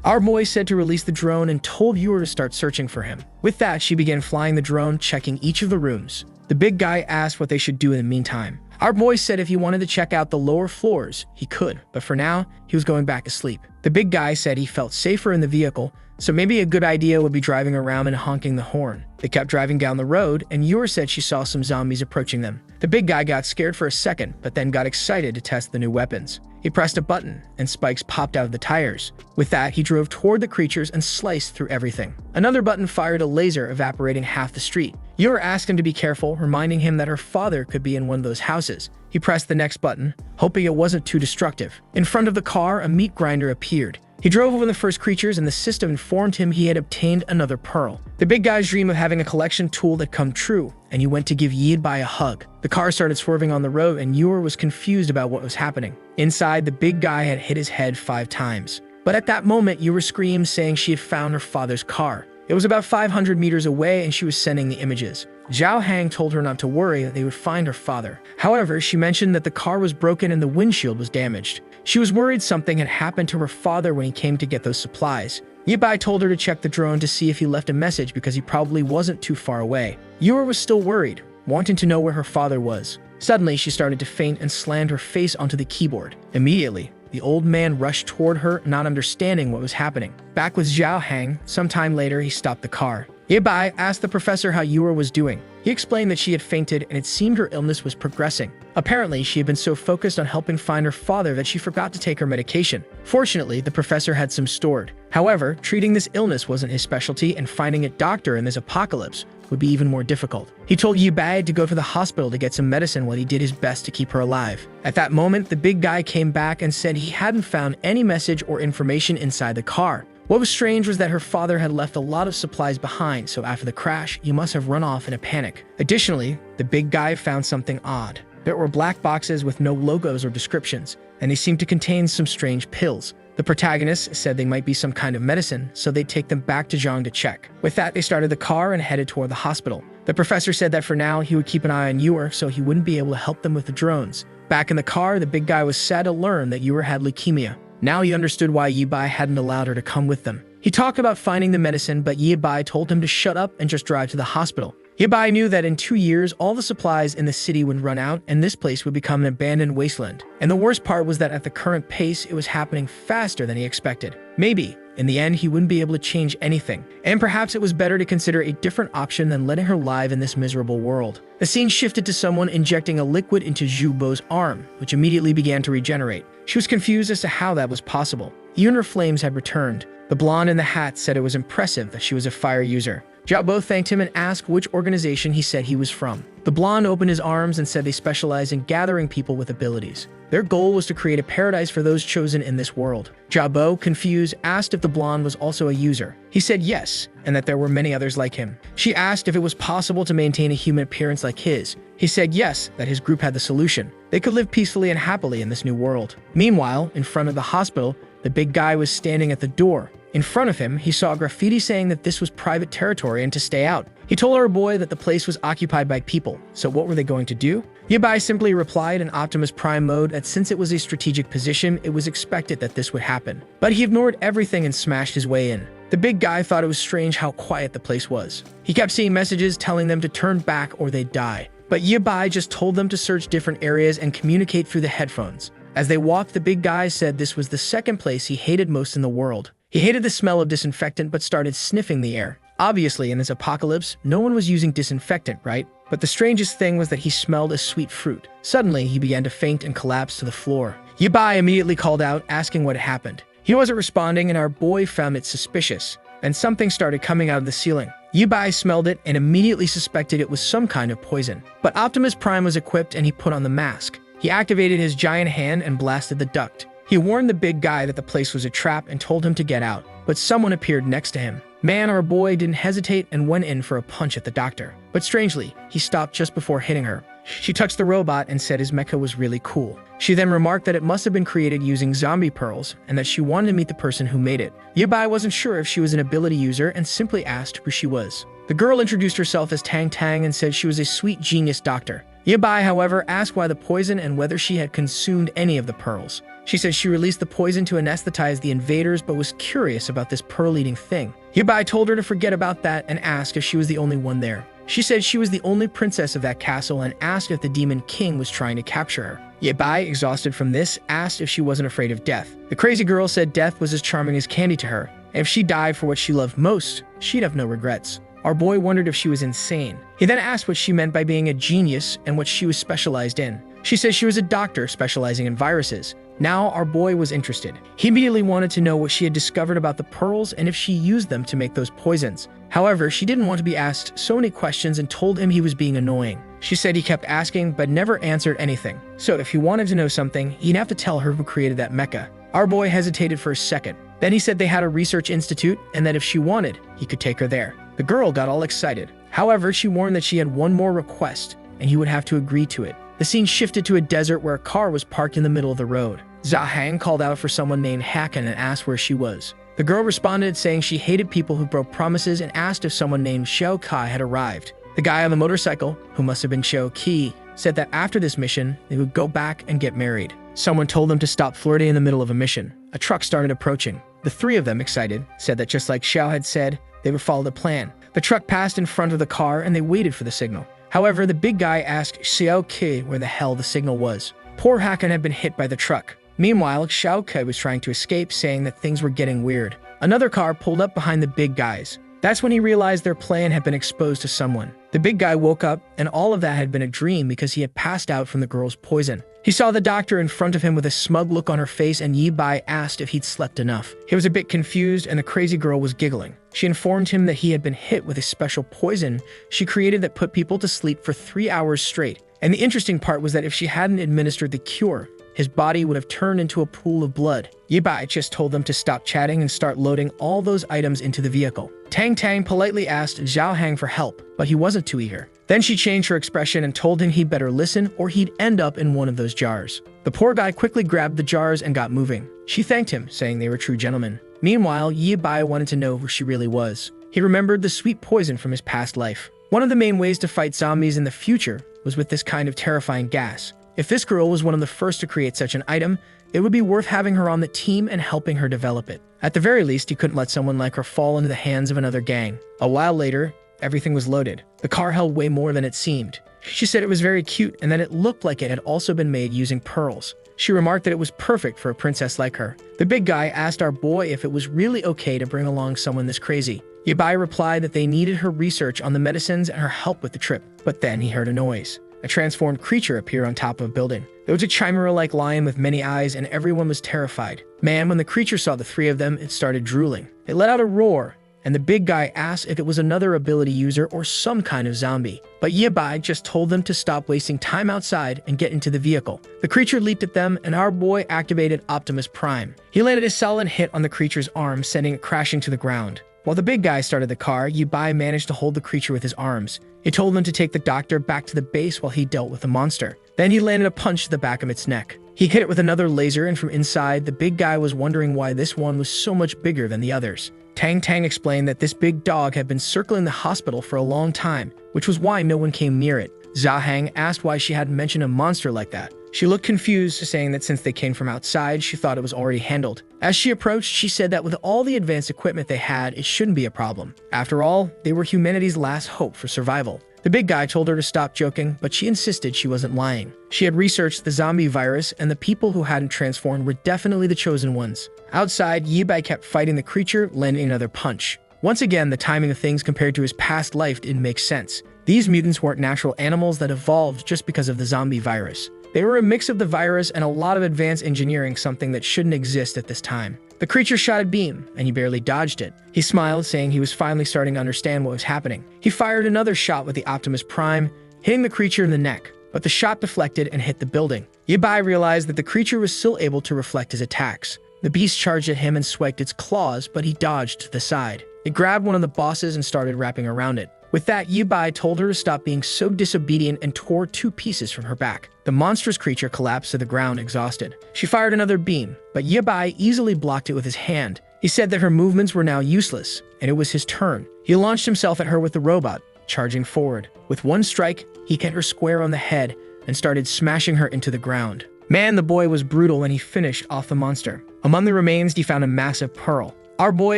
Our boy said to release the drone and told viewer to start searching for him. With that, she began flying the drone, checking each of the rooms. The big guy asked what they should do in the meantime. Our boy said if he wanted to check out the lower floors, he could, but for now, he was going back to sleep. The big guy said he felt safer in the vehicle, so maybe a good idea would be driving around and honking the horn. They kept driving down the road, and Yura said she saw some zombies approaching them. The big guy got scared for a second, but then got excited to test the new weapons. He pressed a button, and spikes popped out of the tires. With that, he drove toward the creatures and sliced through everything. Another button fired a laser, evaporating half the street. Yura asked him to be careful, reminding him that her father could be in one of those houses. He pressed the next button, hoping it wasn't too destructive. In front of the car, a meat grinder appeared. He drove over the first creatures and the system informed him he had obtained another pearl. The big guy's dream of having a collection tool had come true, and he went to give Yibai a hug. The car started swerving on the road and Yura was confused about what was happening. Inside, the big guy had hit his head 5 times. But at that moment, Yura screamed, saying she had found her father's car. It was about 500 meters away and she was sending the images. Zhao Hang told her not to worry, that they would find her father. However, she mentioned that the car was broken and the windshield was damaged. She was worried something had happened to her father when he came to get those supplies. Yibai told her to check the drone to see if he left a message because he probably wasn't too far away. Yura was still worried, wanting to know where her father was. Suddenly, she started to faint and slammed her face onto the keyboard. Immediately, the old man rushed toward her, not understanding what was happening. Back with Zhao Hang, sometime later, he stopped the car. Yibai asked the professor how Yura was doing. He explained that she had fainted and it seemed her illness was progressing. Apparently, she had been so focused on helping find her father that she forgot to take her medication. Fortunately, the professor had some stored. However, treating this illness wasn't his specialty and finding a doctor in this apocalypse would be even more difficult. He told Yibai to go to the hospital to get some medicine while he did his best to keep her alive. At that moment, the big guy came back and said he hadn't found any message or information inside the car. What was strange was that her father had left a lot of supplies behind, so after the crash, he must have run off in a panic. Additionally, the big guy found something odd. There were black boxes with no logos or descriptions, and they seemed to contain some strange pills. The protagonist said they might be some kind of medicine, so they'd take them back to Zhang to check. With that, they started the car and headed toward the hospital. The professor said that for now, he would keep an eye on Yura so he wouldn't be able to help them with the drones. Back in the car, the big guy was sad to learn that Yura had leukemia. Now he understood why Yibai hadn't allowed her to come with them. He talked about finding the medicine, but Yibai told him to shut up and just drive to the hospital. Yibai knew that in 2 years, all the supplies in the city would run out and this place would become an abandoned wasteland. And the worst part was that at the current pace, it was happening faster than he expected. Maybe, in the end, he wouldn't be able to change anything. And perhaps it was better to consider a different option than letting her live in this miserable world. The scene shifted to someone injecting a liquid into Zhu Bo's arm, which immediately began to regenerate. She was confused as to how that was possible. Even her flames had returned. The blonde in the hat said it was impressive that she was a fire user. Zhao Bo thanked him and asked which organization he said he was from. The blonde opened his arms and said they specialize in gathering people with abilities. Their goal was to create a paradise for those chosen in this world. Zhao Bo, confused, asked if the blonde was also a user. He said yes, and that there were many others like him. She asked if it was possible to maintain a human appearance like his. He said yes, that his group had the solution. They could live peacefully and happily in this new world. Meanwhile, in front of the hospital, the big guy was standing at the door. In front of him, he saw graffiti saying that this was private territory and to stay out. He told our boy that the place was occupied by people, so what were they going to do? Yibai simply replied in Optimus Prime mode that since it was a strategic position, it was expected that this would happen. But he ignored everything and smashed his way in. The big guy thought it was strange how quiet the place was. He kept seeing messages telling them to turn back or they'd die. But Yibai just told them to search different areas and communicate through the headphones. As they walked, the big guy said this was the second place he hated most in the world. He hated the smell of disinfectant but started sniffing the air. Obviously, in this apocalypse, no one was using disinfectant, right? But the strangest thing was that he smelled a sweet fruit. Suddenly, he began to faint and collapse to the floor. Yabai immediately called out, asking what had happened. He wasn't responding, and our boy found it suspicious. And something started coming out of the ceiling. Yabai smelled it and immediately suspected it was some kind of poison. But Optimus Prime was equipped and he put on the mask. He activated his giant hand and blasted the duct. He warned the big guy that the place was a trap and told him to get out, but someone appeared next to him. Man, our boy didn't hesitate and went in for a punch at the doctor. But strangely, he stopped just before hitting her. She touched the robot and said his mecha was really cool. She then remarked that it must have been created using zombie pearls and that she wanted to meet the person who made it. Yabai wasn't sure if she was an ability user and simply asked who she was. The girl introduced herself as Tang Tang and said she was a sweet genius doctor. Yabai, however, asked why the poison and whether she had consumed any of the pearls. She said she released the poison to anesthetize the invaders but was curious about this pearl-eating thing. Yabai told her to forget about that and asked if she was the only one there. She said she was the only princess of that castle and asked if the Demon King was trying to capture her. Yabai, exhausted from this, asked if she wasn't afraid of death. The crazy girl said death was as charming as candy to her, and if she died for what she loved most, she'd have no regrets. Our boy wondered if she was insane. He then asked what she meant by being a genius and what she was specialized in. She said she was a doctor specializing in viruses. Now our boy was interested. He immediately wanted to know what she had discovered about the pearls and if she used them to make those poisons. However, she didn't want to be asked so many questions and told him he was being annoying. She said he kept asking but never answered anything. So if he wanted to know something, he'd have to tell her who created that mecha. Our boy hesitated for a second. Then he said they had a research institute and that if she wanted, he could take her there. The girl got all excited. However, she warned that she had one more request and he would have to agree to it. The scene shifted to a desert where a car was parked in the middle of the road. Zhang called out for someone named Hakan and asked where she was. The girl responded saying she hated people who broke promises and asked if someone named Xiao Kai had arrived. The guy on the motorcycle, who must have been Xiao Qi, said that after this mission, they would go back and get married. Someone told them to stop flirting in the middle of a mission. A truck started approaching. The three of them, excited, said that just like Xiao had said, they would follow the plan. The truck passed in front of the car and they waited for the signal. However, the big guy asked Xiao Qi where the hell the signal was. Poor Hakan had been hit by the truck. Meanwhile, Xiao Kai was trying to escape, saying that things were getting weird. Another car pulled up behind the big guys. That's when he realized their plan had been exposed to someone. The big guy woke up, and all of that had been a dream because he had passed out from the girl's poison. He saw the doctor in front of him with a smug look on her face, and Yabai asked if he'd slept enough. He was a bit confused, and the crazy girl was giggling. She informed him that he had been hit with a special poison she created that put people to sleep for 3 hours straight. And the interesting part was that if she hadn't administered the cure, his body would have turned into a pool of blood. Yabai just told them to stop chatting and start loading all those items into the vehicle. Tang Tang politely asked Zhao Hang for help, but he wasn't too eager. Then she changed her expression and told him he'd better listen or he'd end up in one of those jars. The poor guy quickly grabbed the jars and got moving. She thanked him, saying they were true gentlemen. Meanwhile, Yabai wanted to know who she really was. He remembered the sweet poison from his past life. One of the main ways to fight zombies in the future was with this kind of terrifying gas. If this girl was one of the first to create such an item, it would be worth having her on the team and helping her develop it. At the very least, he couldn't let someone like her fall into the hands of another gang. A while later, everything was loaded. The car held way more than it seemed. She said it was very cute and that it looked like it had also been made using pearls. She remarked that it was perfect for a princess like her. The big guy asked our boy if it was really okay to bring along someone this crazy. Yabai replied that they needed her research on the medicines and her help with the trip. But then he heard a noise. A transformed creature appeared on top of a building. There was a chimera-like lion with many eyes, and everyone was terrified. Man, when the creature saw the three of them, it started drooling. It let out a roar, and the big guy asked if it was another ability user or some kind of zombie. But Yabai just told them to stop wasting time outside and get into the vehicle. The creature leaped at them, and our boy activated Optimus Prime. He landed a solid hit on the creature's arm, sending it crashing to the ground. While the big guy started the car, Yabai managed to hold the creature with his arms. He told them to take the doctor back to the base while he dealt with the monster. Then he landed a punch to the back of its neck. He hit it with another laser, and from inside, the big guy was wondering why this one was so much bigger than the others. Tang Tang explained that this big dog had been circling the hospital for a long time, which was why no one came near it. Zhang asked why she hadn't mentioned a monster like that. She looked confused, saying that since they came from outside, she thought it was already handled. As she approached, she said that with all the advanced equipment they had, it shouldn't be a problem. After all, they were humanity's last hope for survival. The big guy told her to stop joking, but she insisted she wasn't lying. She had researched the zombie virus, and the people who hadn't transformed were definitely the chosen ones. Outside, Yabai kept fighting the creature, landing another punch. Once again, the timing of things compared to his past life didn't make sense. These mutants weren't natural animals that evolved just because of the zombie virus. They were a mix of the virus and a lot of advanced engineering, something that shouldn't exist at this time. The creature shot a beam, and he barely dodged it. He smiled, saying he was finally starting to understand what was happening. He fired another shot with the Optimus Prime, hitting the creature in the neck, but the shot deflected and hit the building. Yabai realized that the creature was still able to reflect his attacks. The beast charged at him and swiped its claws, but he dodged to the side. It grabbed one of the bosses and started wrapping around it. With that, Yabai told her to stop being so disobedient and tore 2 pieces from her back. The monstrous creature collapsed to the ground, exhausted. She fired another beam, but Yabai easily blocked it with his hand. He said that her movements were now useless, and it was his turn. He launched himself at her with the robot, charging forward. With one strike, he hit her square on the head and started smashing her into the ground. Man, the boy was brutal when he finished off the monster. Among the remains, he found a massive pearl. Our boy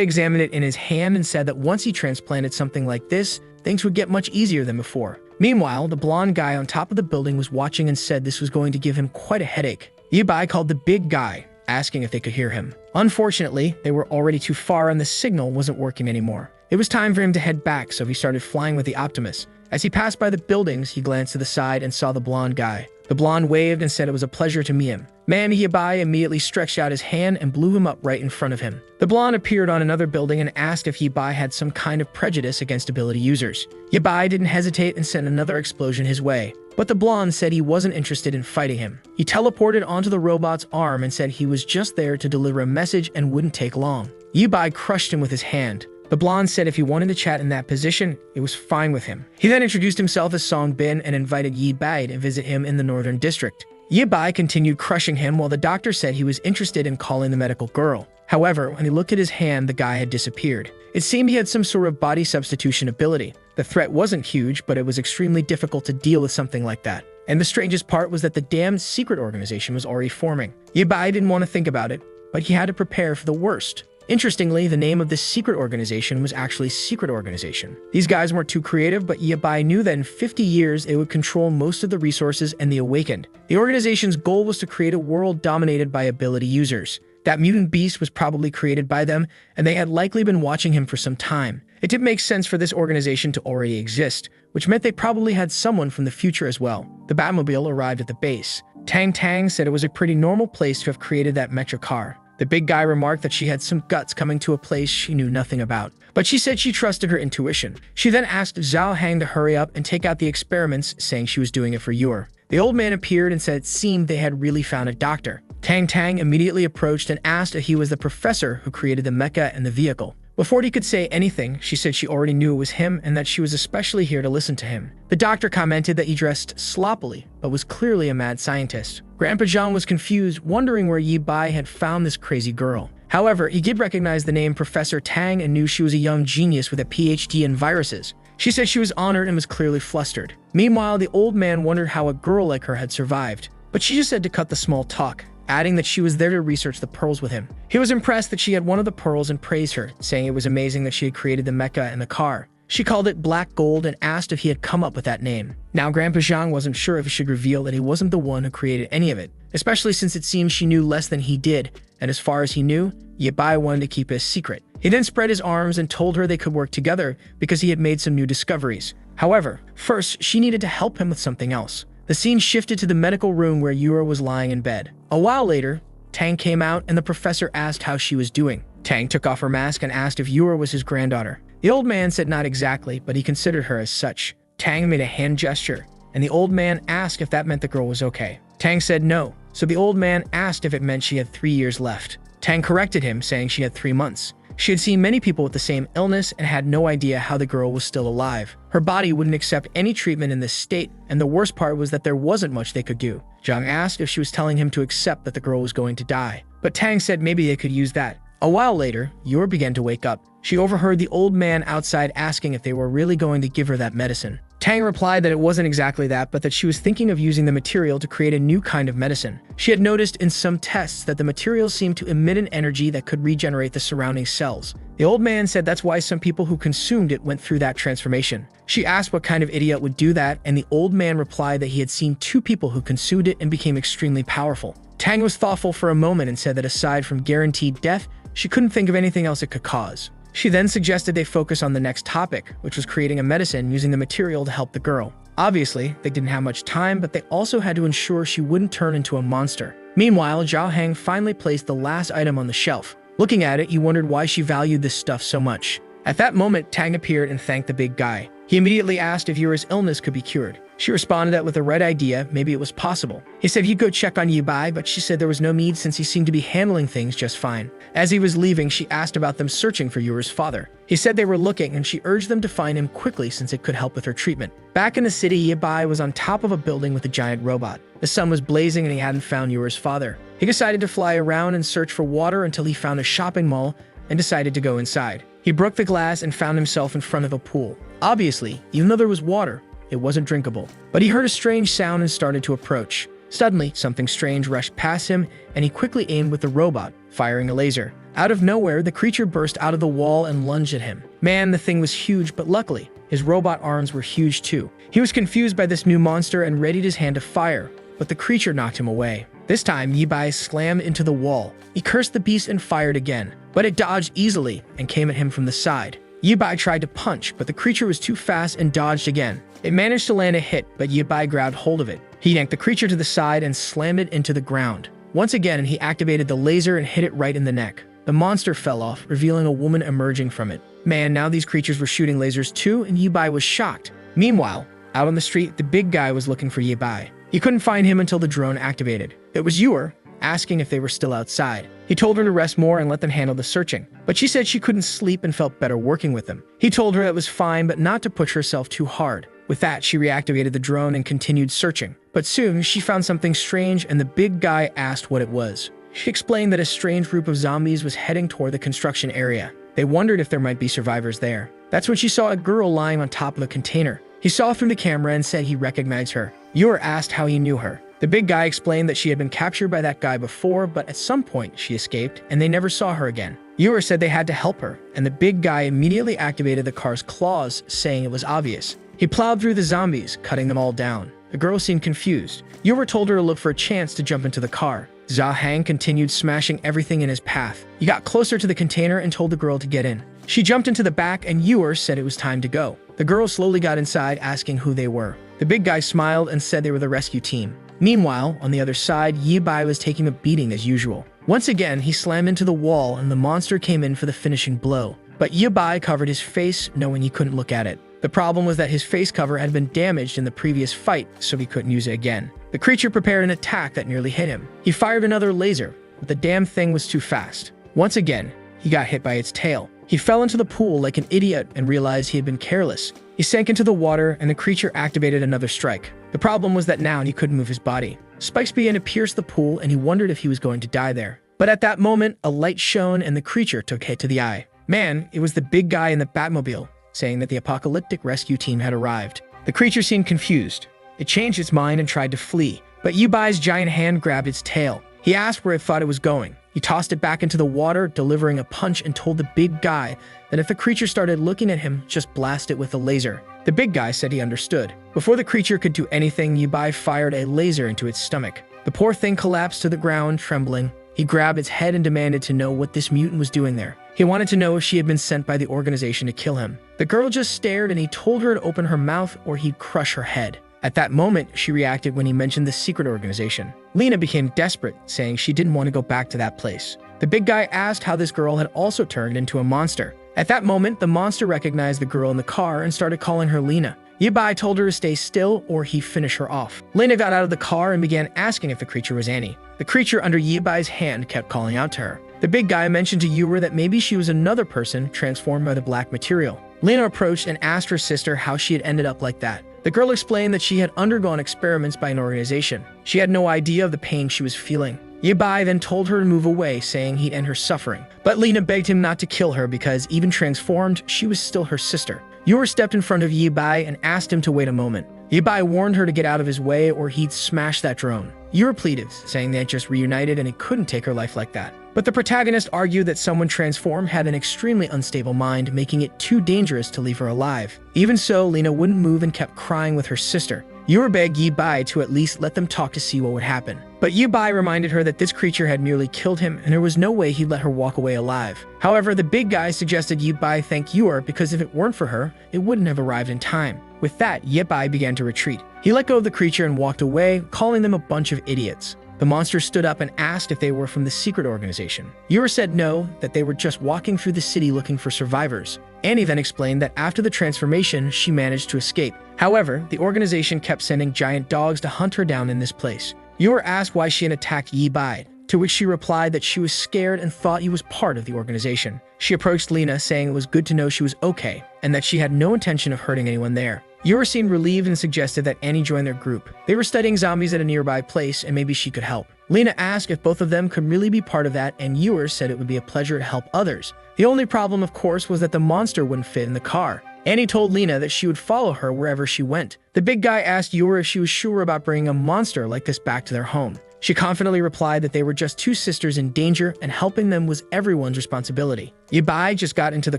examined it in his hand and said that once he transplanted something like this, things would get much easier than before. Meanwhile, the blonde guy on top of the building was watching and said this was going to give him quite a headache. Yabai called the big guy, asking if they could hear him. Unfortunately, they were already too far and the signal wasn't working anymore. It was time for him to head back, so he started flying with the Optimus. As he passed by the buildings, he glanced to the side and saw the blonde guy. The blonde waved and said it was a pleasure to meet him. Man, Yabai immediately stretched out his hand and blew him up right in front of him. The blonde appeared on another building and asked if Yabai had some kind of prejudice against ability users. Yabai didn't hesitate and sent another explosion his way. But the blonde said he wasn't interested in fighting him. He teleported onto the robot's arm and said he was just there to deliver a message and wouldn't take long. Yabai crushed him with his hand. The blonde said if he wanted to chat in that position, it was fine with him. He then introduced himself as Song Bin and invited Yabai to visit him in the Northern District. Yabai continued crushing him while the doctor said he was interested in calling the medical girl. However, when he looked at his hand, the guy had disappeared. It seemed he had some sort of body substitution ability. The threat wasn't huge, but it was extremely difficult to deal with something like that. And the strangest part was that the damned secret organization was already forming. Yabai didn't want to think about it, but he had to prepare for the worst. Interestingly, the name of this secret organization was actually Secret Organization. These guys weren't too creative, but Yabai knew that in 50 years, it would control most of the resources and the Awakened. The organization's goal was to create a world dominated by ability users. That mutant beast was probably created by them, and they had likely been watching him for some time. It did make sense for this organization to already exist, which meant they probably had someone from the future as well. The Batmobile arrived at the base. Tang Tang said it was a pretty normal place to have created that mecha car. The big guy remarked that she had some guts coming to a place she knew nothing about, but she said she trusted her intuition. She then asked Zhao Hang to hurry up and take out the experiments, saying she was doing it for Yor. The old man appeared and said it seemed they had really found a doctor. Tang Tang immediately approached and asked if he was the professor who created the mecha and the vehicle. Before he could say anything, she said she already knew it was him and that she was especially here to listen to him. The doctor commented that he dressed sloppily, but was clearly a mad scientist. Grandpa Zhang was confused, wondering where Yabai had found this crazy girl. However, he did recognize the name Professor Tang and knew she was a young genius with a PhD in viruses. She said she was honored and was clearly flustered. Meanwhile, the old man wondered how a girl like her had survived, but she just said to cut the small talk, adding that she was there to research the pearls with him. He was impressed that she had one of the pearls and praised her, saying it was amazing that she had created the mecha and the car. She called it Black Gold and asked if he had come up with that name. Now, Grandpa Zhang wasn't sure if he should reveal that he wasn't the one who created any of it, especially since it seemed she knew less than he did, and as far as he knew, Yabai wanted to keep it a secret. He then spread his arms and told her they could work together because he had made some new discoveries. However, first, she needed to help him with something else. The scene shifted to the medical room where Yura was lying in bed. A while later, Tang came out and the professor asked how she was doing. Tang took off her mask and asked if Yura was his granddaughter. The old man said not exactly, but he considered her as such. Tang made a hand gesture, and the old man asked if that meant the girl was okay. Tang said no, so the old man asked if it meant she had 3 years left. Tang corrected him, saying she had 3 months. She had seen many people with the same illness and had no idea how the girl was still alive. Her body wouldn't accept any treatment in this state, and the worst part was that there wasn't much they could do. Zhang asked if she was telling him to accept that the girl was going to die, but Tang said maybe they could use that. A while later, Yor began to wake up. She overheard the old man outside asking if they were really going to give her that medicine. Tang replied that it wasn't exactly that, but that she was thinking of using the material to create a new kind of medicine. She had noticed in some tests that the material seemed to emit an energy that could regenerate the surrounding cells. The old man said that's why some people who consumed it went through that transformation. She asked what kind of idiot would do that, and the old man replied that he had seen 2 people who consumed it and became extremely powerful. Tang was thoughtful for a moment and said that aside from guaranteed death, she couldn't think of anything else it could cause. She then suggested they focus on the next topic, which was creating a medicine using the material to help the girl. Obviously, they didn't have much time, but they also had to ensure she wouldn't turn into a monster. Meanwhile, Zhao Heng finally placed the last item on the shelf. Looking at it, you wondered why she valued this stuff so much. At that moment, Tang appeared and thanked the big guy. He immediately asked if Yura's illness could be cured. She responded that with the right idea, maybe it was possible. He said he'd go check on Yi Bai, but she said there was no need since he seemed to be handling things just fine. As he was leaving, she asked about them searching for Yura's father. He said they were looking, and she urged them to find him quickly since it could help with her treatment. Back in the city, Yi Bai was on top of a building with a giant robot. The sun was blazing and he hadn't found Yura's father. He decided to fly around and search for water until he found a shopping mall and decided to go inside. He broke the glass and found himself in front of a pool. Obviously, even though there was water, it wasn't drinkable. But he heard a strange sound and started to approach. Suddenly, something strange rushed past him, and he quickly aimed with the robot, firing a laser. Out of nowhere, the creature burst out of the wall and lunged at him. Man, the thing was huge, but luckily, his robot arms were huge too. He was confused by this new monster and readied his hand to fire, but the creature knocked him away. This time, Yi Bai slammed into the wall. He cursed the beast and fired again, but it dodged easily and came at him from the side. Yi Bai tried to punch, but the creature was too fast and dodged again. It managed to land a hit, but Yi Bai grabbed hold of it. He yanked the creature to the side and slammed it into the ground. Once again, he activated the laser and hit it right in the neck. The monster fell off, revealing a woman emerging from it. Man, now these creatures were shooting lasers too, and Yi Bai was shocked. Meanwhile, out on the street, the big guy was looking for Yi Bai. He couldn't find him until the drone activated. It was Yura, asking if they were still outside. He told her to rest more and let them handle the searching, but she said she couldn't sleep and felt better working with them. He told her it was fine, but not to push herself too hard. With that, she reactivated the drone and continued searching. But soon, she found something strange, and the big guy asked what it was. She explained that a strange group of zombies was heading toward the construction area. They wondered if there might be survivors there. That's when she saw a girl lying on top of a container. He saw through the camera and said he recognized her. Yura asked how he knew her. The big guy explained that she had been captured by that guy before, but at some point she escaped, and they never saw her again. Yura said they had to help her, and the big guy immediately activated the car's claws, saying it was obvious. He plowed through the zombies, cutting them all down. The girl seemed confused. Yura told her to look for a chance to jump into the car. Zhao Heng continued smashing everything in his path. He got closer to the container and told the girl to get in. She jumped into the back, and Yura said it was time to go. The girl slowly got inside, asking who they were. The big guy smiled and said they were the rescue team. Meanwhile, on the other side, Yi Bai was taking a beating as usual. Once again, he slammed into the wall and the monster came in for the finishing blow. But Yi Bai covered his face, knowing he couldn't look at it. The problem was that his face cover had been damaged in the previous fight, so he couldn't use it again. The creature prepared an attack that nearly hit him. He fired another laser, but the damn thing was too fast. Once again, he got hit by its tail. He fell into the pool like an idiot and realized he had been careless. He sank into the water and the creature activated another strike. The problem was that now he couldn't move his body. Spikes began to pierce the pool and he wondered if he was going to die there. But at that moment, a light shone and the creature took a hit to the eye. Man, it was the big guy in the Batmobile, saying that the apocalyptic rescue team had arrived. The creature seemed confused. It changed its mind and tried to flee, but Yi Bai's giant hand grabbed its tail. He asked where it thought it was going. He tossed it back into the water, delivering a punch, and told the big guy that if the creature started looking at him, just blast it with a laser. The big guy said he understood. Before the creature could do anything, Yi Bai fired a laser into its stomach. The poor thing collapsed to the ground, trembling. He grabbed its head and demanded to know what this mutant was doing there. He wanted to know if she had been sent by the organization to kill him. The girl just stared and he told her to open her mouth or he'd crush her head. At that moment, she reacted when he mentioned the secret organization. Lena became desperate, saying she didn't want to go back to that place. The big guy asked how this girl had also turned into a monster. At that moment, the monster recognized the girl in the car and started calling her Lena. Yi Bai told her to stay still or he'd finish her off. Lena got out of the car and began asking if the creature was Annie. The creature under Yi Bai's hand kept calling out to her. The big guy mentioned to Yura that maybe she was another person transformed by the black material. Lena approached and asked her sister how she had ended up like that. The girl explained that she had undergone experiments by an organization. She had no idea of the pain she was feeling. Yi Bai then told her to move away, saying he'd end her suffering. But Lena begged him not to kill her because, even transformed, she was still her sister. Yura stepped in front of Yi Bai and asked him to wait a moment. Yi Bai warned her to get out of his way or he'd smash that drone. Yura pleaded, saying they had just reunited and he couldn't take her life like that. But the protagonist argued that someone transformed had an extremely unstable mind, making it too dangerous to leave her alive. Even so, Lena wouldn't move and kept crying with her sister. Yor begged Yi Bai to at least let them talk to see what would happen. But Yi Bai reminded her that this creature had merely killed him and there was no way he'd let her walk away alive. However, the big guy suggested Yi Bai thank Yor because if it weren't for her, it wouldn't have arrived in time. With that, Yi Bai began to retreat. He let go of the creature and walked away, calling them a bunch of idiots. The monster stood up and asked if they were from the secret organization. Yor said no, that they were just walking through the city looking for survivors. Annie then explained that after the transformation, she managed to escape. However, the organization kept sending giant dogs to hunt her down in this place. Yor asked why she had attacked Yi Bai, to which she replied that she was scared and thought he was part of the organization. She approached Lena, saying it was good to know she was okay, and that she had no intention of hurting anyone there. Yor seemed relieved and suggested that Annie join their group. They were studying zombies at a nearby place and maybe she could help. Lena asked if both of them could really be part of that, and Yor said it would be a pleasure to help others. The only problem, of course, was that the monster wouldn't fit in the car. Annie told Lena that she would follow her wherever she went. The big guy asked Yor if she was sure about bringing a monster like this back to their home. She confidently replied that they were just two sisters in danger and helping them was everyone's responsibility. Yi Bai just got into the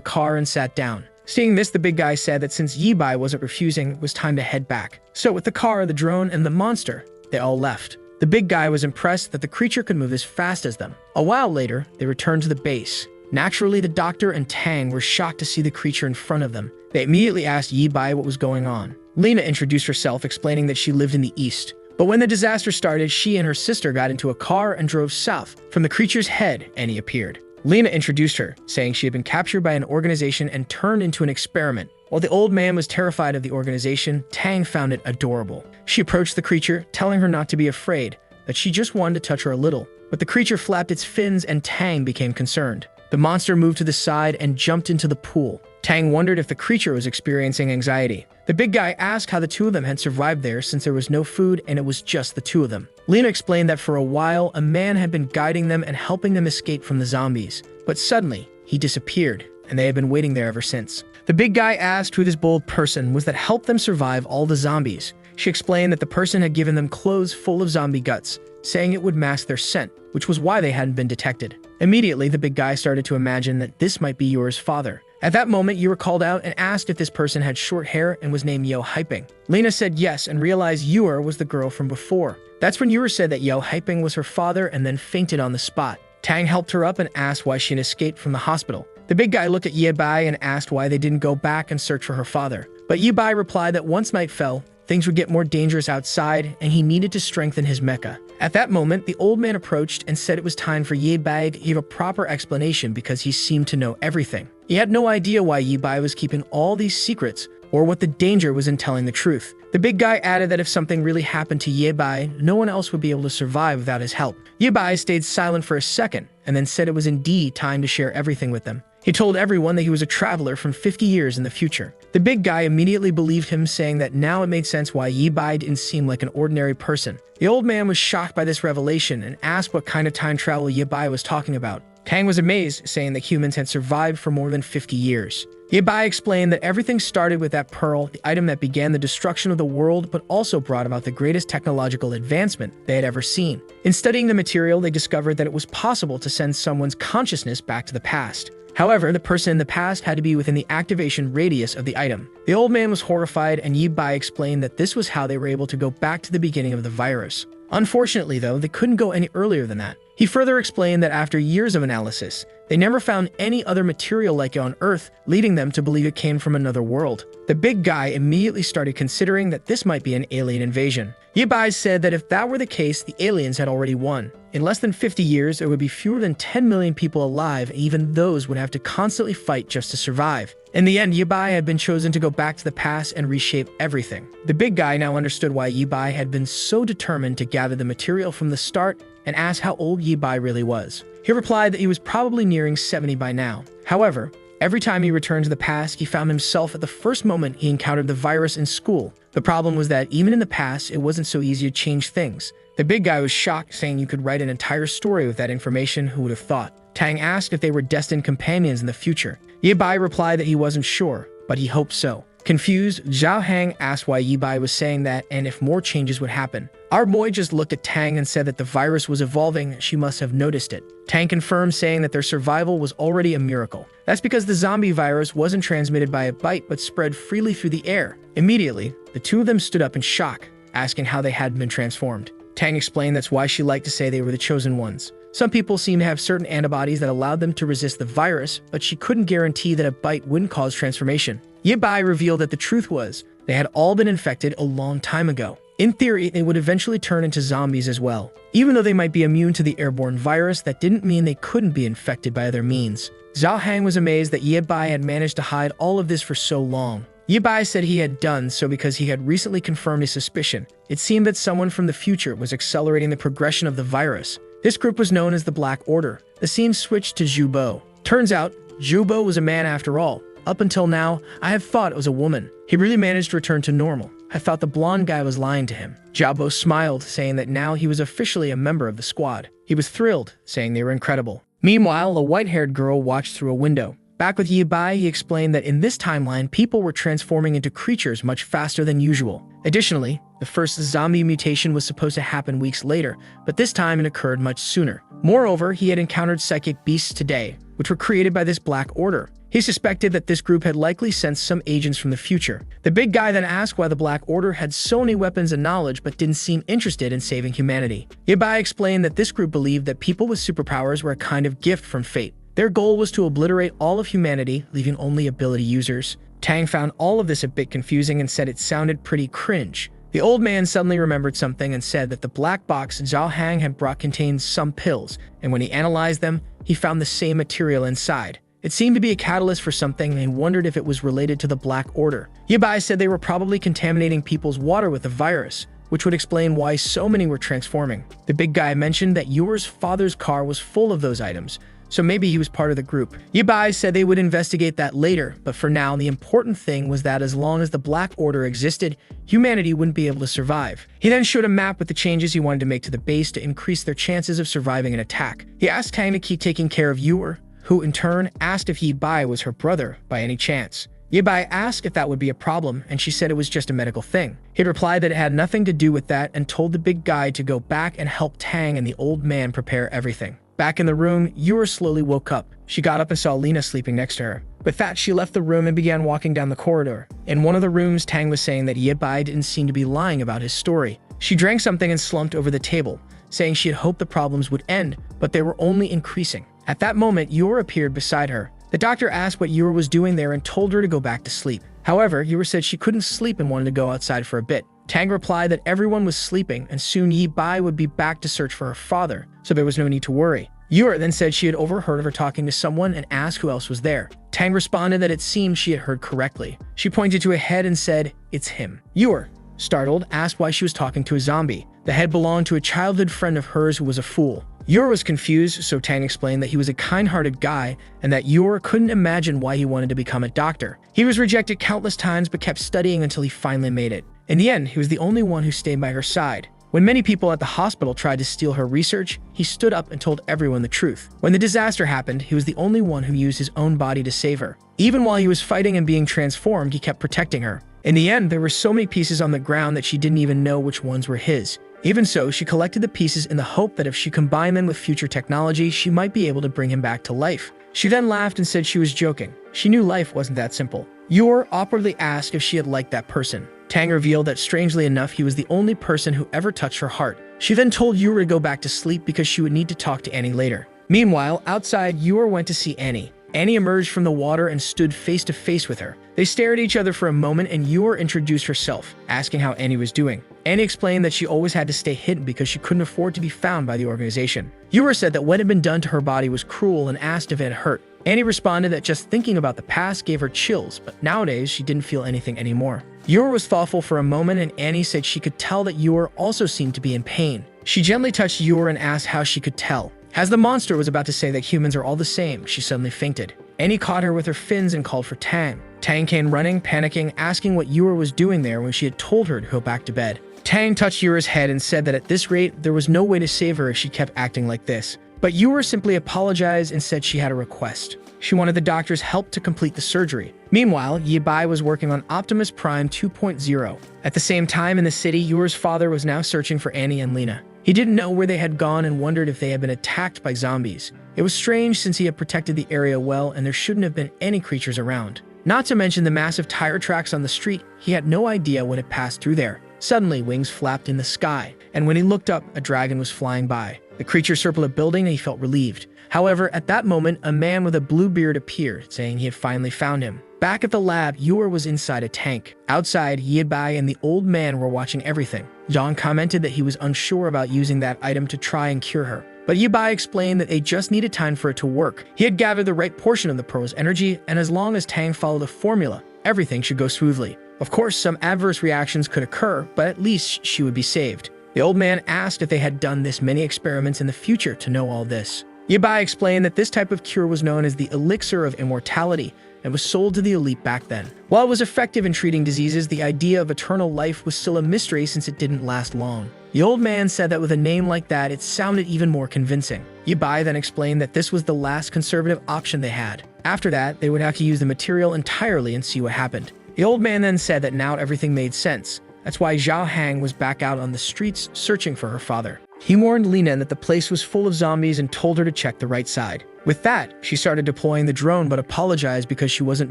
car and sat down. Seeing this, the big guy said that since Yi Bai wasn't refusing, it was time to head back. So with the car, the drone, and the monster, they all left. The big guy was impressed that the creature could move as fast as them. A while later, they returned to the base. Naturally, the doctor and Tang were shocked to see the creature in front of them. They immediately asked Yi Bai what was going on. Lena introduced herself, explaining that she lived in the east. But when the disaster started, she and her sister got into a car and drove south. From the creature's head, Annie appeared. Lena introduced her, saying she had been captured by an organization and turned into an experiment. While the old man was terrified of the organization, Tang found it adorable. She approached the creature, telling her not to be afraid, that she just wanted to touch her a little. But the creature flapped its fins and Tang became concerned. The monster moved to the side and jumped into the pool. Tang wondered if the creature was experiencing anxiety. The big guy asked how the two of them had survived there since there was no food and it was just the two of them. Lena explained that for a while, a man had been guiding them and helping them escape from the zombies. But suddenly, he disappeared, and they had been waiting there ever since. The big guy asked who this bold person was that helped them survive all the zombies. She explained that the person had given them clothes full of zombie guts, saying it would mask their scent, which was why they hadn't been detected. Immediately, the big guy started to imagine that this might be Yor's father. At that moment, Yor called out and asked if this person had short hair and was named Yo Hyping. Lena said yes and realized Yor was the girl from before. That's when Yor said that Yo Hyping was her father and then fainted on the spot. Tang helped her up and asked why she had escaped from the hospital. The big guy looked at Yi Bai and asked why they didn't go back and search for her father. But Yi Bai replied that once night fell, things would get more dangerous outside and he needed to strengthen his mecha. At that moment, the old man approached and said it was time for Yi Bai to give a proper explanation because he seemed to know everything. He had no idea why Yi Bai was keeping all these secrets or what the danger was in telling the truth. The big guy added that if something really happened to Yi Bai, no one else would be able to survive without his help. Yi Bai stayed silent for a second and then said it was indeed time to share everything with them. He told everyone that he was a traveler from 50 years in the future. The big guy immediately believed him, saying that now it made sense why Yi Bai didn't seem like an ordinary person. The old man was shocked by this revelation and asked what kind of time travel Yi Bai was talking about. Tang was amazed, saying that humans had survived for more than 50 years. Yi Bai explained that everything started with that pearl, the item that began the destruction of the world but also brought about the greatest technological advancement they had ever seen. In studying the material, they discovered that it was possible to send someone's consciousness back to the past. However, the person in the past had to be within the activation radius of the item. The old man was horrified, and Yi Bai explained that this was how they were able to go back to the beginning of the virus. Unfortunately, though, they couldn't go any earlier than that. He further explained that after years of analysis, they never found any other material like it on Earth, leading them to believe it came from another world. The big guy immediately started considering that this might be an alien invasion. Yi Bai said that if that were the case, the aliens had already won. In less than 50 years, there would be fewer than 10 million people alive, and even those would have to constantly fight just to survive. In the end, Yi Bai had been chosen to go back to the past and reshape everything. The big guy now understood why Yi Bai had been so determined to gather the material from the start and asked how old Yi Bai really was. He replied that he was probably nearing 70 by now. However, every time he returned to the past, he found himself at the first moment he encountered the virus in school. The problem was that even in the past, it wasn't so easy to change things. The big guy was shocked, saying you could write an entire story with that information, who would have thought. Tang asked if they were destined companions in the future. Yi Bai replied that he wasn't sure, but he hoped so. Confused, Zhao Hang asked why Yi Bai was saying that and if more changes would happen. Our boy just looked at Tang and said that the virus was evolving, she must have noticed it. Tang confirmed, saying that their survival was already a miracle. That's because the zombie virus wasn't transmitted by a bite but spread freely through the air. Immediately, the two of them stood up in shock. asking how they had been transformed. Tang explained that's why she liked to say they were the chosen ones. Some people seem to have certain antibodies that allowed them to resist the virus, but she couldn't guarantee that a bite wouldn't cause transformation. Ye Bai revealed that the truth was, they had all been infected a long time ago. In theory, they would eventually turn into zombies as well. Even though they might be immune to the airborne virus, that didn't mean they couldn't be infected by other means. Zhao Hang was amazed that Ye Bai had managed to hide all of this for so long. Ye Bai said he had done so because he had recently confirmed his suspicion. It seemed that someone from the future was accelerating the progression of the virus. This group was known as the Black Order. The scene switched to Zhu Bo. Turns out, Zhu Bo was a man after all. Up until now, I had thought it was a woman. He really managed to return to normal. I thought the blonde guy was lying to him. Zhao Bo smiled, saying that now he was officially a member of the squad. He was thrilled, saying they were incredible. Meanwhile, a white-haired girl watched through a window. Back with Ye Bai, he explained that in this timeline, people were transforming into creatures much faster than usual. Additionally, the first zombie mutation was supposed to happen weeks later, but this time it occurred much sooner. Moreover, he had encountered psychic beasts today, which were created by this Black Order. He suspected that this group had likely sent some agents from the future. The big guy then asked why the Black Order had so many weapons and knowledge but didn't seem interested in saving humanity. Ye Bai explained that this group believed that people with superpowers were a kind of gift from fate. Their goal was to obliterate all of humanity, leaving only ability users. Tang found all of this a bit confusing and said it sounded pretty cringe. The old man suddenly remembered something and said that the black box Zhao Hang had brought contained some pills, and when he analyzed them, he found the same material inside. It seemed to be a catalyst for something, and he wondered if it was related to the Black Order. Ye Bai said they were probably contaminating people's water with the virus, which would explain why so many were transforming. The big guy mentioned that Yuer's father's car was full of those items, so maybe he was part of the group. Ye Bai said they would investigate that later, but for now, the important thing was that as long as the Black Order existed, humanity wouldn't be able to survive. He then showed a map with the changes he wanted to make to the base to increase their chances of surviving an attack. He asked Tang to keep taking care of Yuer, who in turn asked if Ye Bai was her brother by any chance. Ye Bai asked if that would be a problem, and she said it was just a medical thing. He replied that it had nothing to do with that and told the big guy to go back and help Tang and the old man prepare everything. Back in the room, Yuer slowly woke up. She got up and saw Lena sleeping next to her. With that, she left the room and began walking down the corridor. In one of the rooms, Tang was saying that Ye Bai didn't seem to be lying about his story. She drank something and slumped over the table, saying she had hoped the problems would end, but they were only increasing. At that moment, Yuer appeared beside her. The doctor asked what Yuer was doing there and told her to go back to sleep. However, Yuer said she couldn't sleep and wanted to go outside for a bit. Tang replied that everyone was sleeping and soon Ye Bai would be back to search for her father, so there was no need to worry. Yuer then said she had overheard of her talking to someone and asked who else was there. Tang responded that it seemed she had heard correctly. She pointed to a head and said, "It's him." Yuer, startled, asked why she was talking to a zombie. The head belonged to a childhood friend of hers who was a fool. Yuer was confused, so Tang explained that he was a kind-hearted guy and that Yuer couldn't imagine why he wanted to become a doctor. He was rejected countless times but kept studying until he finally made it. In the end, he was the only one who stayed by her side. When many people at the hospital tried to steal her research, he stood up and told everyone the truth. When the disaster happened, he was the only one who used his own body to save her. Even while he was fighting and being transformed, he kept protecting her. In the end, there were so many pieces on the ground that she didn't even know which ones were his. Even so, she collected the pieces in the hope that if she combined them with future technology, she might be able to bring him back to life. She then laughed and said she was joking. She knew life wasn't that simple. Yuer awkwardly asked if she had liked that person. Tang revealed that strangely enough, he was the only person who ever touched her heart. She then told Yuer to go back to sleep because she would need to talk to Annie later. Meanwhile, outside, Yuer went to see Annie. Annie emerged from the water and stood face to face with her. They stared at each other for a moment and Yuer introduced herself, asking how Annie was doing. Annie explained that she always had to stay hidden because she couldn't afford to be found by the organization. Yuer said that what had been done to her body was cruel and asked if it hurt. Annie responded that just thinking about the past gave her chills, but nowadays she didn't feel anything anymore. Yuer was thoughtful for a moment and Annie said she could tell that Yuer also seemed to be in pain. She gently touched Yuer and asked how she could tell. As the monster was about to say that humans are all the same, she suddenly fainted. Annie caught her with her fins and called for Tang. Tang came running, panicking, asking what Yuer was doing there when she had told her to go back to bed. Tang touched Yuer's head and said that at this rate, there was no way to save her if she kept acting like this. But Yuer simply apologized and said she had a request. She wanted the doctor's help to complete the surgery. Meanwhile, Ye Bai was working on Optimus Prime 2.0. At the same time in the city, Yuer's father was now searching for Annie and Lena. He didn't know where they had gone and wondered if they had been attacked by zombies. It was strange since he had protected the area well and there shouldn't have been any creatures around. Not to mention the massive tire tracks on the street, he had no idea what had passed through there. Suddenly, wings flapped in the sky, and when he looked up, a dragon was flying by. The creature circled a building and he felt relieved. However, at that moment, a man with a blue beard appeared, saying he had finally found him. Back at the lab, Yor was inside a tank. Outside, Yibai and the old man were watching everything. Zhang commented that he was unsure about using that item to try and cure her. But Yibai explained that they just needed time for it to work. He had gathered the right portion of the pearl's energy, and as long as Tang followed the formula, everything should go smoothly. Of course, some adverse reactions could occur, but at least she would be saved. The old man asked if they had done this many experiments in the future to know all this. Yibai explained that this type of cure was known as the Elixir of Immortality and was sold to the elite back then. While it was effective in treating diseases, the idea of eternal life was still a mystery since it didn't last long. The old man said that with a name like that, it sounded even more convincing. Yibai then explained that this was the last conservative option they had. After that, they would have to use the material entirely and see what happened. The old man then said that now everything made sense. That's why Zhao Hang was back out on the streets searching for her father. He warned Li Nen that the place was full of zombies and told her to check the right side. With that, she started deploying the drone but apologized because she wasn't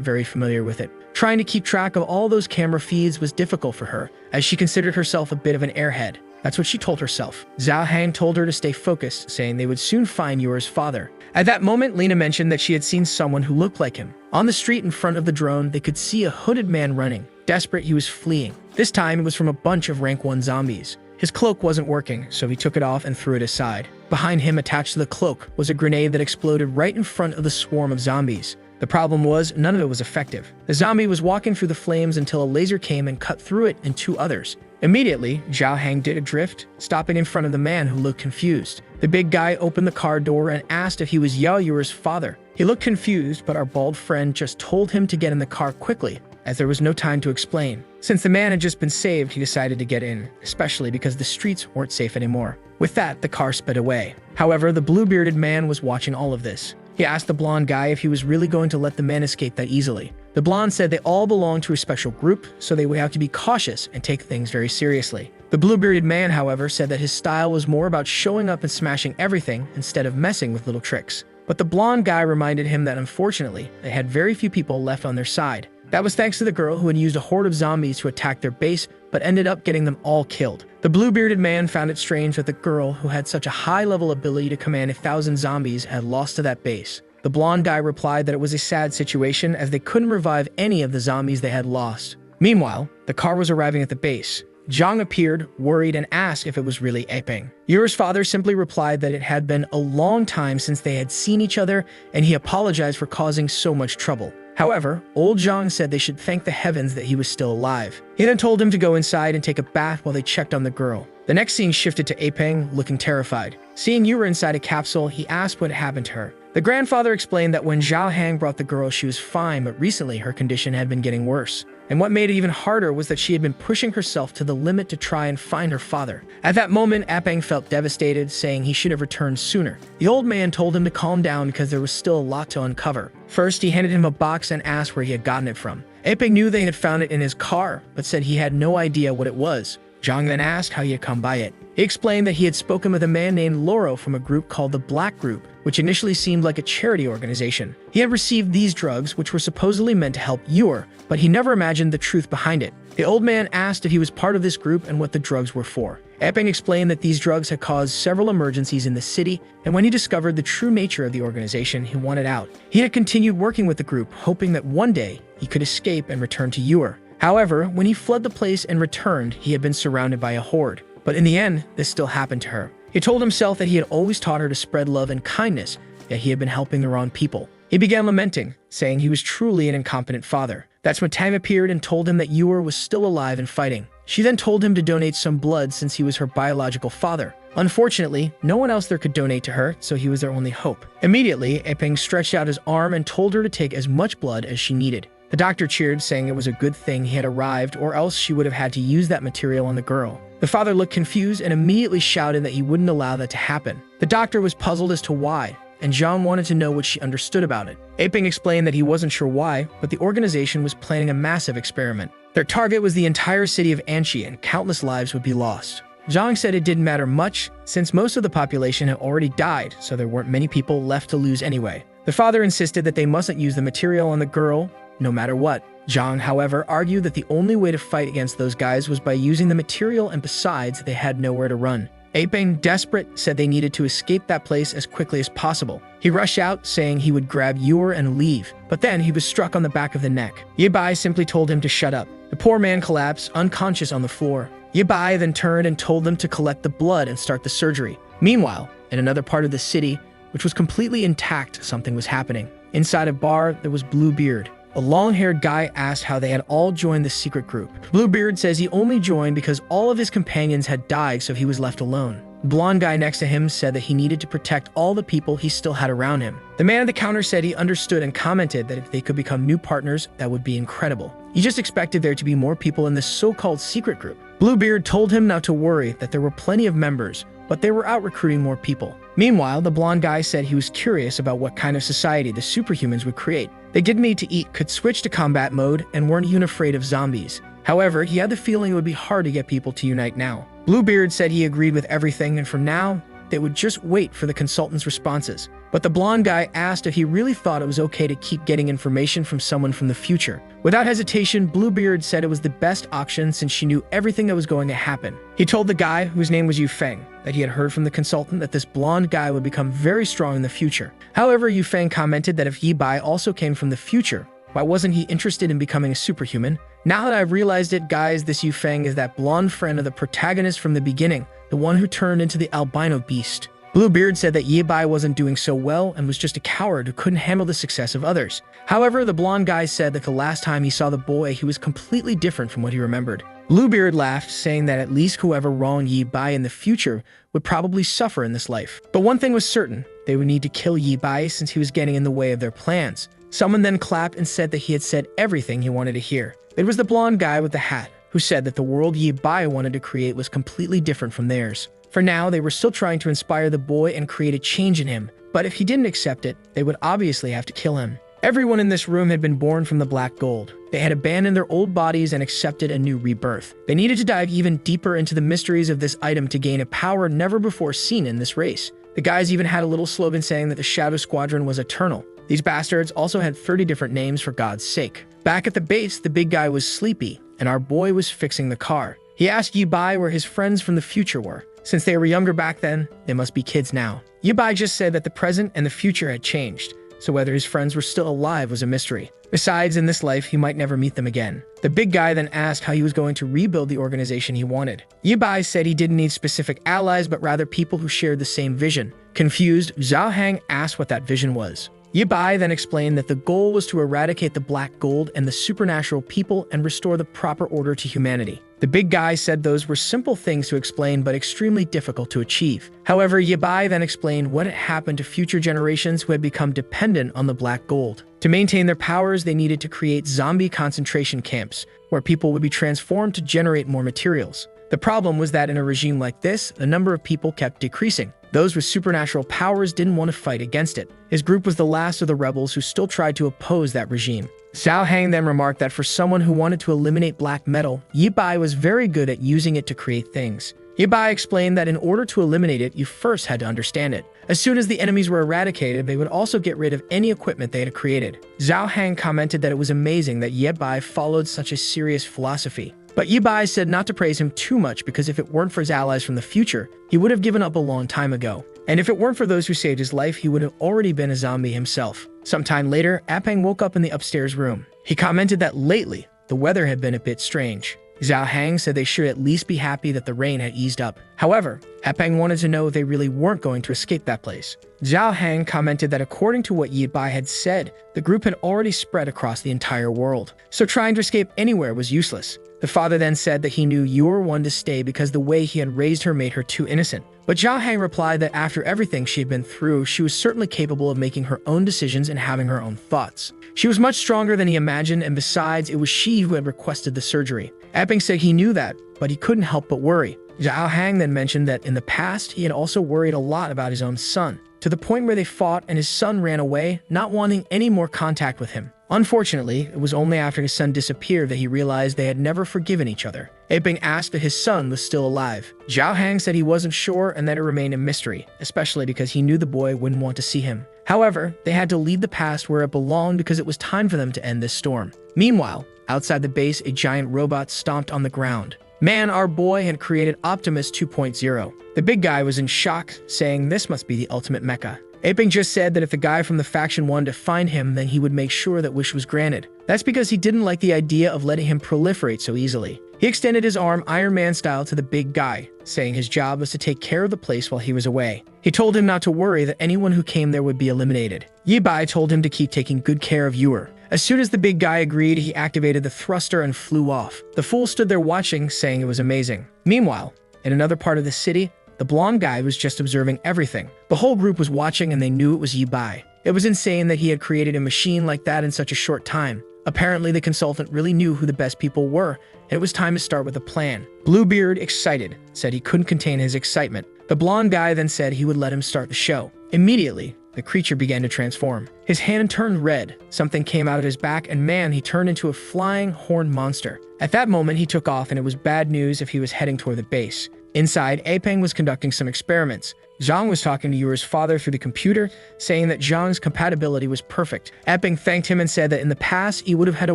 very familiar with it. Trying to keep track of all those camera feeds was difficult for her, as she considered herself a bit of an airhead. That's what she told herself. Zhao Hang told her to stay focused, saying they would soon find Yor's father. At that moment, Lena mentioned that she had seen someone who looked like him. On the street in front of the drone, they could see a hooded man running. Desperate, he was fleeing. This time, it was from a bunch of rank 1 zombies. His cloak wasn't working, so he took it off and threw it aside. Behind him, attached to the cloak, was a grenade that exploded right in front of the swarm of zombies. The problem was, none of it was effective. The zombie was walking through the flames until a laser came and cut through it and 2 others. Immediately, Zhao Hang did a drift, stopping in front of the man who looked confused. The big guy opened the car door and asked if he was Yao Yur's father. He looked confused, but our bald friend just told him to get in the car quickly, as there was no time to explain. Since the man had just been saved, he decided to get in, especially because the streets weren't safe anymore. With that, the car sped away. However, the blue-bearded man was watching all of this. He asked the blonde guy if he was really going to let the man escape that easily. The blonde said they all belonged to a special group, so they would have to be cautious and take things very seriously. The blue-bearded man, however, said that his style was more about showing up and smashing everything instead of messing with little tricks. But the blonde guy reminded him that unfortunately, they had very few people left on their side. That was thanks to the girl who had used a horde of zombies to attack their base, but ended up getting them all killed. The blue-bearded man found it strange that the girl, who had such a high-level ability to command 1,000 zombies, had lost to that base. The blonde guy replied that it was a sad situation as they couldn't revive any of the zombies they had lost. Meanwhile, the car was arriving at the base. Zhang appeared, worried, and asked if it was really Eping. Yur's father simply replied that it had been a long time since they had seen each other, and he apologized for causing so much trouble. However, old Zhang said they should thank the heavens that he was still alive. He then told him to go inside and take a bath while they checked on the girl. The next scene shifted to Eping, looking terrified. Seeing Yura inside a capsule, he asked what happened to her. The grandfather explained that when Zhao Hang brought the girl, she was fine, but recently her condition had been getting worse. And what made it even harder was that she had been pushing herself to the limit to try and find her father. At that moment, Eping felt devastated, saying he should have returned sooner. The old man told him to calm down because there was still a lot to uncover. First, he handed him a box and asked where he had gotten it from. Eping knew they had found it in his car, but said he had no idea what it was. Zhang then asked how he had come by it. He explained that he had spoken with a man named Loro from a group called the Black Group, which initially seemed like a charity organization. He had received these drugs, which were supposedly meant to help Yor, but he never imagined the truth behind it. The old man asked if he was part of this group and what the drugs were for. Eping explained that these drugs had caused several emergencies in the city, and when he discovered the true nature of the organization, he wanted out. He had continued working with the group, hoping that one day he could escape and return to Yor. However, when he fled the place and returned, he had been surrounded by a horde. But in the end, this still happened to her. He told himself that he had always taught her to spread love and kindness, yet he had been helping the wrong people. He began lamenting, saying he was truly an incompetent father. That's when Tang appeared and told him that Yor was still alive and fighting. She then told him to donate some blood since he was her biological father. Unfortunately, no one else there could donate to her, so he was their only hope. Immediately, Eping stretched out his arm and told her to take as much blood as she needed. The doctor cheered, saying it was a good thing he had arrived, or else she would have had to use that material on the girl. The father looked confused and immediately shouted that he wouldn't allow that to happen. The doctor was puzzled as to why, and Zhang wanted to know what she understood about it. Eping explained that he wasn't sure why, but the organization was planning a massive experiment. Their target was the entire city of Anchi, and countless lives would be lost. Zhang said it didn't matter much, since most of the population had already died, so there weren't many people left to lose anyway. The father insisted that they mustn't use the material on the girl, no matter what. Zhang, however, argued that the only way to fight against those guys was by using the material, and besides, they had nowhere to run. Apeng, desperate, said they needed to escape that place as quickly as possible. He rushed out, saying he would grab Yor and leave, but then he was struck on the back of the neck. Ye Bai simply told him to shut up. The poor man collapsed, unconscious on the floor. Ye Bai then turned and told them to collect the blood and start the surgery. Meanwhile, in another part of the city, which was completely intact, something was happening. Inside a bar, there was Bluebeard. A long-haired guy asked how they had all joined the secret group. Bluebeard says he only joined because all of his companions had died, so he was left alone. The blonde guy next to him said that he needed to protect all the people he still had around him. The man at the counter said he understood and commented that if they could become new partners, that would be incredible. He just expected there to be more people in this so-called secret group. Bluebeard told him not to worry, that there were plenty of members, but they were out recruiting more people. Meanwhile, the blonde guy said he was curious about what kind of society the superhumans would create. They didn't need to eat, could switch to combat mode, and weren't even afraid of zombies. However, he had the feeling it would be hard to get people to unite now. Bluebeard said he agreed with everything, and from now, they would just wait for the consultant's responses. But the blonde guy asked if he really thought it was okay to keep getting information from someone from the future. Without hesitation, Bluebeard said it was the best option since she knew everything that was going to happen. He told the guy, whose name was Yu Feng, that he had heard from the consultant that this blonde guy would become very strong in the future. However, Yu Feng commented that if Ye Bai also came from the future, why wasn't he interested in becoming a superhuman? Now that I've realized it, guys, this Yu Feng is that blonde friend of the protagonist from the beginning, the one who turned into the albino beast. Bluebeard said that Ye Bai wasn't doing so well and was just a coward who couldn't handle the success of others. However, the blonde guy said that the last time he saw the boy, he was completely different from what he remembered. Bluebeard laughed, saying that at least whoever wronged Ye Bai in the future would probably suffer in this life. But one thing was certain, they would need to kill Ye Bai since he was getting in the way of their plans. Someone then clapped and said that he had said everything he wanted to hear. It was the blonde guy with the hat, who said that the world Ye Bai wanted to create was completely different from theirs. For now, they were still trying to inspire the boy and create a change in him, but if he didn't accept it, they would obviously have to kill him. Everyone in this room had been born from the black gold. They had abandoned their old bodies and accepted a new rebirth. They needed to dive even deeper into the mysteries of this item to gain a power never before seen in this race. The guys even had a little slogan saying that the Shadow Squadron was eternal. These bastards also had 30 different names for God's sake. Back at the base, the big guy was sleepy, and our boy was fixing the car. He asked Ye Bai where his friends from the future were. Since they were younger back then, they must be kids now. Ye Bai just said that the present and the future had changed, so whether his friends were still alive was a mystery. Besides, in this life, he might never meet them again. The big guy then asked how he was going to rebuild the organization he wanted. Ye Bai said he didn't need specific allies, but rather people who shared the same vision. Confused, Zhao Hang asked what that vision was. Ye Bai then explained that the goal was to eradicate the black gold and the supernatural people and restore the proper order to humanity. The big guy said those were simple things to explain but extremely difficult to achieve. However, Ye Bai then explained what had happened to future generations who had become dependent on the black gold. To maintain their powers, they needed to create zombie concentration camps, where people would be transformed to generate more materials. The problem was that in a regime like this, the number of people kept decreasing. Those with supernatural powers didn't want to fight against it. His group was the last of the rebels who still tried to oppose that regime. Zhao Hang then remarked that for someone who wanted to eliminate black metal, Ye Bai was very good at using it to create things. Ye Bai explained that in order to eliminate it, you first had to understand it. As soon as the enemies were eradicated, they would also get rid of any equipment they had created. Zhao Hang commented that it was amazing that Ye Bai followed such a serious philosophy. But Ye Bai said not to praise him too much because if it weren't for his allies from the future, he would have given up a long time ago. And if it weren't for those who saved his life, he would have already been a zombie himself. Sometime later, Apeng woke up in the upstairs room. He commented that lately, the weather had been a bit strange. Zhao Hang said they should at least be happy that the rain had eased up. However, Apeng wanted to know if they really weren't going to escape that place. Zhao Hang commented that according to what Ye Bai had said, the group had already spread across the entire world, so trying to escape anywhere was useless. The father then said that he knew Yor wanted to stay because the way he had raised her made her too innocent. But Zhao Hang replied that after everything she had been through, she was certainly capable of making her own decisions and having her own thoughts. She was much stronger than he imagined, and besides, it was she who had requested the surgery. Apeng said he knew that, but he couldn't help but worry. Zhao Hang then mentioned that in the past, he had also worried a lot about his own son, to the point where they fought and his son ran away, not wanting any more contact with him. Unfortunately, it was only after his son disappeared that he realized they had never forgiven each other. Apeng asked if his son was still alive. Zhao Hang said he wasn't sure and that it remained a mystery, especially because he knew the boy wouldn't want to see him. However, they had to leave the past where it belonged because it was time for them to end this storm. Meanwhile, outside the base, a giant robot stomped on the ground. Man, our boy had created Optimus 2.0. The big guy was in shock, saying this must be the ultimate mecha. Aping just said that if the guy from the faction wanted to find him, then he would make sure that wish was granted. That's because he didn't like the idea of letting him proliferate so easily. He extended his arm Iron Man style to the big guy, saying his job was to take care of the place while he was away. He told him not to worry, that anyone who came there would be eliminated. Yi Bai told him to keep taking good care of Yor. As soon as the big guy agreed, he activated the thruster and flew off. The fool stood there watching, saying it was amazing. Meanwhile, in another part of the city, the blonde guy was just observing everything. The whole group was watching and they knew it was Yi Bai. It was insane that he had created a machine like that in such a short time. Apparently, the consultant really knew who the best people were, and it was time to start with a plan. Bluebeard, excited, said he couldn't contain his excitement. The blonde guy then said he would let him start the show. Immediately, the creature began to transform. His hand turned red, something came out of his back, and man, he turned into a flying horned monster. At that moment, he took off, and it was bad news if he was heading toward the base. Inside, Apeng was conducting some experiments. Zhang was talking to Yor's father through the computer, saying that Zhang's compatibility was perfect. Apeng thanked him and said that in the past, he would have had to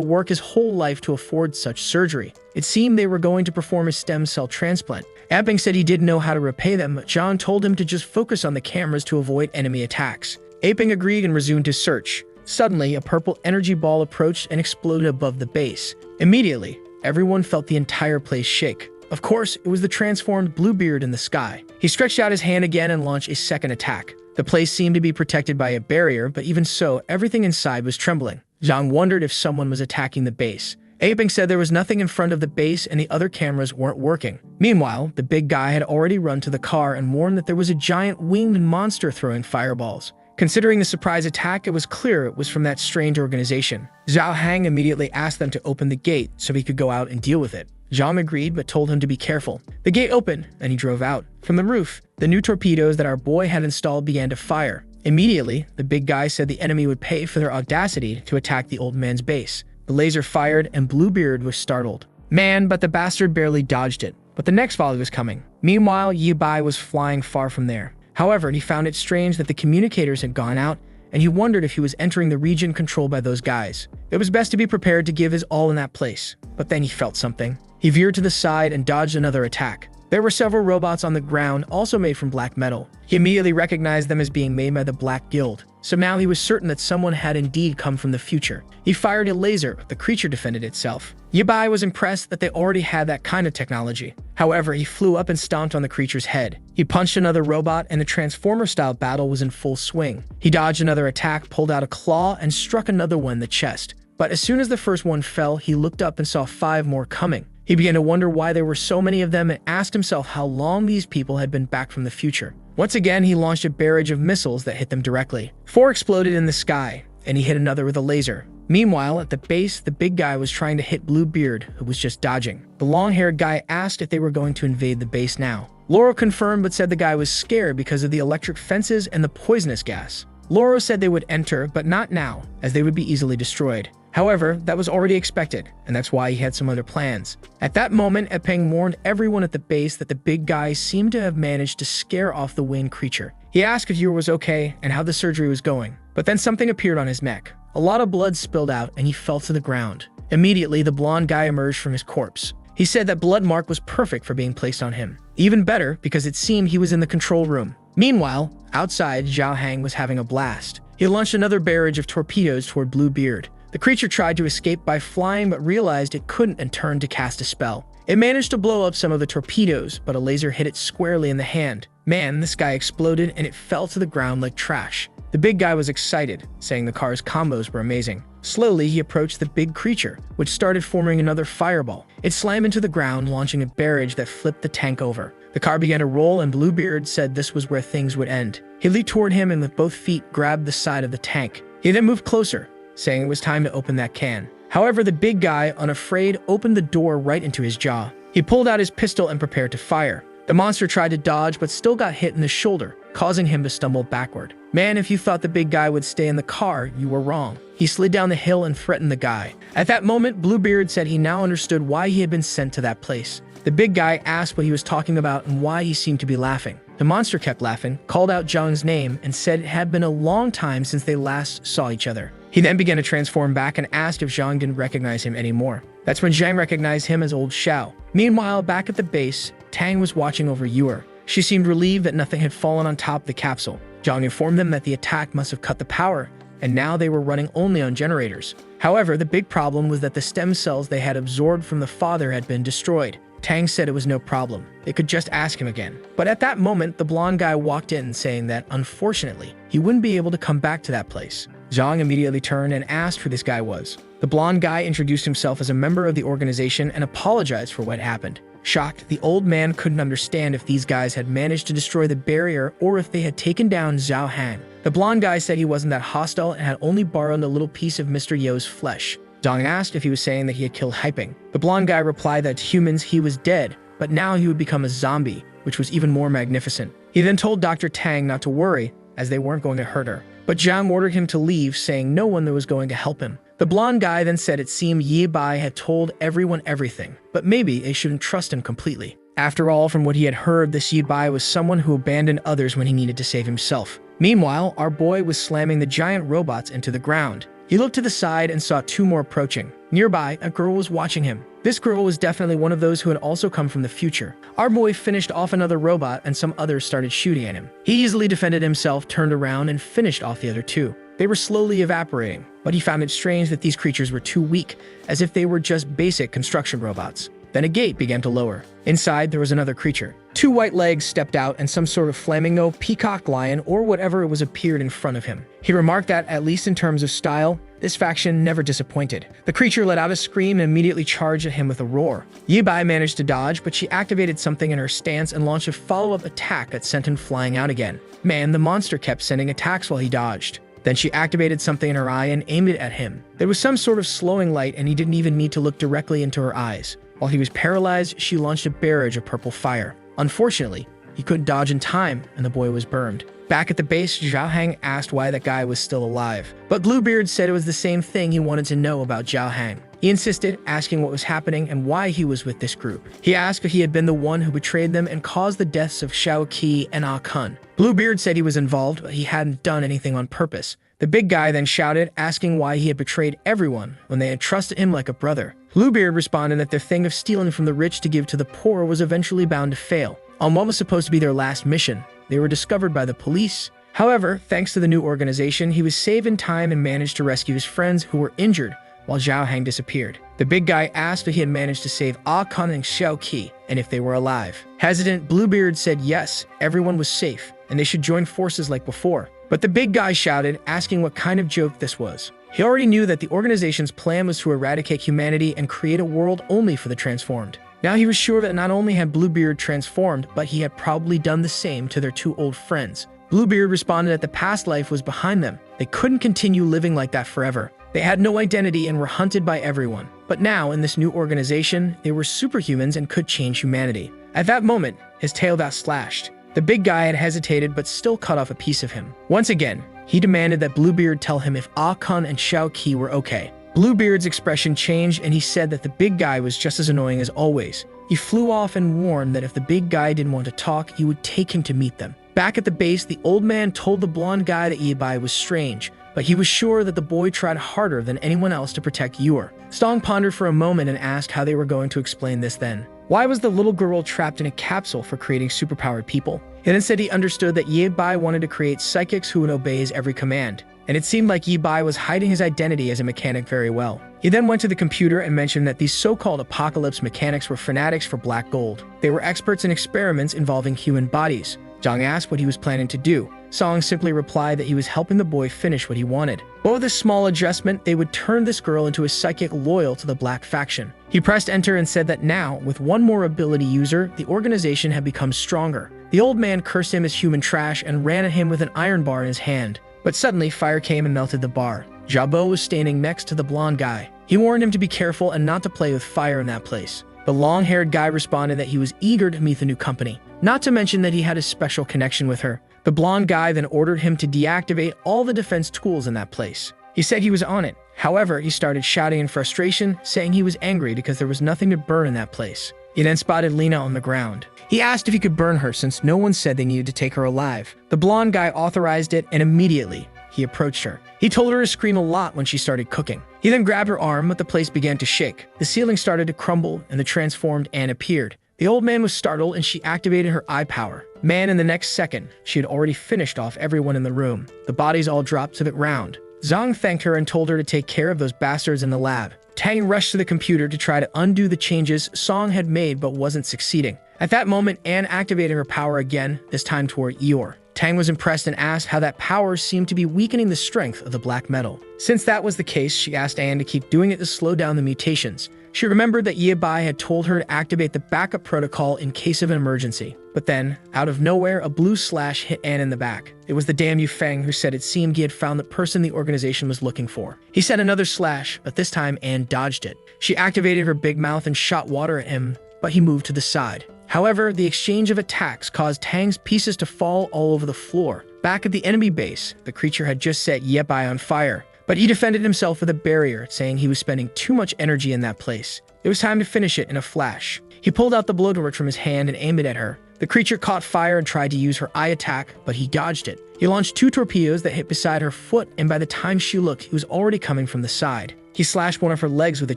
work his whole life to afford such surgery. It seemed they were going to perform a stem cell transplant. Apeng said he didn't know how to repay them, but Zhang told him to just focus on the cameras to avoid enemy attacks. Apeng agreed and resumed his search. Suddenly, a purple energy ball approached and exploded above the base. Immediately, everyone felt the entire place shake. Of course, it was the transformed Bluebeard in the sky. He stretched out his hand again and launched a second attack. The place seemed to be protected by a barrier, but even so, everything inside was trembling. Zhang wondered if someone was attacking the base. Apeng said there was nothing in front of the base and the other cameras weren't working. Meanwhile, the big guy had already run to the car and warned that there was a giant winged monster throwing fireballs. Considering the surprise attack, it was clear it was from that strange organization. Zhao Hang immediately asked them to open the gate so he could go out and deal with it. Zhang agreed, but told him to be careful. The gate opened, and he drove out. From the roof, the new torpedoes that our boy had installed began to fire. Immediately, the big guy said the enemy would pay for their audacity to attack the old man's base. The laser fired, and Bluebeard was startled. Man, but the bastard barely dodged it. But the next volley was coming. Meanwhile, Yi Bai was flying far from there. However, he found it strange that the communicators had gone out, and he wondered if he was entering the region controlled by those guys. It was best to be prepared to give his all in that place. But then he felt something. He veered to the side and dodged another attack. There were several robots on the ground, also made from black metal. He immediately recognized them as being made by the Black Guild, so now he was certain that someone had indeed come from the future. He fired a laser, the creature defended itself. Yi Bai was impressed that they already had that kind of technology. However, he flew up and stomped on the creature's head. He punched another robot, and the Transformer-style battle was in full swing. He dodged another attack, pulled out a claw, and struck another one in the chest. But as soon as the first one fell, he looked up and saw 5 more coming. He began to wonder why there were so many of them and asked himself how long these people had been back from the future. Once again, he launched a barrage of missiles that hit them directly. 4 exploded in the sky, and he hit another with a laser. Meanwhile, at the base, the big guy was trying to hit Bluebeard, who was just dodging. The long-haired guy asked if they were going to invade the base now. Loro confirmed but said the guy was scared because of the electric fences and the poisonous gas. Loro said they would enter, but not now, as they would be easily destroyed. However, that was already expected, and that's why he had some other plans. At that moment, Apeng warned everyone at the base that the big guy seemed to have managed to scare off the winged creature. He asked if Yor was okay and how the surgery was going, but then something appeared on his neck. A lot of blood spilled out and he fell to the ground. Immediately, the blonde guy emerged from his corpse. He said that blood mark was perfect for being placed on him. Even better, because it seemed he was in the control room. Meanwhile, outside, Zhao Hang was having a blast. He launched another barrage of torpedoes toward Bluebeard. The creature tried to escape by flying but realized it couldn't and turned to cast a spell. It managed to blow up some of the torpedoes, but a laser hit it squarely in the hand. Man, this guy exploded and it fell to the ground like trash. The big guy was excited, saying the car's combos were amazing. Slowly, he approached the big creature, which started forming another fireball. It slammed into the ground, launching a barrage that flipped the tank over. The car began to roll and Bluebeard said this was where things would end. He leaped toward him and with both feet grabbed the side of the tank. He then moved closer, saying it was time to open that can. However, the big guy, unafraid, opened the door right into his jaw. He pulled out his pistol and prepared to fire. The monster tried to dodge but still got hit in the shoulder, causing him to stumble backward. Man, if you thought the big guy would stay in the car, you were wrong. He slid down the hill and threatened the guy. At that moment, Bluebeard said he now understood why he had been sent to that place. The big guy asked what he was talking about and why he seemed to be laughing. The monster kept laughing, called out Zhang's name, and said it had been a long time since they last saw each other. He then began to transform back and asked if Zhang didn't recognize him anymore. That's when Zhang recognized him as old Xiao. Meanwhile, back at the base, Tang was watching over Yuer. She seemed relieved that nothing had fallen on top of the capsule. Zhang informed them that the attack must have cut the power, and now they were running only on generators. However, the big problem was that the stem cells they had absorbed from the father had been destroyed. Tang said it was no problem. They could just ask him again. But at that moment, the blonde guy walked in saying that, unfortunately, he wouldn't be able to come back to that place. Zhang immediately turned and asked who this guy was. The blonde guy introduced himself as a member of the organization and apologized for what happened. Shocked, the old man couldn't understand if these guys had managed to destroy the barrier or if they had taken down Zhao Hang. The blonde guy said he wasn't that hostile and had only borrowed a little piece of Mr. Yo's flesh. Zhang asked if he was saying that he had killed Haiping. The blonde guy replied that to humans he was dead, but now he would become a zombie, which was even more magnificent. He then told Dr. Tang not to worry, as they weren't going to hurt her. But Zhang ordered him to leave, saying no one was going to help him. The blonde guy then said it seemed Ye Bai had told everyone everything, but maybe they shouldn't trust him completely. After all, from what he had heard, this Ye Bai was someone who abandoned others when he needed to save himself. Meanwhile, our boy was slamming the giant robots into the ground. He looked to the side and saw two more approaching. Nearby, a girl was watching him. This girl was definitely one of those who had also come from the future. Our boy finished off another robot and some others started shooting at him. He easily defended himself, turned around, and finished off the other two. They were slowly evaporating, but he found it strange that these creatures were too weak, as if they were just basic construction robots. Then a gate began to lower. Inside, there was another creature. Two white legs stepped out and some sort of flamingo, peacock lion, or whatever it was appeared in front of him. He remarked that, at least in terms of style, this faction never disappointed. The creature let out a scream and immediately charged at him with a roar. Ye Bai managed to dodge, but she activated something in her stance and launched a follow-up attack that sent him flying out again. Man, the monster kept sending attacks while he dodged. Then she activated something in her eye and aimed it at him. There was some sort of slowing light and he didn't even need to look directly into her eyes. While he was paralyzed, she launched a barrage of purple fire. Unfortunately, he couldn't dodge in time and the boy was burned. Back at the base, Zhao Hang asked why that guy was still alive. But Bluebeard said it was the same thing he wanted to know about Zhao Hang. He insisted, asking what was happening and why he was with this group. He asked if he had been the one who betrayed them and caused the deaths of Xiao Qi and Ah Kun. Bluebeard said he was involved, but he hadn't done anything on purpose. The big guy then shouted, asking why he had betrayed everyone when they had trusted him like a brother. Bluebeard responded that their thing of stealing from the rich to give to the poor was eventually bound to fail. On what was supposed to be their last mission, they were discovered by the police. However, thanks to the new organization, he was saved in time and managed to rescue his friends who were injured while Zhao Hang disappeared. The big guy asked if he had managed to save Ah Kun and Xiao Qi and if they were alive. Hesitant, Bluebeard said yes, everyone was safe and they should join forces like before. But the big guy shouted, asking what kind of joke this was. He already knew that the organization's plan was to eradicate humanity and create a world only for the transformed. Now he was sure that not only had Bluebeard transformed, but he had probably done the same to their two old friends. Bluebeard responded that the past life was behind them. They couldn't continue living like that forever. They had no identity and were hunted by everyone. But now, in this new organization, they were superhumans and could change humanity. At that moment, his tail got slashed. The big guy had hesitated but still cut off a piece of him. Once again, he demanded that Bluebeard tell him if Ah Kun and Xiao Qi were okay. Bluebeard's expression changed and he said that the big guy was just as annoying as always. He flew off and warned that if the big guy didn't want to talk, he would take him to meet them. Back at the base, the old man told the blonde guy that Ye Bai was strange, but he was sure that the boy tried harder than anyone else to protect Yuer. Stong pondered for a moment and asked how they were going to explain this then. Why was the little girl trapped in a capsule for creating superpowered people? He then said he understood that Ye Bai wanted to create psychics who would obey his every command, and it seemed like Ye Bai was hiding his identity as a mechanic very well. He then went to the computer and mentioned that these so-called apocalypse mechanics were fanatics for black gold. They were experts in experiments involving human bodies. Zhang asked what he was planning to do. Song simply replied that he was helping the boy finish what he wanted. But with a small adjustment, they would turn this girl into a psychic loyal to the black faction. He pressed enter and said that now, with one more ability user, the organization had become stronger. The old man cursed him as human trash and ran at him with an iron bar in his hand. But suddenly, fire came and melted the bar. Jabo was standing next to the blonde guy. He warned him to be careful and not to play with fire in that place. The long-haired guy responded that he was eager to meet the new company, not to mention that he had a special connection with her. The blonde guy then ordered him to deactivate all the defense tools in that place. He said he was on it. However, he started shouting in frustration, saying he was angry because there was nothing to burn in that place. He then spotted Lena on the ground. He asked if he could burn her since no one said they needed to take her alive. The blonde guy authorized it, and immediately he approached her. He told her to scream a lot when she started cooking. He then grabbed her arm, but the place began to shake. The ceiling started to crumble, and the transformed Anne appeared. The old man was startled, and she activated her eye power. Man, in the next second, she had already finished off everyone in the room. The bodies all dropped to the ground. Zhang thanked her and told her to take care of those bastards in the lab. Tang rushed to the computer to try to undo the changes Song had made but wasn't succeeding. At that moment, Anne activated her power again, this time toward Eeyore. Tang was impressed and asked how that power seemed to be weakening the strength of the black metal. Since that was the case, she asked Anne to keep doing it to slow down the mutations. She remembered that Ye Bai had told her to activate the backup protocol in case of an emergency. But then, out of nowhere, a blue slash hit Anne in the back. It was the damn Yu Feng who said it seemed he had found the person the organization was looking for. He said another slash, but this time Anne dodged it. She activated her big mouth and shot water at him, but he moved to the side. However, the exchange of attacks caused Tang's pieces to fall all over the floor. Back at the enemy base, the creature had just set Ye Bai on fire, but he defended himself with a barrier, saying he was spending too much energy in that place. It was time to finish it in a flash. He pulled out the blowtorch from his hand and aimed it at her. The creature caught fire and tried to use her eye attack, but he dodged it. He launched 2 torpedoes that hit beside her foot, and by the time she looked, he was already coming from the side. He slashed one of her legs with a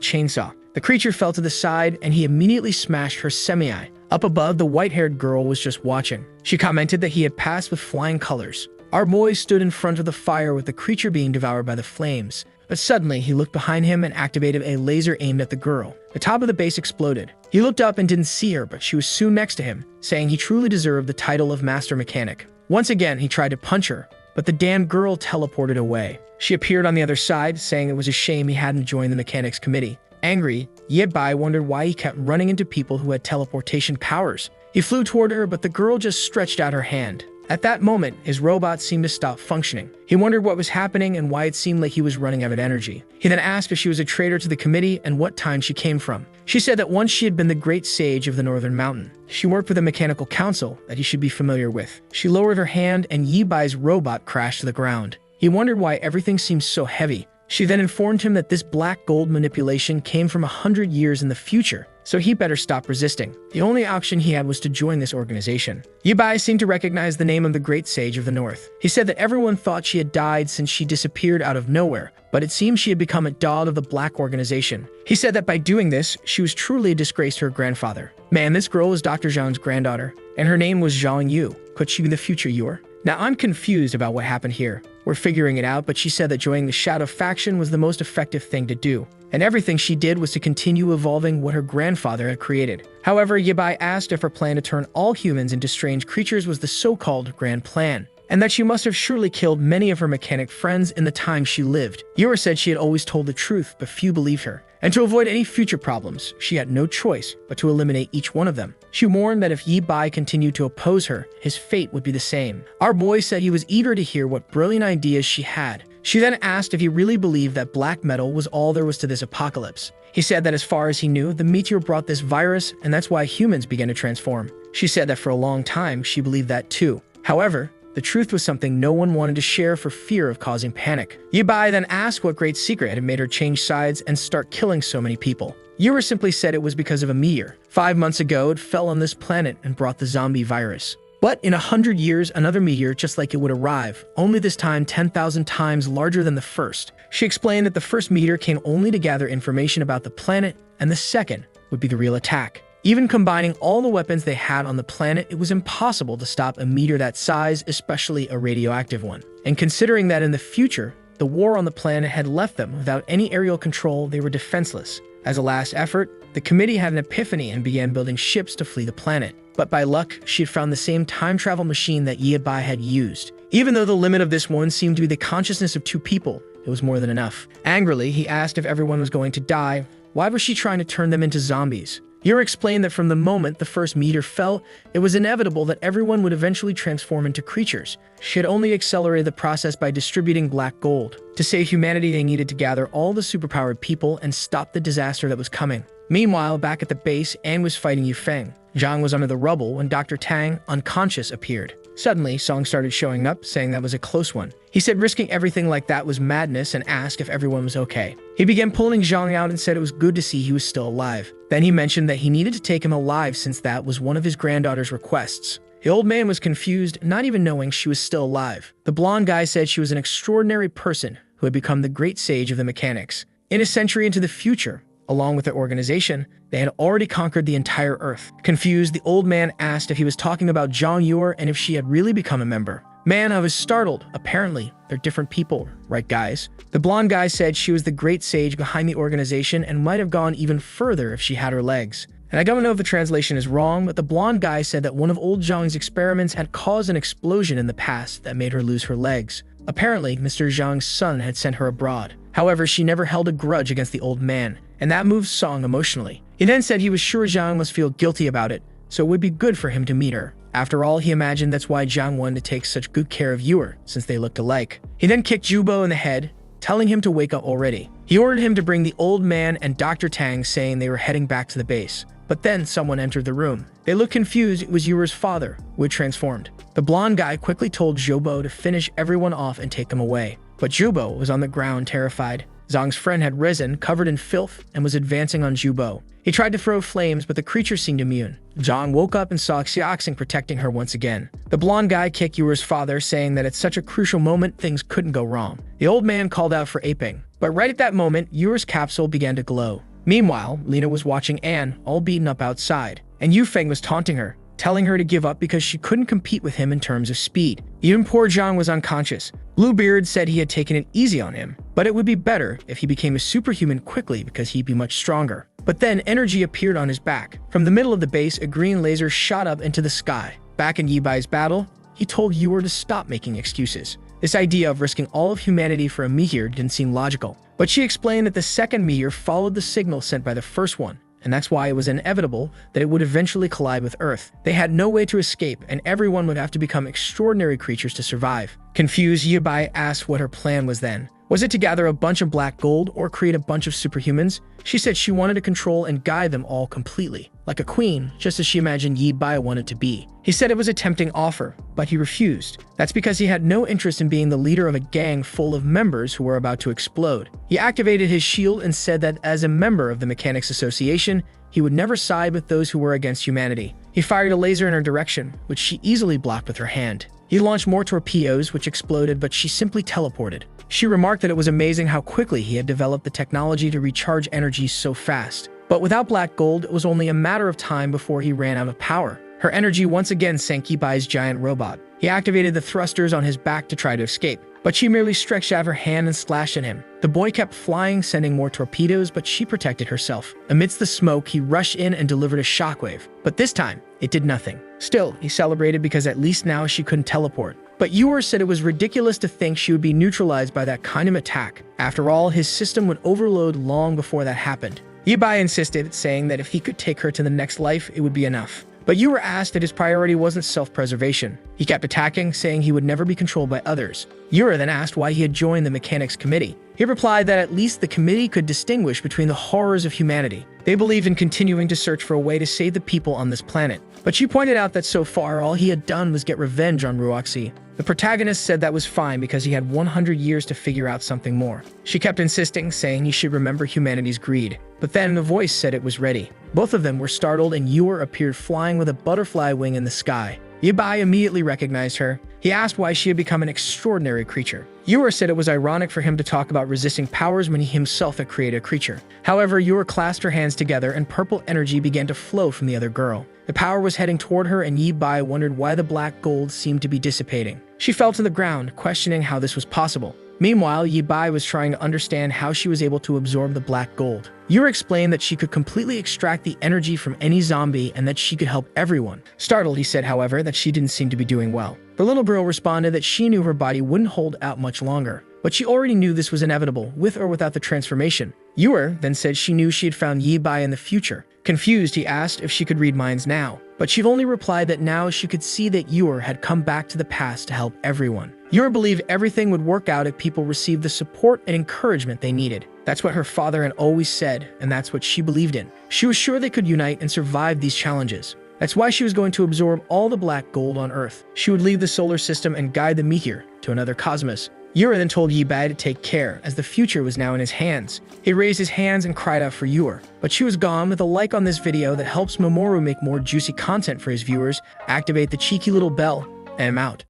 chainsaw. The creature fell to the side, and he immediately smashed her semi-eye. Up above, the white-haired girl was just watching. She commented that he had passed with flying colors. Our boy stood in front of the fire with the creature being devoured by the flames. But suddenly, he looked behind him and activated a laser aimed at the girl. The top of the base exploded. He looked up and didn't see her, but she was soon next to him, saying he truly deserved the title of Master Mechanic. Once again, he tried to punch her, but the damn girl teleported away. She appeared on the other side, saying it was a shame he hadn't joined the mechanics committee. Angry, Ye Bai wondered why he kept running into people who had teleportation powers. He flew toward her, but the girl just stretched out her hand. At that moment, his robot seemed to stop functioning. He wondered what was happening and why it seemed like he was running out of energy. He then asked if she was a traitor to the committee and what time she came from. She said that once she had been the great sage of the Northern Mountain. She worked for the Mechanical Council that he should be familiar with. She lowered her hand and Ye Bai's robot crashed to the ground. He wondered why everything seemed so heavy. She then informed him that this black gold manipulation came from 100 years in the future, so he better stop resisting. The only option he had was to join this organization. Ye Bai seemed to recognize the name of the great sage of the north. He said that everyone thought she had died since she disappeared out of nowhere, but it seemed she had become a dog of the black organization. He said that by doing this, she was truly a disgrace to her grandfather. Man, this girl was Dr. Zhang's granddaughter, and her name was Zhang Yu. Could she be the future Yor? Now, I'm confused about what happened here. We're figuring it out, but she said that joining the Shadow faction was the most effective thing to do, and everything she did was to continue evolving what her grandfather had created. However, Ye Bai asked if her plan to turn all humans into strange creatures was the so-called Grand Plan, and that she must have surely killed many of her mechanic friends in the time she lived. Yor said she had always told the truth, but few believed her. And to avoid any future problems, she had no choice but to eliminate each one of them. She warned that if Ye Bai continued to oppose her, his fate would be the same. Our boy said he was eager to hear what brilliant ideas she had. She then asked if he really believed that black metal was all there was to this apocalypse. He said that as far as he knew, the meteor brought this virus, and that's why humans began to transform. She said that for a long time, she believed that too. However, the truth was something no one wanted to share for fear of causing panic. Ye Bai then asked what great secret had made her change sides and start killing so many people. Yura simply said it was because of a meteor. 5 months ago, it fell on this planet and brought the zombie virus. But in 100 years, another meteor just like it would arrive, only this time 10,000 times larger than the first. She explained that the first meteor came only to gather information about the planet, and the second would be the real attack. Even combining all the weapons they had on the planet, it was impossible to stop a meteor that size, especially a radioactive one. And considering that in the future, the war on the planet had left them without any aerial control, they were defenseless. As a last effort, the committee had an epiphany and began building ships to flee the planet. But by luck, she had found the same time travel machine that Ye Bai had used. Even though the limit of this one seemed to be the consciousness of 2 people, it was more than enough. Angrily, he asked if everyone was going to die. Why was she trying to turn them into zombies? Yor explained that from the moment the first meteor fell, it was inevitable that everyone would eventually transform into creatures. She had only accelerated the process by distributing black gold. To save humanity, they needed to gather all the superpowered people and stop the disaster that was coming. Meanwhile, back at the base, Anne was fighting Yu Feng. Zhang was under the rubble when Dr. Tang, unconscious, appeared. Suddenly, Song started showing up, saying that was a close one. He said risking everything like that was madness and asked if everyone was okay. He began pulling Zhang out and said it was good to see he was still alive. Then he mentioned that he needed to take him alive since that was one of his granddaughter's requests. The old man was confused, not even knowing she was still alive. The blonde guy said she was an extraordinary person who had become the great sage of the mechanics. In a century into the future, along with their organization, they had already conquered the entire Earth. Confused, the old man asked if he was talking about Zhang Yuer and if she had really become a member. Man, I was startled. Apparently, they're different people, right guys? The blonde guy said she was the great sage behind the organization and might have gone even further if she had her legs. And I don't know if the translation is wrong, but the blonde guy said that one of old Zhang's experiments had caused an explosion in the past that made her lose her legs. Apparently, Mr. Zhang's son had sent her abroad. However, she never held a grudge against the old man, and that moved Song emotionally. He then said he was sure Zhang must feel guilty about it, so it would be good for him to meet her. After all, he imagined that's why Zhang wanted to take such good care of Yuer, since they looked alike. He then kicked Jubo in the head, telling him to wake up already. He ordered him to bring the old man and Dr. Tang, saying they were heading back to the base. But then someone entered the room. They looked confused. It was Yuer's father, who had transformed. The blonde guy quickly told Jubo to finish everyone off and take them away. But Jubo was on the ground, terrified. Zhang's friend had risen, covered in filth, and was advancing on Jubo. He tried to throw flames, but the creature seemed immune. Zhang woke up and saw Xiaoxing protecting her once again. The blonde guy kicked Yuer's father, saying that at such a crucial moment, things couldn't go wrong. The old man called out for aping. But right at that moment, Yuer's capsule began to glow. Meanwhile, Lena was watching Anne, all beaten up outside, and Yufeng was taunting her, telling her to give up because she couldn't compete with him in terms of speed. Even poor Zhang was unconscious. Bluebeard said he had taken it easy on him, but it would be better if he became a superhuman quickly because he'd be much stronger. But then energy appeared on his back. From the middle of the base, a green laser shot up into the sky. Back in Yi Bai's battle, he told Yuer to stop making excuses. This idea of risking all of humanity for a meteor didn't seem logical. But she explained that the second meteor followed the signal sent by the first one, and that's why it was inevitable that it would eventually collide with Earth. They had no way to escape, and everyone would have to become extraordinary creatures to survive. Confused, Yi Bai asked what her plan was then. Was it to gather a bunch of black gold or create a bunch of superhumans? She said she wanted to control and guide them all completely, like a queen, just as she imagined Yi Bai wanted to be. He said it was a tempting offer, but he refused. That's because he had no interest in being the leader of a gang full of members who were about to explode. He activated his shield and said that as a member of the Mechanics Association, he would never side with those who were against humanity. He fired a laser in her direction, which she easily blocked with her hand. He launched more torpedoes, which exploded, but she simply teleported. She remarked that it was amazing how quickly he had developed the technology to recharge energy so fast. But without black gold, it was only a matter of time before he ran out of power. Her energy once again sank Yi Bai's giant robot. He activated the thrusters on his back to try to escape, but she merely stretched out her hand and slashed at him. The boy kept flying, sending more torpedoes, but she protected herself. Amidst the smoke, he rushed in and delivered a shockwave. But this time, it did nothing. Still, he celebrated because at least now she couldn't teleport. But Yuer said it was ridiculous to think she would be neutralized by that kind of attack. After all, his system would overload long before that happened. Yi Bai insisted, saying that if he could take her to the next life, it would be enough. But Yuer asked that his priority wasn't self-preservation. He kept attacking, saying he would never be controlled by others. Yuer then asked why he had joined the Mechanics Committee. He replied that at least the committee could distinguish between the horrors of humanity. They believed in continuing to search for a way to save the people on this planet. But she pointed out that so far, all he had done was get revenge on Ruoxi. The protagonist said that was fine because he had 100 years to figure out something more. She kept insisting, saying he should remember humanity's greed. But then the voice said it was ready. Both of them were startled and Yuer appeared flying with a butterfly wing in the sky. Yi Bai immediately recognized her. He asked why she had become an extraordinary creature. Yuer said it was ironic for him to talk about resisting powers when he himself had created a creature. However, Yuer clasped her hands together and purple energy began to flow from the other girl. The power was heading toward her and Yi Bai wondered why the black gold seemed to be dissipating. She fell to the ground, questioning how this was possible. Meanwhile, Yi Bai was trying to understand how she was able to absorb the black gold. Yuer explained that she could completely extract the energy from any zombie and that she could help everyone. Startled, he said, however, that she didn't seem to be doing well. The little girl responded that she knew her body wouldn't hold out much longer, but she already knew this was inevitable, with or without the transformation. Yuer then said she knew she had found Yi Bai in the future. Confused, he asked if she could read minds now, but she only replied that now she could see that Yuer had come back to the past to help everyone. Yuer believed everything would work out if people received the support and encouragement they needed. That's what her father had always said, and that's what she believed in. She was sure they could unite and survive these challenges. That's why she was going to absorb all the black gold on Earth. She would leave the solar system and guide the meteor to another cosmos. Yura then told Ye Bai to take care, as the future was now in his hands. He raised his hands and cried out for Yura, but she was gone. With a like on this video that helps Mamoru make more juicy content for his viewers, activate the cheeky little bell, and I'm out.